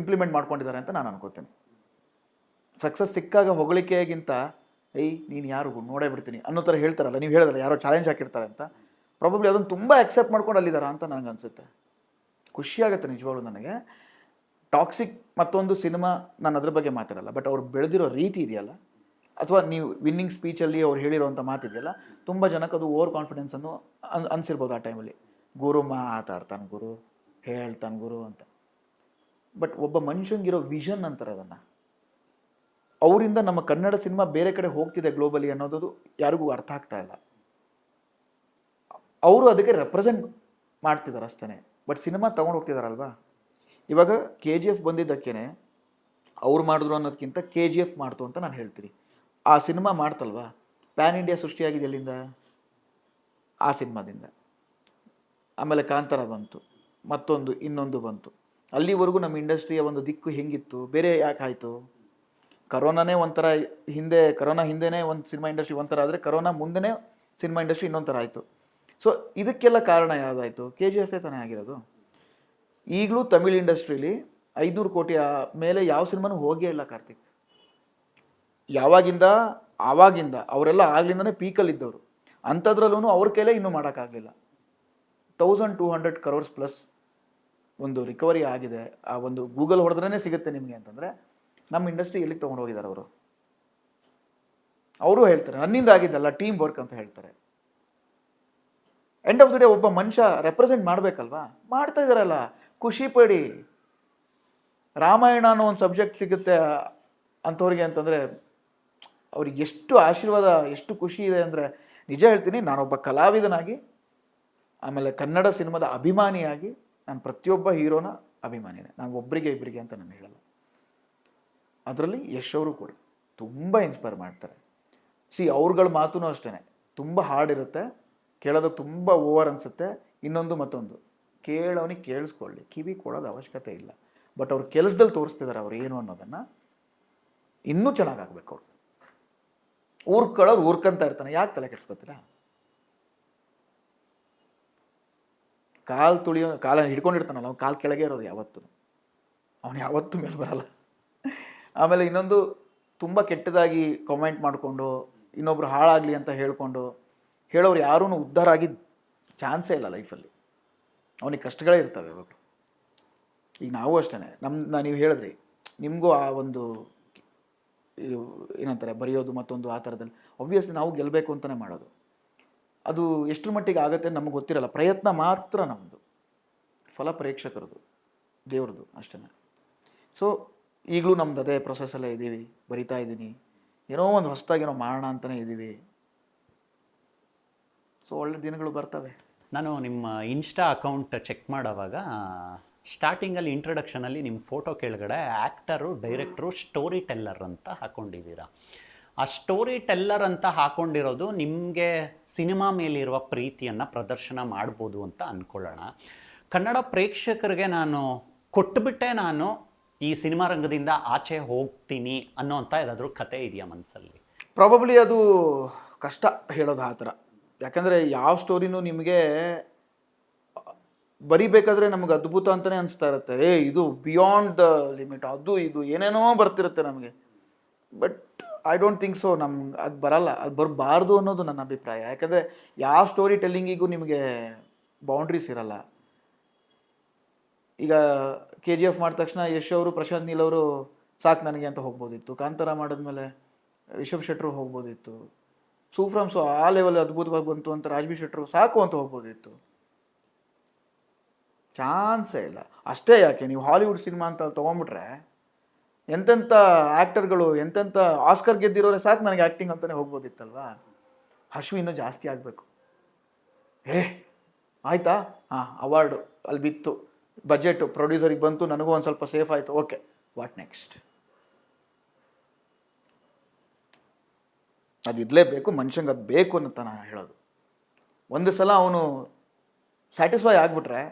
ಇಂಪ್ಲಿಮೆಂಟ್ ಮಾಡ್ಕೊಂಡಿದ್ದಾರೆ ಅಂತ ನಾನು ಅನ್ಕೋತೀನಿ. ಸಕ್ಸಸ್ ಸಿಕ್ಕಾಗ ಹೊಗಳಿಕೆಗಿಂತ ನೀನು ಯಾರು ನೋಡೇ ಬಿಡ್ತೀನಿ ಅನ್ನೋ ಥರ ಹೇಳ್ತಾರಲ್ಲ, ನೀವು ಹೇಳಿದ್ರೆ ಯಾರೋ ಚಾಲೆಂಜ್ ಹಾಕಿರ್ತಾರೆ ಅಂತ, ಪ್ರಾಬಬ್ಲಿ ಅದನ್ನು ತುಂಬ ಅಕ್ಸೆಪ್ಟ್ ಮಾಡ್ಕೊಂಡು ಅಲ್ಲಿದ್ದಾರೆ ಅಂತ ನನಗೆ ಅನಿಸುತ್ತೆ. ಖುಷಿಯಾಗುತ್ತೆ ನಿಜವಾಗ್ಲೂ ನನಗೆ. ಟಾಕ್ಸಿಕ್ ಮತ್ತೊಂದು ಸಿನಿಮಾ, ನಾನು ಅದ್ರ ಬಗ್ಗೆ ಮಾತಾಡಲ್ಲ, ಬಟ್ ಅವ್ರು ಬೆಳೆದಿರೋ ರೀತಿ ಇದೆಯಲ್ಲ, ಅಥವಾ ನೀವು ವಿನ್ನಿಂಗ್ ಸ್ಪೀಚಲ್ಲಿ ಅವ್ರು ಹೇಳಿರೋವಂಥ ಮಾತಿದೆಯಲ್ಲ, ತುಂಬ ಜನಕ್ಕೆ ಅದು ಓವರ್ ಕಾನ್ಫಿಡೆನ್ಸನ್ನು ಅನಿಸಿರ್ಬೋದು ಆ ಟೈಮಲ್ಲಿ. ಗುರು ಮಾತಾಡ್ತಾನೆ ಗುರು, ಹೇಳ್ತಾನೆ ಗುರು ಅಂತ. ಬಟ್ ಒಬ್ಬ ಮನುಷ್ಯಂಗಿರೋ ವಿಷನ್ ಅಂತಾರೆ ಅದನ್ನು. ಅವರಿಂದ ನಮ್ಮ ಕನ್ನಡ ಸಿನಿಮಾ ಬೇರೆ ಕಡೆ ಹೋಗ್ತಿದೆ ಗ್ಲೋಬಲಿ ಅನ್ನೋದು ಯಾರಿಗೂ ಅರ್ಥ ಆಗ್ತಾ ಇಲ್ಲ. ಅವರು ಅದಕ್ಕೆ ರೆಪ್ರೆಸೆಂಟ್ ಮಾಡ್ತಿದ್ದಾರೆ ಅಷ್ಟೇ, ಬಟ್ ಸಿನಿಮಾ ತೊಗೊಂಡು ಹೋಗ್ತಿದಾರಲ್ವಾ. ಇವಾಗ KGF ಬಂದಿದ್ದಕ್ಕೇ ಅವ್ರು ಮಾಡಿದ್ರು ಅನ್ನೋದಕ್ಕಿಂತ KGF ಮಾಡ್ತು ಅಂತ ನಾನು ಹೇಳ್ತೀನಿ. ಆ ಸಿನಿಮಾ ಮಾಡ್ತಲ್ವಾ, ಪ್ಯಾನ್ ಇಂಡಿಯಾ ಸೃಷ್ಟಿಯಾಗಿದೆ ಎಲ್ಲಿಂದ? ಆ ಸಿನಿಮಾದಿಂದ. ಆಮೇಲೆ ಕಾಂತಾರ ಬಂತು, ಮತ್ತೊಂದು ಇನ್ನೊಂದು ಬಂತು. ಅಲ್ಲಿವರೆಗೂ ನಮ್ಮ ಇಂಡಸ್ಟ್ರಿಯ ಒಂದು ದಿಕ್ಕು ಹೆಂಗಿತ್ತು, ಬೇರೆ ಯಾಕೆ ಆಯಿತು? ಕರೋನಾನೇ ಒಂಥರ ಕರೋನಾ ಹಿಂದೆನೇ ಒಂದು ಸಿನಿಮಾ ಇಂಡಸ್ಟ್ರಿ ಒಂಥರ ಆದರೆ, ಕರೋನಾ ಮುಂದೆನೇ ಸಿನಿಮಾ ಇಂಡಸ್ಟ್ರಿ ಇನ್ನೊಂದು ಥರ ಆಯಿತು. ಸೊ ಇದಕ್ಕೆಲ್ಲ ಕಾರಣ ಯಾವುದಾಯಿತು? KGF ತಾನೇ ಆಗಿರೋದು. ಈಗಲೂ ತಮಿಳ್ ಇಂಡಸ್ಟ್ರೀಲಿ 500 ಕೋಟಿ ಮೇಲೆ ಯಾವ ಸಿನಿಮಾನೂ ಹೋಗೇ ಇಲ್ಲ ಕಾರ್ತಿಕ್. ಆವಾಗಿಂದ ಅವರೆಲ್ಲ ಆಗ್ಲಿಂದನೇ ಪೀಕಲ್ಲಿದ್ದವರು. ಅಂಥದ್ರಲ್ಲೂ ಅವ್ರ ಕೈಲೇ ಇನ್ನೂ ಮಾಡೋಕ್ಕಾಗಲಿಲ್ಲ. 1200 crores ಪ್ಲಸ್ ಒಂದು ರಿಕವರಿ ಆಗಿದೆ. ಆ ಒಂದು ಗೂಗಲ್ ಹೊಡೆದ್ರೇ ಸಿಗುತ್ತೆ ನಿಮಗೆ ಅಂತಂದರೆ, ನಮ್ಮ ಇಂಡಸ್ಟ್ರಿ ಎಲ್ಲಿಗೆ ತೊಗೊಂಡು ಹೋಗಿದ್ದಾರೆ ಅವರು? ಅವರು ಹೇಳ್ತಾರೆ ನನ್ನಿಂದ ಆಗಿದ್ದಲ್ಲ, ಟೀಮ್ ವರ್ಕ್ ಅಂತ ಹೇಳ್ತಾರೆ. ಎಂಡ್ ಆಫ್ ದ ಡೇ ಒಬ್ಬ ಮನುಷ್ಯ ರೆಪ್ರೆಸೆಂಟ್ ಮಾಡಬೇಕಲ್ವಾ? ಮಾಡ್ತಾ ಇದ್ದಾರಲ್ಲ, ಖುಷಿ ಪಡಿ. ರಾಮಾಯಣ ಅನ್ನೋ ಒಂದು ಸಬ್ಜೆಕ್ಟ್ ಸಿಗುತ್ತೆ ಅಂಥವ್ರಿಗೆ ಅಂತಂದರೆ ಅವ್ರಿಗೆ ಎಷ್ಟು ಆಶೀರ್ವಾದ, ಎಷ್ಟು ಖುಷಿ ಇದೆ ಅಂದರೆ, ನಿಜ ಹೇಳ್ತೀನಿ, ನಾನೊಬ್ಬ ಕಲಾವಿದನಾಗಿ, ಆಮೇಲೆ ಕನ್ನಡ ಸಿನಿಮಾದ ಅಭಿಮಾನಿಯಾಗಿ, ನಾನು ಪ್ರತಿಯೊಬ್ಬ ಹೀರೋನ ಅಭಿಮಾನಿನೇ. ನಾನು ಒಬ್ಬರಿಗೆ ಇಬ್ಬರಿಗೆ ಅಂತ ನಾನು ಹೇಳಲ್ಲ. ಅದರಲ್ಲಿ ಯಶ್ ಅವರು ಕೂಡ ತುಂಬ ಇನ್ಸ್ಪೈರ್ ಮಾಡ್ತಾರೆ. ಅವ್ರಗಳ ಮಾತೂ ಅಷ್ಟೇ ತುಂಬ ಹಾರ್ಡ್ ಇರುತ್ತೆ, ಕೇಳೋದಕ್ಕೆ ತುಂಬ ಓವರ್ ಅನಿಸುತ್ತೆ. ಇನ್ನೊಂದು ಮತ್ತೊಂದು ಕೇಳೋನಿಗೆ ಕೇಳಿಸ್ಕೊಳ್ಳಿ, ಕಿವಿ ಕೊಡೋದು ಅವಶ್ಯಕತೆ ಇಲ್ಲ. ಬಟ್ ಅವ್ರು ಕೆಲಸದಲ್ಲಿ ತೋರಿಸ್ತಿದ್ದಾರೆ ಅವ್ರು ಏನು ಅನ್ನೋದನ್ನು. ಇನ್ನೂ ಚೆನ್ನಾಗಾಗಬೇಕು. ಅವ್ರು ಊರ್ಕಂತ ಇರ್ತಾನೆ, ಯಾಕೆ ತಲೆ ಕೆಡಿಸ್ಕೊತೀರಾ? ಕಾಲ ಹಿಡ್ಕೊಂಡಿರ್ತಾನಲ್ಲ ಅವ್ನು ಕಾಲು ಕೆಳಗೆ ಇರೋದು ಯಾವತ್ತೂ, ಅವನು ಯಾವತ್ತೂ ಮೇಲೆ ಬರಲ್ಲ. ಆಮೇಲೆ ಇನ್ನೊಂದು, ತುಂಬ ಕೆಟ್ಟದಾಗಿ ಕಾಮೆಂಟ್ ಮಾಡಿಕೊಂಡು ಇನ್ನೊಬ್ರು ಹಾಳಾಗಲಿ ಅಂತ ಹೇಳ್ಕೊಂಡು ಹೇಳೋರು ಯಾರೂ ಉದ್ಧಾರ ಆಗಿದ್ದ ಚಾನ್ಸೇ ಇಲ್ಲ ಲೈಫಲ್ಲಿ. ಅವನಿಗೆ ಕಷ್ಟಗಳೇ ಇರ್ತವೆ ಯಾವಾಗಲೂ. ಈಗ ನಾವು ಅಷ್ಟೇ, ನೀವು ಹೇಳಿದ್ರಿ ನಿಮಗೂ ಆ ಒಂದು ಏನಂತಾರೆ ಬರೆಯೋದು ಮತ್ತೊಂದು ಆ ಥರದಲ್ಲಿ ಆಬ್ವಿಯಸ್ಲಿ ನಾವು ಗೆಲ್ಲಬೇಕು ಅಂತಲೇ ಮಾಡೋದು. ಅದು ಎಷ್ಟರ ಮಟ್ಟಿಗೆ ಆಗುತ್ತೆ ನಮಗೆ ಗೊತ್ತಿರಲ್ಲ, ಪ್ರಯತ್ನ ಮಾತ್ರ ನಮ್ಮದು, ಫಲ ಪ್ರೇಕ್ಷಕರದು, ದೇವ್ರದ್ದು ಅಷ್ಟೇ. ಸೊ ಈಗಲೂ ನಮ್ದು ಅದೇ ಪ್ರೊಸೆಸ್ಸಲ್ಲೇ ಇದ್ದೀವಿ, ಬರಿತಾ ಇದ್ದೀನಿ, ಏನೋ ಒಂದು ಹೊಸದಾಗೇನೋ ಮಾಡೋಣ ಅಂತಲೇ ಇದ್ದೀವಿ. ಸೊ ಒಳ್ಳೆ ದಿನಗಳು ಬರ್ತವೆ. ನಾನು ನಿಮ್ಮ ಇನ್ಸ್ಟಾ ಅಕೌಂಟ್ ಚೆಕ್ ಮಾಡೋವಾಗ ಸ್ಟಾರ್ಟಿಂಗಲ್ಲಿ ಇಂಟ್ರಡಕ್ಷನಲ್ಲಿ ನಿಮ್ಮ ಫೋಟೋ ಕೆಳಗಡೆ ಆ್ಯಕ್ಟರು, ಡೈರೆಕ್ಟ್ರು, ಸ್ಟೋರಿ ಟೆಲ್ಲರ್ ಅಂತ ಹಾಕ್ಕೊಂಡಿದ್ದೀರಾ. ಆ ಸ್ಟೋರಿ ಟೆಲ್ಲರ್ ಅಂತ ಹಾಕ್ಕೊಂಡಿರೋದು ನಿಮಗೆ ಸಿನಿಮಾ ಮೇಲಿರುವ ಪ್ರೀತಿಯನ್ನು ಪ್ರದರ್ಶನ ಮಾಡ್ಬೋದು ಅಂತ ಅಂದ್ಕೊಳ್ಳೋಣ. ಕನ್ನಡ ಪ್ರೇಕ್ಷಕರಿಗೆ ನಾನು ಕೊಟ್ಟುಬಿಟ್ಟೆ ನಾನು ಈ ಸಿನಿಮಾ ರಂಗದಿಂದ ಆಚೆ ಹೋಗ್ತೀನಿ ಅನ್ನೋಂಥ ಏನಾದರೂ ಕತೆ ಇದೆಯಾ ಮನಸ್ಸಲ್ಲಿ? ಪ್ರಾಬಬ್ಲಿ ಅದು ಕಷ್ಟ ಹೇಳೋದು ಆ ಥರ. ಯಾಕಂದರೆ ಯಾವ ಸ್ಟೋರಿನೂ ನಿಮಗೆ ಬರಿಬೇಕಾದ್ರೆ ನಮಗೆ ಅದ್ಭುತ ಅಂತಲೇ ಅನಿಸ್ತಾ ಇರುತ್ತೆ, ಇದು ಬಿಯಾಂಡ್ ದ ಲಿಮಿಟ್, ಅದು ಇದು ಏನೇನೋ ಬರ್ತಿರುತ್ತೆ ನಮಗೆ. But I don't think so, ನಮ್ಗೆ ಅದು ಬರಲ್ಲ, ಅದು ಬರಬಾರ್ದು ಅನ್ನೋದು ನನ್ನ ಅಭಿಪ್ರಾಯ. ಯಾಕಂದರೆ ಯಾವ ಸ್ಟೋರಿ ಟೆಲ್ಲಿಂಗಿಗೂ ನಿಮಗೆ ಬೌಂಡ್ರೀಸ್ ಇರಲ್ಲ. ಈಗ KGF ಮಾಡಿದ ತಕ್ಷಣ ಯಶ್ ಅವರು, ಪ್ರಶಾಂತ್ ನೀಲ್ ಅವರು ಸಾಕು ನನಗೆ ಅಂತ ಹೋಗ್ಬೋದಿತ್ತು. ಕಾಂತಾರ ಮಾಡಿದ್ಮೇಲೆ ರಿಷಬ್ ಶೆಟ್ರು ಹೋಗ್ಬೋದಿತ್ತು. ಸೂಫ್ರಮ್ಸು ಆ ಲೆವೆಲ್ ಅದ್ಭುತವಾಗಿ ಬಂತು ಅಂತ ರಾಜ್ಬಿ ಶೆಟ್ರು ಸಾಕು ಅಂತ ಹೋಗ್ಬೋದಿತ್ತು. ಚಾನ್ಸೇ ಇಲ್ಲ. ಅಷ್ಟೇ ಯಾಕೆ, ನೀವು ಹಾಲಿವುಡ್ ಸಿನಿಮಾ ಅಂತ ತೊಗೊಂಬಿಟ್ರೆ ಎಂತೆಂಥ ಆ್ಯಕ್ಟರ್ಗಳು, ಎಂತೆಂಥ ಆಸ್ಕರ್ ಗೆದ್ದಿರೋರೆ ಸಾಕು ನನಗೆ ಆ್ಯಕ್ಟಿಂಗ್ ಅಂತಲೇ ಹೋಗ್ಬೋದಿತ್ತಲ್ವಾ. ಹಶ್ವಿ ಇನ್ನೂ ಜಾಸ್ತಿ ಆಗಬೇಕು. ಆಯಿತಾ, ಹಾಂ ಅವಾರ್ಡು ಅಲ್ಲಿ ಬಿತ್ತು, ಬಜೆಟು ಪ್ರೊಡ್ಯೂಸರಿಗೆ ಬಂತು, ನನಗೂ ಒಂದು ಸ್ವಲ್ಪ ಸೇಫ್ ಆಯಿತು, ಓಕೆ ವಾಟ್ ನೆಕ್ಸ್ಟ್? ಅದು ಇರಲೇಬೇಕು, ಮನುಷ್ಯಂಗೆ ಅದು ಬೇಕು ಅಂತ ನಾನು ಹೇಳೋದು. ಒಂದು ಸಲ ಅವನು ಸ್ಯಾಟಿಸ್ಫೈ ಆಗಿಬಿಟ್ರೆ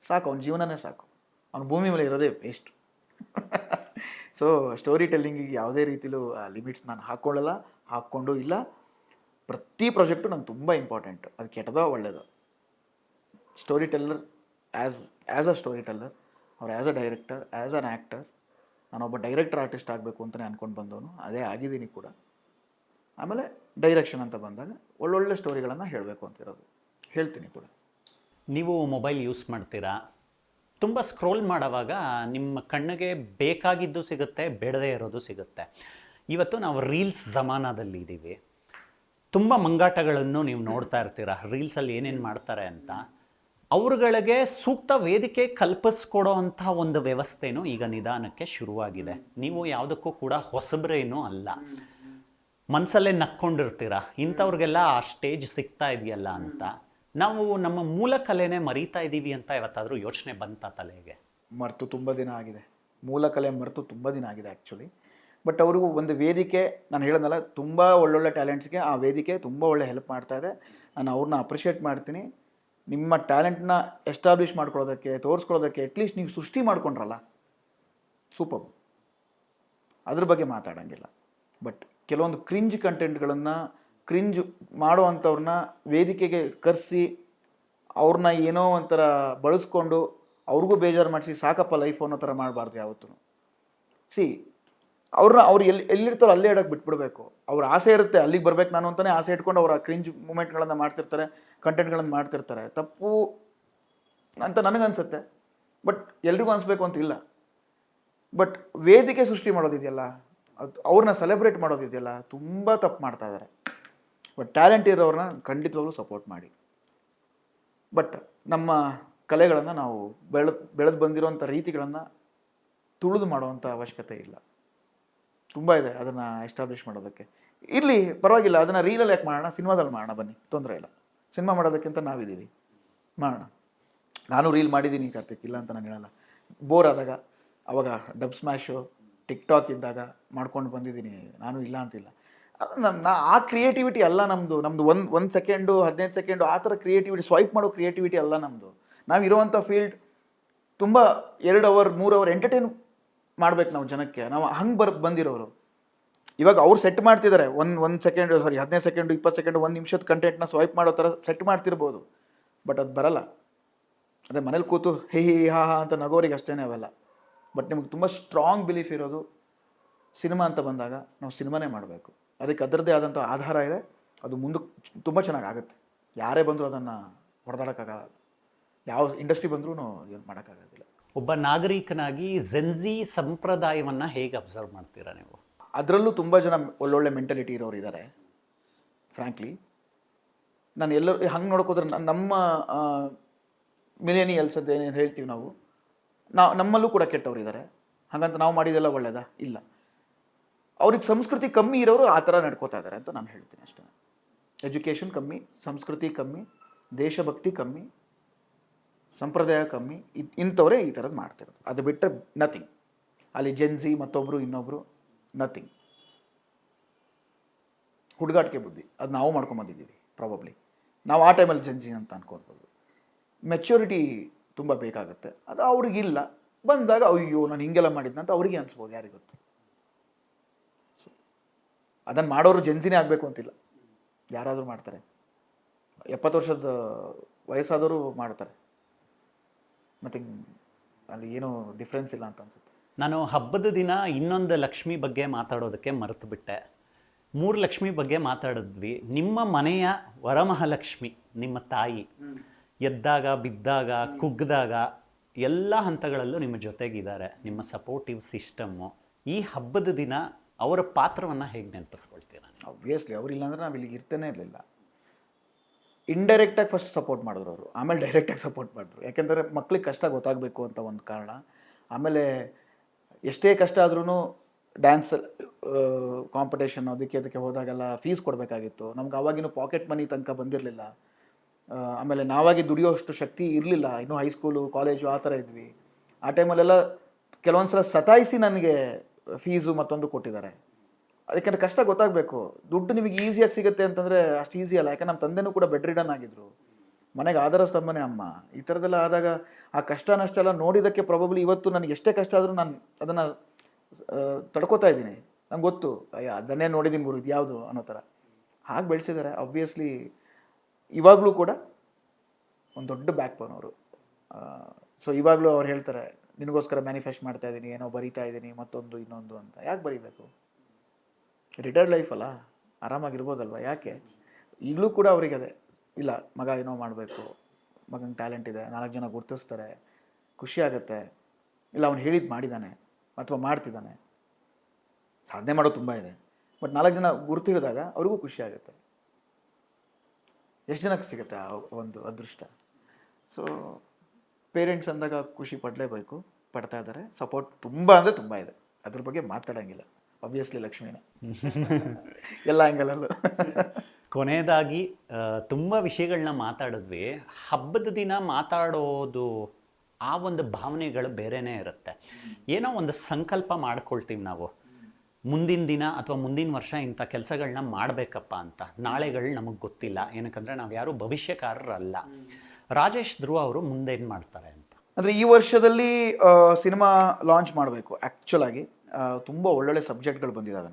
ಸಾಕು, ಅವನ ಜೀವನನೇ ಸಾಕು, ಅವನ ಭೂಮಿ ಮೇಲೆ ಇರೋದೇ ವೇಸ್ಟ್. ಸೊ ಸ್ಟೋರಿ ಟೆಲ್ಲಿಂಗಿಗೆ ಯಾವುದೇ ರೀತಿಲೂ ಲಿಮಿಟ್ಸ್ ನಾನು ಹಾಕ್ಕೊಳ್ಳಲ್ಲ, ಹಾಕ್ಕೊಂಡು ಇಲ್ಲ. ಪ್ರತಿ ಪ್ರಾಜೆಕ್ಟು ನಂಗೆ ತುಂಬ ಇಂಪಾರ್ಟೆಂಟ್, ಅದು ಕೆಟ್ಟದೋ ಒಳ್ಳೆಯದೋ. Story teller as a story teller, ಅವ್ರು as a director, as an actor, ನಾನೊಬ್ಬ ಡೈರೆಕ್ಟರ್ ಆರ್ಟಿಸ್ಟ್ ಆಗಬೇಕು ಅಂತಲೇ ಅಂದ್ಕೊಂಡು ಬಂದವನು, ಅದೇ ಆಗಿದ್ದೀನಿ ಕೂಡ. ಆಮೇಲೆ ಡೈರೆಕ್ಷನ್ ಅಂತ ಬಂದಾಗ ಒಳ್ಳೊಳ್ಳೆ ಸ್ಟೋರಿಗಳನ್ನು ಹೇಳಬೇಕು ಅಂತಿರೋದು, ಹೇಳ್ತೀನಿ ಕೂಡ. ನೀವು ಮೊಬೈಲ್ ಯೂಸ್ ಮಾಡ್ತೀರಾ, ತುಂಬ ಸ್ಕ್ರೋಲ್ ಮಾಡೋವಾಗ ನಿಮ್ಮ ಕಣ್ಣಿಗೆ ಬೇಕಾಗಿದ್ದು ಸಿಗುತ್ತೆ, ಬೇಡದೇ ಇರೋದು ಸಿಗುತ್ತೆ. ಇವತ್ತು ನಾವು ರೀಲ್ಸ್ ಜಮಾನದಲ್ಲಿ ಇದ್ದೀವಿ. ತುಂಬ ಮಂಗಾಟಗಳನ್ನು ನೀವು ನೋಡ್ತಾ ಇರ್ತೀರ, ರೀಲ್ಸಲ್ಲಿ ಏನೇನು ಮಾಡ್ತಾರೆ ಅಂತ. ಅವ್ರುಗಳಿಗೆ ಸೂಕ್ತ ವೇದಿಕೆ ಕಲ್ಪಿಸ್ಕೊಡೋ ಅಂಥ ಒಂದು ವ್ಯವಸ್ಥೆನೂ ಈಗ ನಿಧಾನಕ್ಕೆ ಶುರುವಾಗಿದೆ. ನೀವು ಯಾವುದಕ್ಕೂ ಕೂಡ ಹೊಸಬ್ರೇನೂ ಅಲ್ಲ, ಮನಸ್ಸಲ್ಲೇ ನಕ್ಕೊಂಡಿರ್ತೀರ, ಇಂಥವ್ರಿಗೆಲ್ಲ ಆ ಸ್ಟೇಜ್ ಸಿಗ್ತಾ ಇದೆಯಲ್ಲ ಅಂತ. ನಾವು ನಮ್ಮ ಮೂಲ ಕಲೆನೇ ಮರೀತಾ ಇದ್ದೀವಿ ಅಂತ ಯಾವತ್ತಾದರೂ ಯೋಚನೆ ಬಂತ ತಲೆಗೆ? ಮರೆತು ತುಂಬ ದಿನ ಆಗಿದೆ, ಮೂಲ ಕಲೆ ಮರೆತು ತುಂಬ ದಿನ ಆಗಿದೆ ಆ್ಯಕ್ಚುಲಿ. ಬಟ್ ಅವ್ರಿಗೂ ಒಂದು ವೇದಿಕೆ, ನಾನು ಹೇಳೋದಲ್ಲ, ತುಂಬ ಒಳ್ಳೊಳ್ಳೆ ಟ್ಯಾಲೆಂಟ್ಸ್ಗೆ ಆ ವೇದಿಕೆ ತುಂಬ ಒಳ್ಳೆ ಹೆಲ್ಪ್ ಮಾಡ್ತಾ ಇದೆ. ನಾನು ಅವ್ರನ್ನ ಅಪ್ರಿಷಿಯೇಟ್ ಮಾಡ್ತೀನಿ. ನಿಮ್ಮ ಟ್ಯಾಲೆಂಟ್ನ ಎಸ್ಟಾಬ್ಲಿಷ್ ಮಾಡ್ಕೊಳ್ಳೋದಕ್ಕೆ, ತೋರಿಸ್ಕೊಳ್ಳೋದಕ್ಕೆ ಅಟ್ಲೀಸ್ಟ್ ನೀವು ಸೃಷ್ಟಿ ಮಾಡ್ಕೊಂಡ್ರಲ್ಲ, ಸೂಪರ್. ಅದ್ರ ಬಗ್ಗೆ ಮಾತಾಡೋಂಗಿಲ್ಲ. ಬಟ್ ಕೆಲವೊಂದು ಕ್ರಿಂಜ್ ಕಂಟೆಂಟ್ಗಳನ್ನು, ಕ್ರಿಂಜ್ ಮಾಡೋವಂಥವ್ರನ್ನ ವೇದಿಕೆಗೆ ಕರೆಸಿ ಅವ್ರನ್ನ ಏನೋ ಒಂಥರ ಬಳಸ್ಕೊಂಡು ಅವ್ರಿಗೂ ಬೇಜಾರು ಮಾಡಿಸಿ ಸಾಕಪ್ಪ ಲೈಫ್ ಅನ್ನೋ ಥರ ಮಾಡಬಾರ್ದು ಯಾವತ್ತೂ. ಅವ್ರು ಎಲ್ಲಿರ್ತಾರೋ ಅಲ್ಲೇ ಇಡೋಕ್ಕೆ ಬಿಟ್ಬಿಡ್ಬೇಕು. ಅವ್ರ ಆಸೆ ಇರುತ್ತೆ ಅಲ್ಲಿಗೆ ಬರ್ಬೇಕು ನಾನು ಅಂತಲೇ ಆಸೆ ಇಟ್ಕೊಂಡು ಅವ್ರ ಕ್ರಿಂಜ್ ಮೂಮೆಂಟ್ಗಳನ್ನು ಮಾಡ್ತಿರ್ತಾರೆ, ಕಂಟೆಂಟ್ಗಳನ್ನು ಮಾಡ್ತಿರ್ತಾರೆ. ತಪ್ಪು ಅಂತ ನನಗನ್ಸುತ್ತೆ, ಬಟ್ ಎಲ್ರಿಗೂ ಅನಿಸ್ಬೇಕು ಅಂತ ಇಲ್ಲ. ಬಟ್ ವೇದಿಕೆ ಸೃಷ್ಟಿ ಮಾಡೋದಿದೆಯಲ್ಲ, ಅದು ಅವ್ರನ್ನ ಸೆಲೆಬ್ರೇಟ್ ಮಾಡೋದಿದೆಯಲ್ಲ, ತುಂಬ ತಪ್ಪು ಮಾಡ್ತಾ ಇದ್ದಾರೆ. ಬಟ್ ಟ್ಯಾಲೆಂಟ್ ಇರೋರನ್ನ ಖಂಡಿತವಾಗ್ಲೂ ಸಪೋರ್ಟ್ ಮಾಡಿ. ಬಟ್ ನಮ್ಮ ಕಲೆಗಳನ್ನು ನಾವು ಬೆಳೆದು ಬಂದಿರೋಂಥ ರೀತಿಗಳನ್ನು ತುಳಿದು ಮಾಡೋವಂಥ ಅವಶ್ಯಕತೆ ಇಲ್ಲ. ತುಂಬ ಇದೆ ಅದನ್ನು ಎಸ್ಟಾಬ್ಲಿಷ್ ಮಾಡೋದಕ್ಕೆ. ಇರಲಿ, ಪರವಾಗಿಲ್ಲ, ಅದನ್ನು ರೀಲಲ್ಲಿ ಯಾಕೆ ಮಾಡೋಣ, ಸಿನಿಮಾದಲ್ಲಿ ಮಾಡೋಣ, ಬನ್ನಿ, ತೊಂದರೆ ಇಲ್ಲ. ಸಿನಿಮಾ ಮಾಡೋದಕ್ಕಿಂತ ನಾವಿದ್ದೀವಿ, ಮಾಡೋಣ. ನಾನು ರೀಲ್ ಮಾಡಿದ್ದೀನಿ ಕಾರ್ತಿಕ್, ಇಲ್ಲ ಅಂತ ನಾನು ಹೇಳಲ್ಲ. ಬೋರ್ ಆದಾಗ ಅವಾಗ ಡಬ್ ಸ್ಮ್ಯಾಶು, ಟಿಕ್ಟಾಕ್ ಇದ್ದಾಗ ಮಾಡ್ಕೊಂಡು ಬಂದಿದ್ದೀನಿ, ನಾನು ಇಲ್ಲ ಅಂತಿಲ್ಲ. ಆ ಕ್ರಿಯೇಟಿವಿಟಿ ಅಲ್ಲ ನಮ್ಮದು. ಒಂದು ಸೆಕೆಂಡು 15 ಸೆಕೆಂಡು ಆ ಥರ ಕ್ರಿಯೇಟಿವಿಟಿ, ಸ್ವೈಪ್ ಮಾಡೋ ಕ್ರಿಯೇಟಿವಿಟಿ ಅಲ್ಲ ನಮ್ಮದು. ನಾವು ಇರೋವಂಥ ಫೀಲ್ಡ್ ತುಂಬ 2 ಅವರ್ 3 ಅವರ್ ಎಂಟರ್ಟೈನ್ ಮಾಡ್ಬೇಕು ನಾವು ಜನಕ್ಕೆ. ನಾವು ಹಂಗೆ ಬಂದಿರೋರು. ಇವಾಗ ಅವ್ರು ಸೆಟ್ ಮಾಡ್ತಿದ್ದಾರೆ, ಒಂದು ಸೆಕೆಂಡು, 15 ಸೆಕೆಂಡು, 20 ಸೆಕೆಂಡು, 1 ನಿಮಿಷದ ಕಂಟೆಂಟ್ನ ಸ್ವೈಪ್ ಮಾಡೋ ಥರ ಸೆಟ್ ಮಾಡ್ತಿರ್ಬೋದು. ಬಟ್ ಅದು ಬರಲ್ಲ. ಅದೇ ಮನೇಲಿ ಕೂತು ಹಿ ಹಿ ಹಾ ಹಾ ಅಂತ ನಗೋರಿಗೆ ಅಷ್ಟೇ ಅವೆಲ್ಲ. ಬಟ್ ನಿಮ್ಗೆ ತುಂಬ ಸ್ಟ್ರಾಂಗ್ ಬಿಲೀಫ್ ಇರೋದು ಸಿನಿಮಾ ಅಂತ ಬಂದಾಗ ನಾವು ಸಿನಿಮಾನೇ ಮಾಡಬೇಕು. ಅದಕ್ಕೆ ಅದರದ್ದೇ ಆದಂಥ ಆಧಾರ ಇದೆ. ಅದು ಮುಂದಕ್ಕೆ ತುಂಬ ಚೆನ್ನಾಗಿ ಆಗುತ್ತೆ. ಯಾರೇ ಬಂದರೂ ಅದನ್ನು ಹೊಡೆದಾಡೋಕ್ಕಾಗಲ್ಲ. ಯಾವ ಇಂಡಸ್ಟ್ರಿ ಬಂದರೂ ಏನು ಮಾಡೋಕ್ಕಾಗೋದಿಲ್ಲ. ಒಬ್ಬ ನಾಗರಿಕನಾಗಿ ಜೆನ್ಜಿ ಸಂಪ್ರದಾಯವನ್ನು ಹೇಗೆ ಅಬ್ಸರ್ವ್ ಮಾಡ್ತೀರಾ ನೀವು? ಅದರಲ್ಲೂ ತುಂಬ ಜನ ಒಳ್ಳೊಳ್ಳೆ ಮೆಂಟಾಲಿಟಿ ಇರೋರು ಇದ್ದಾರೆ. ಫ್ರ್ಯಾಂಕ್ಲಿ ನಾನು ಎಲ್ಲರೂ ಹಂಗೆ ನೋಡ್ಕೋದ್ರೆ ನಮ್ಮ ಮಿಲೇನಿಯಲ್ಸ್ ಅಂತ ಏನೇನು ಹೇಳ್ತೀವಿ ನಾವು ನಮ್ಮಲ್ಲೂ ಕೂಡ ಕೆಟ್ಟವ್ರು ಇದ್ದಾರೆ. ಹಾಗಂತ ನಾವು ಮಾಡಿದೆಲ್ಲ ಒಳ್ಳೇದಾ? ಇಲ್ಲ. ಅವ್ರಿಗೆ ಸಂಸ್ಕೃತಿ ಕಮ್ಮಿ ಇರೋರು ಆ ಥರ ನಡ್ಕೋತಾ ಇದ್ದಾರೆ ಅಂತ ನಾನು ಹೇಳ್ತೀನಿ ಅಷ್ಟೇ. ಎಜುಕೇಷನ್ ಕಮ್ಮಿ, ಸಂಸ್ಕೃತಿ ಕಮ್ಮಿ, ದೇಶಭಕ್ತಿ ಕಮ್ಮಿ, ಸಂಪ್ರದಾಯ ಕಮ್ಮಿ, ಇಂಥವರೇ ಈ ಥರದ್ದು ಮಾಡ್ತಿರೋದು. ಅದು ಬಿಟ್ಟರೆ ನಥಿಂಗ್. ಅಲ್ಲಿ ಜೆನ್ಸಿ ಮತ್ತೊಬ್ಬರು ಇನ್ನೊಬ್ಬರು ನಥಿಂಗ್. ಹುಡುಗಾಟಿಕೆ ಬುದ್ಧಿ ಅದು ನಾವು ಮಾಡ್ಕೊಂಬಂದಿದ್ದೀವಿ ಪ್ರಾಬಬ್ಲಿ. ನಾವು ಆ ಟೈಮಲ್ಲಿ ಜೆನ್ಸಿ ಅಂತ ಅನ್ಕೊಳ್ಬೋದು. ಮೆಚ್ಯೂರಿಟಿ ತುಂಬ ಬೇಕಾಗುತ್ತೆ. ಅದು ಅವ್ರಿಗಿಲ್ಲ. ಬಂದಾಗ ಅಯ್ಯೋ ನಾನು ಹಿಂಗೆಲ್ಲ ಮಾಡಿದ್ನ ಅಂತ ಅವ್ರಿಗೆ ಅನಿಸ್ಬೋದು, ಯಾರಿಗೊತ್ತು. ಸೊ ಅದನ್ನು ಮಾಡೋರು ಜೆನ್ಸಿನೇ ಆಗಬೇಕು ಅಂತಿಲ್ಲ, ಯಾರಾದರೂ ಮಾಡ್ತಾರೆ. 70 ವರ್ಷದ ವಯಸ್ಸಾದವರು ಮಾಡ್ತಾರೆ. ಮತ್ತು ಅಲ್ಲಿ ಏನೂ ಡಿಫ್ರೆನ್ಸ್ ಇಲ್ಲ ಅಂತ ಅನಿಸುತ್ತೆ. ನಾನು ಹಬ್ಬದ ದಿನ ಇನ್ನೊಂದು ಲಕ್ಷ್ಮಿ ಬಗ್ಗೆ ಮಾತಾಡೋದಕ್ಕೆ ಮರೆತು ಬಿಟ್ಟೆ. 3 ಲಕ್ಷ್ಮಿ ಬಗ್ಗೆ ಮಾತಾಡಿದ್ವಿ. ನಿಮ್ಮ ಮನೆಯ ವರಮಹಾಲಕ್ಷ್ಮಿ, ನಿಮ್ಮ ತಾಯಿ ಎದ್ದಾಗ ಬಿದ್ದಾಗ ಕುಗ್ಗಿದಾಗ ಎಲ್ಲ ಹಂತಗಳಲ್ಲೂ ನಿಮ್ಮ ಜೊತೆಗಿದ್ದಾರೆ. ನಿಮ್ಮ ಸಪೋರ್ಟಿವ್ ಸಿಸ್ಟಮ್ಮು. ಈ ಹಬ್ಬದ ದಿನ ಅವರ ಪಾತ್ರವನ್ನು ಹೇಗೆ ನೆನಪಿಸ್ಕೊಳ್ತೀರಾ? ಆಬ್ವಿಯಸ್ಲಿ ಅವರಿಲ್ಲ ಅಂದರೆ ನಾವು ಇಲ್ಲಿಗೆ ಇರ್ತೇನೆ ಇರಲಿಲ್ಲ. ಇಂಡೈರೆಕ್ಟಾಗಿ ಫಸ್ಟ್ ಸಪೋರ್ಟ್ ಮಾಡಿದ್ರು ಅವರು, ಆಮೇಲೆ ಡೈರೆಕ್ಟಾಗಿ ಸಪೋರ್ಟ್ ಮಾಡಿದ್ರು. ಯಾಕೆಂದರೆ ಮಕ್ಳಿಗೆ ಕಷ್ಟ ಗೊತ್ತಾಗಬೇಕು ಅಂತ ಒಂದು ಕಾರಣ. ಆಮೇಲೆ ಎಷ್ಟೇ ಕಷ್ಟ ಆದ್ರೂ ಡ್ಯಾನ್ಸ್ ಕಾಂಪಿಟೇಷನ್ ಅದಕ್ಕೆ ಹೋದಾಗೆಲ್ಲ ಫೀಸ್ ಕೊಡಬೇಕಾಗಿತ್ತು. ನಮ್ಗೆ ಆವಾಗಿನೂ ಪಾಕೆಟ್ ಮನಿ ತನಕ ಬಂದಿರಲಿಲ್ಲ. ಆಮೇಲೆ ನಾವಾಗಿ ದುಡಿಯೋಷ್ಟು ಶಕ್ತಿ ಇರಲಿಲ್ಲ. ಇನ್ನೂ ಹೈಸ್ಕೂಲು ಕಾಲೇಜು ಆ ಥರ ಇದ್ವಿ. ಆ ಟೈಮಲ್ಲೆಲ್ಲ ಕೆಲವೊಂದು ಸಲ ಸತಾಯಿಸಿ ನನಗೆ ಫೀಸು ಮತ್ತೊಂದು ಕೊಟ್ಟಿದ್ದಾರೆ. ಅದಕ್ಕೆ ಕಷ್ಟ ಗೊತ್ತಾಗಬೇಕು. ದುಡ್ಡು ನಿಮಗೆ ಈಸಿಯಾಗಿ ಸಿಗುತ್ತೆ ಅಂತಂದರೆ ಅಷ್ಟು ಈಸಿ ಅಲ್ಲ. ಯಾಕಂದ್ರೆ ನಮ್ಮ ತಂದೆನೂ ಕೂಡ ಬೆಡ್ ರಿಡನ್ ಆಗಿದ್ರು. ಮನೆಗೆ ಆಧಾರ ಸ್ತಂಭನೇ ಅಮ್ಮ. ಈ ಥರದ್ದೆಲ್ಲ ಆದಾಗ ಆ ಕಷ್ಟ ನಷ್ಟ ಎಲ್ಲ ನೋಡಿದ್ದಕ್ಕೆ ಪ್ರಾಬಬ್ಲಿ ಇವತ್ತು ನನಗೆ ಎಷ್ಟೇ ಕಷ್ಟ ಆದರೂ ನಾನು ಅದನ್ನು ತಡ್ಕೋತಾ ಇದ್ದೀನಿ. ನಂಗೆ ಗೊತ್ತು, ಅಯ್ಯ ಅದನ್ನೇ ನೋಡಿದ್ದೀನಿ ಗುರು, ಇದು ಯಾವುದು ಅನ್ನೋ ಥರ ಹಾಗೆ ಬೆಳೆಸಿದ್ದಾರೆ. ಆಬ್ವಿಯಸ್ಲಿ ಇವಾಗಲೂ ಕೂಡ ಒಂದು ದೊಡ್ಡ ಬ್ಯಾಕ್ ಬೋನ್ ಅವರು. ಸೊ ಇವಾಗಲೂ ಅವ್ರು ಹೇಳ್ತಾರೆ, ನಿನಗೋಸ್ಕರ ಮ್ಯಾನಿಫೆಸ್ಟ್ ಮಾಡ್ತಾ ಇದ್ದೀನಿ, ಏನೋ ಬರೀತಾ ಇದ್ದೀನಿ, ಮತ್ತೊಂದು ಇನ್ನೊಂದು ಅಂತ. ಯಾಕೆ ಬರೀಬೇಕು? ರಿಟೈರ್ಡ್ ಲೈಫ್ ಅಲ್ಲ, ಆರಾಮಾಗಿರ್ಬೋದಲ್ವ, ಯಾಕೆ? ಈಗಲೂ ಕೂಡ ಅವರಿಗೆ ಅದೇ ಇಲ್ಲ, ಮಗ ಏನೋ ಮಾಡಬೇಕು, ಮಗಂಗೆ ಟ್ಯಾಲೆಂಟ್ ಇದೆ, 4 ಜನ ಗುರ್ತಿಸ್ತಾರೆ, ಖುಷಿ ಆಗುತ್ತೆ. ಇಲ್ಲ ಅವ್ನು ಹೇಳಿದ್ದು ಮಾಡಿದ್ದಾನೆ ಅಥವಾ ಮಾಡ್ತಿದ್ದಾನೆ. ಸಾಧನೆ ಮಾಡೋದು ತುಂಬ ಇದೆ, ಬಟ್ 4 ಜನ ಗುರುತಿಡಿದಾಗ ಅವ್ರಿಗೂ ಖುಷಿ ಆಗುತ್ತೆ. ಎಷ್ಟು ಜನಕ್ಕೆ ಸಿಗುತ್ತೆ ಆ ಒಂದು ಅದೃಷ್ಟ? ಸೊ ಪೇರೆಂಟ್ಸ್ ಅಂದಾಗ ಖುಷಿ ಪಡಲೇಬೇಕು, ಪಡ್ತಾ ಇದ್ದಾರೆ. ಸಪೋರ್ಟ್ ತುಂಬ ಅಂದರೆ ತುಂಬ ಇದೆ, ಅದ್ರ ಬಗ್ಗೆ ಮಾತಾಡೋಂಗಿಲ್ಲ. ಆಬ್ವಿಯಸ್ಲಿ ಲಕ್ಷ್ಮೀನೇ ಎಲ್ಲ ಆ್ಯಂಗಲಲ್ಲೂ. ಕೊನೆಯದಾಗಿ ತುಂಬ ವಿಷಯಗಳನ್ನ ಮಾತಾಡಿದ್ವಿ. ಹಬ್ಬದ ದಿನ ಮಾತಾಡೋದು ಆ ಒಂದು ಭಾವನೆಗಳು ಬೇರೆಯೇ ಇರುತ್ತೆ. ಏನೋ ಒಂದು ಸಂಕಲ್ಪ ಮಾಡ್ಕೊಳ್ತೀವಿ ನಾವು, ಮುಂದಿನ ದಿನ ಅಥವಾ ಮುಂದಿನ ವರ್ಷ ಇಂಥ ಕೆಲಸಗಳನ್ನ ಮಾಡಬೇಕಪ್ಪ ಅಂತ. ನಾಳೆಗಳು ನಮಗೆ ಗೊತ್ತಿಲ್ಲ, ಏನಕ್ಕಂದರೆ ನಾವು ಯಾರೂ ಭವಿಷ್ಯಕಾರರಲ್ಲ. ರಾಜೇಶ್ ಧ್ರುವ ಅವರು ಮುಂದೇನು ಮಾಡ್ತಾರೆ ಅಂತ ಅಂದರೆ ಈ ವರ್ಷದಲ್ಲಿ ಸಿನಿಮಾ ಲಾಂಚ್ ಮಾಡಬೇಕು. ಆ್ಯಕ್ಚುಲಾಗಿ ತುಂಬ ಒಳ್ಳೊಳ್ಳೆ ಸಬ್ಜೆಕ್ಟ್ಗಳು ಬಂದಿದ್ದಾವೆ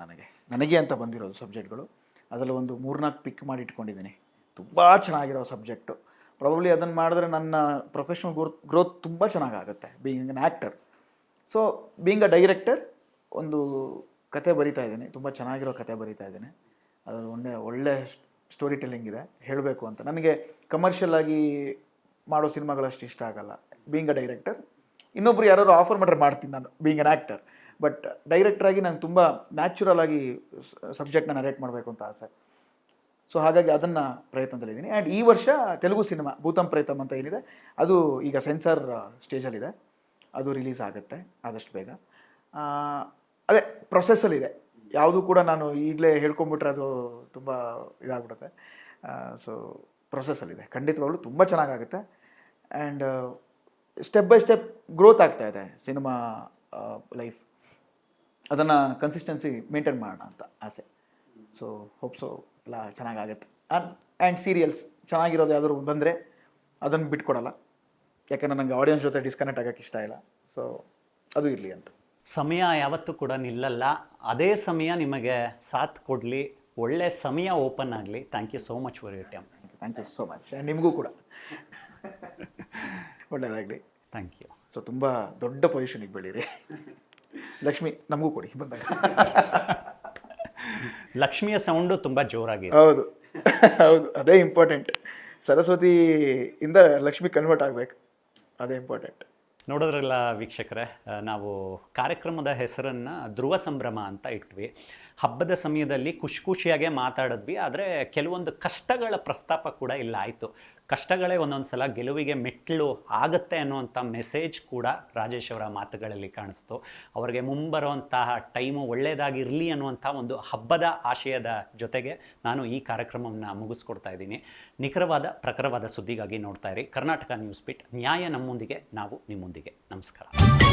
ನನಗೆ ಅಂತ ಬಂದಿರೋದು ಸಬ್ಜೆಕ್ಟ್ಗಳು. ಅದರಲ್ಲಿ ಒಂದು 3-4 ಪಿಕ್ ಮಾಡಿ ಇಟ್ಕೊಂಡಿದ್ದೀನಿ. ತುಂಬ ಚೆನ್ನಾಗಿರೋ ಸಬ್ಜೆಕ್ಟು. ಪ್ರಾಬಬ್ಲಿ ಅದನ್ನು ಮಾಡಿದ್ರೆ ನನ್ನ ಪ್ರೊಫೆಷ್ನಲ್ ಗ್ರೋತ್ ತುಂಬ ಚೆನ್ನಾಗಾಗುತ್ತೆ, being N actor. So being a director ಒಂದು ಕತೆ ಬರಿತಾ ಇದ್ದೀನಿ, ತುಂಬ ಚೆನ್ನಾಗಿರೋ ಕತೆ ಬರಿತಾ ಇದ್ದೀನಿ. ಅದು ಒಳ್ಳೆ ಸ್ಟೋರಿ ಟೆಲ್ಲಿಂಗ್ ಇದೆ, ಹೇಳಬೇಕು ಅಂತ. ನನಗೆ ಕಮರ್ಷಿಯಲ್ ಆಗಿ ಮಾಡೋ ಸಿನಿಮಾಗಳಷ್ಟು ಇಷ್ಟ ಆಗಲ್ಲ. ಬೀಯಿಂಗ್ ಅ ಡೈರೆಕ್ಟರ್, ಇನ್ನೊಬ್ರು ಯಾರು ಆಫರ್ ಮಾಡ್ರೆ ಮಾಡ್ತೀನಿ ನಾನು ಬೀಯಿಂಗ್ ಅನ್ ಆ್ಯಕ್ಟರ್. ಬಟ್ ಡೈರೆಕ್ಟ್ರಾಗಿ ನಂಗೆ ತುಂಬ ನ್ಯಾಚುರಲ್ ಆಗಿ ಸಬ್ಜೆಕ್ಟ್ನ ನರೇಟ್ ಮಾಡಬೇಕು ಅಂತ ಆಸೆ. ಸೊ ಹಾಗಾಗಿ ಅದನ್ನು ಪ್ರಯತ್ನದಲ್ಲಿದ್ದೀನಿ. ಆ್ಯಂಡ್ ಈ ವರ್ಷ ತೆಲುಗು ಸಿನಿಮಾ ಭೂತಂ ಪ್ರೇತಂ ಅಂತ ಏನಿದೆ, ಅದು ಈಗ ಸೆನ್ಸಾರ್ ಸ್ಟೇಜಲ್ಲಿದೆ. ಅದು ರಿಲೀಸ್ ಆಗುತ್ತೆ ಆದಷ್ಟು ಬೇಗ. ಅದೇ ಪ್ರೊಸೆಸ್ಸಲ್ಲಿದೆ. ಯಾವುದೂ ಕೂಡ ನಾನು ಈಗಲೇ ಹೇಳ್ಕೊಂಬಿಟ್ರೆ ಅದು ತುಂಬ ಇದಾಗ್ಬಿಡುತ್ತೆ. ಸೊ ಪ್ರೊಸೆಸ್ಸಲ್ಲಿದೆ. ಖಂಡಿತವಾಗ್ಲೂ ತುಂಬ ಚೆನ್ನಾಗಾಗುತ್ತೆ. And step by step growth ಆಗ್ತಾ ಇದೆ ಸಿನಿಮಾ ಲೈಫ್. ಅದನ್ನು ಕನ್ಸಿಸ್ಟೆನ್ಸಿ ಮೇಂಟೈನ್ ಮಾಡೋಣ ಅಂತ ಆಸೆ. ಸೊ ಹೋಪ್ಸೋ ಎಲ್ಲ ಚೆನ್ನಾಗಾಗುತ್ತೆ. ಆ್ಯಂಡ್ ಸೀರಿಯಲ್ಸ್ ಚೆನ್ನಾಗಿರೋದು ಯಾವ್ದಾದ್ರು ಬಂದರೆ ಅದನ್ನು ಬಿಟ್ಕೊಡಲ್ಲ, ಯಾಕಂದರೆ ನನಗೆ ಆಡಿಯನ್ಸ್ ಜೊತೆ ಡಿಸ್ಕನೆಕ್ಟ್ ಆಗೋಕ್ಕೆ ಇಷ್ಟ ಇಲ್ಲ. ಸೊ ಅದು ಇರಲಿ ಅಂತ. ಸಮಯ ಯಾವತ್ತೂ ಕೂಡ ನಿಲ್ಲಲ್ಲ. ಅದೇ ಸಮಯ ನಿಮಗೆ ಸಾಥ್ ಕೊಡಲಿ, ಒಳ್ಳೆ ಸಮಯ ಓಪನ್ ಆಗಲಿ. Thank you so much for your time. Thank you so much. And ನಿಮಗೂ ಕೂಡ ಒಳ್ಳೆಯದಾಗಲಿ. Thank you. ಸೊ ತುಂಬ ದೊಡ್ಡ ಪೊಸಿಷನಿಗೆ ಬೆಳೀರಿ. ಲಕ್ಷ್ಮಿ ನಮಗೂ ಕೊಡಿ ಬಂದಾಗ. ಲಕ್ಷ್ಮಿಯ ಸೌಂಡು ತುಂಬ ಜೋರಾಗಿದೆ. ಹೌದು ಹೌದು, ಅದೇ ಇಂಪಾರ್ಟೆಂಟ್. ಸರಸ್ವತಿಯಿಂದ ಲಕ್ಷ್ಮಿ ಕನ್ವರ್ಟ್ ಆಗಬೇಕು, ಅದೇ ಇಂಪಾರ್ಟೆಂಟ್. ನೋಡೋದ್ರಲ್ಲ ವೀಕ್ಷಕರೇ, ನಾವು ಕಾರ್ಯಕ್ರಮದ ಹೆಸರನ್ನು ಧ್ರುವ ಸಂಭ್ರಮ ಅಂತ ಇಟ್ವಿ. ಹಬ್ಬದ ಸಮಯದಲ್ಲಿ ಖುಷಿಯಾಗೇ ಮಾತಾಡಿದ್ವಿ, ಆದರೆ ಕೆಲವೊಂದು ಕಷ್ಟಗಳ ಪ್ರಸ್ತಾಪ ಕೂಡ ಇಲ್ಲ ಆಯಿತು. ಕಷ್ಟಗಳೇ ಒಂದೊಂದು ಸಲ ಗೆಲುವಿಗೆ ಮೆಟ್ಟಿಲು ಆಗುತ್ತೆ ಅನ್ನುವಂಥ ಮೆಸೇಜ್ ಕೂಡ ರಾಜೇಶ್ ಅವರ ಮಾತುಗಳಲ್ಲಿ ಕಾಣಿಸ್ತು. ಅವರಿಗೆ ಮುಂಬರುವಂತಹ ಟೈಮು ಒಳ್ಳೆಯದಾಗಿರಲಿ ಅನ್ನುವಂಥ ಒಂದು ಹಬ್ಬದ ಆಶಯದ ಜೊತೆಗೆ ನಾನು ಈ ಕಾರ್ಯಕ್ರಮವನ್ನು ಮುಗಿಸ್ಕೊಡ್ತಾ ಇದ್ದೀನಿ. ನಿಖರವಾದ ಪ್ರಖರವಾದ ಸುದ್ದಿಗಾಗಿ ನೋಡ್ತಾ ಇರಿ ಕರ್ನಾಟಕ ನ್ಯೂಸ್ ಬೀಟ್. ನ್ಯಾಯ ನಮ್ಮೊಂದಿಗೆ, ನಾವು ನಿಮ್ಮೊಂದಿಗೆ. ನಮಸ್ಕಾರ.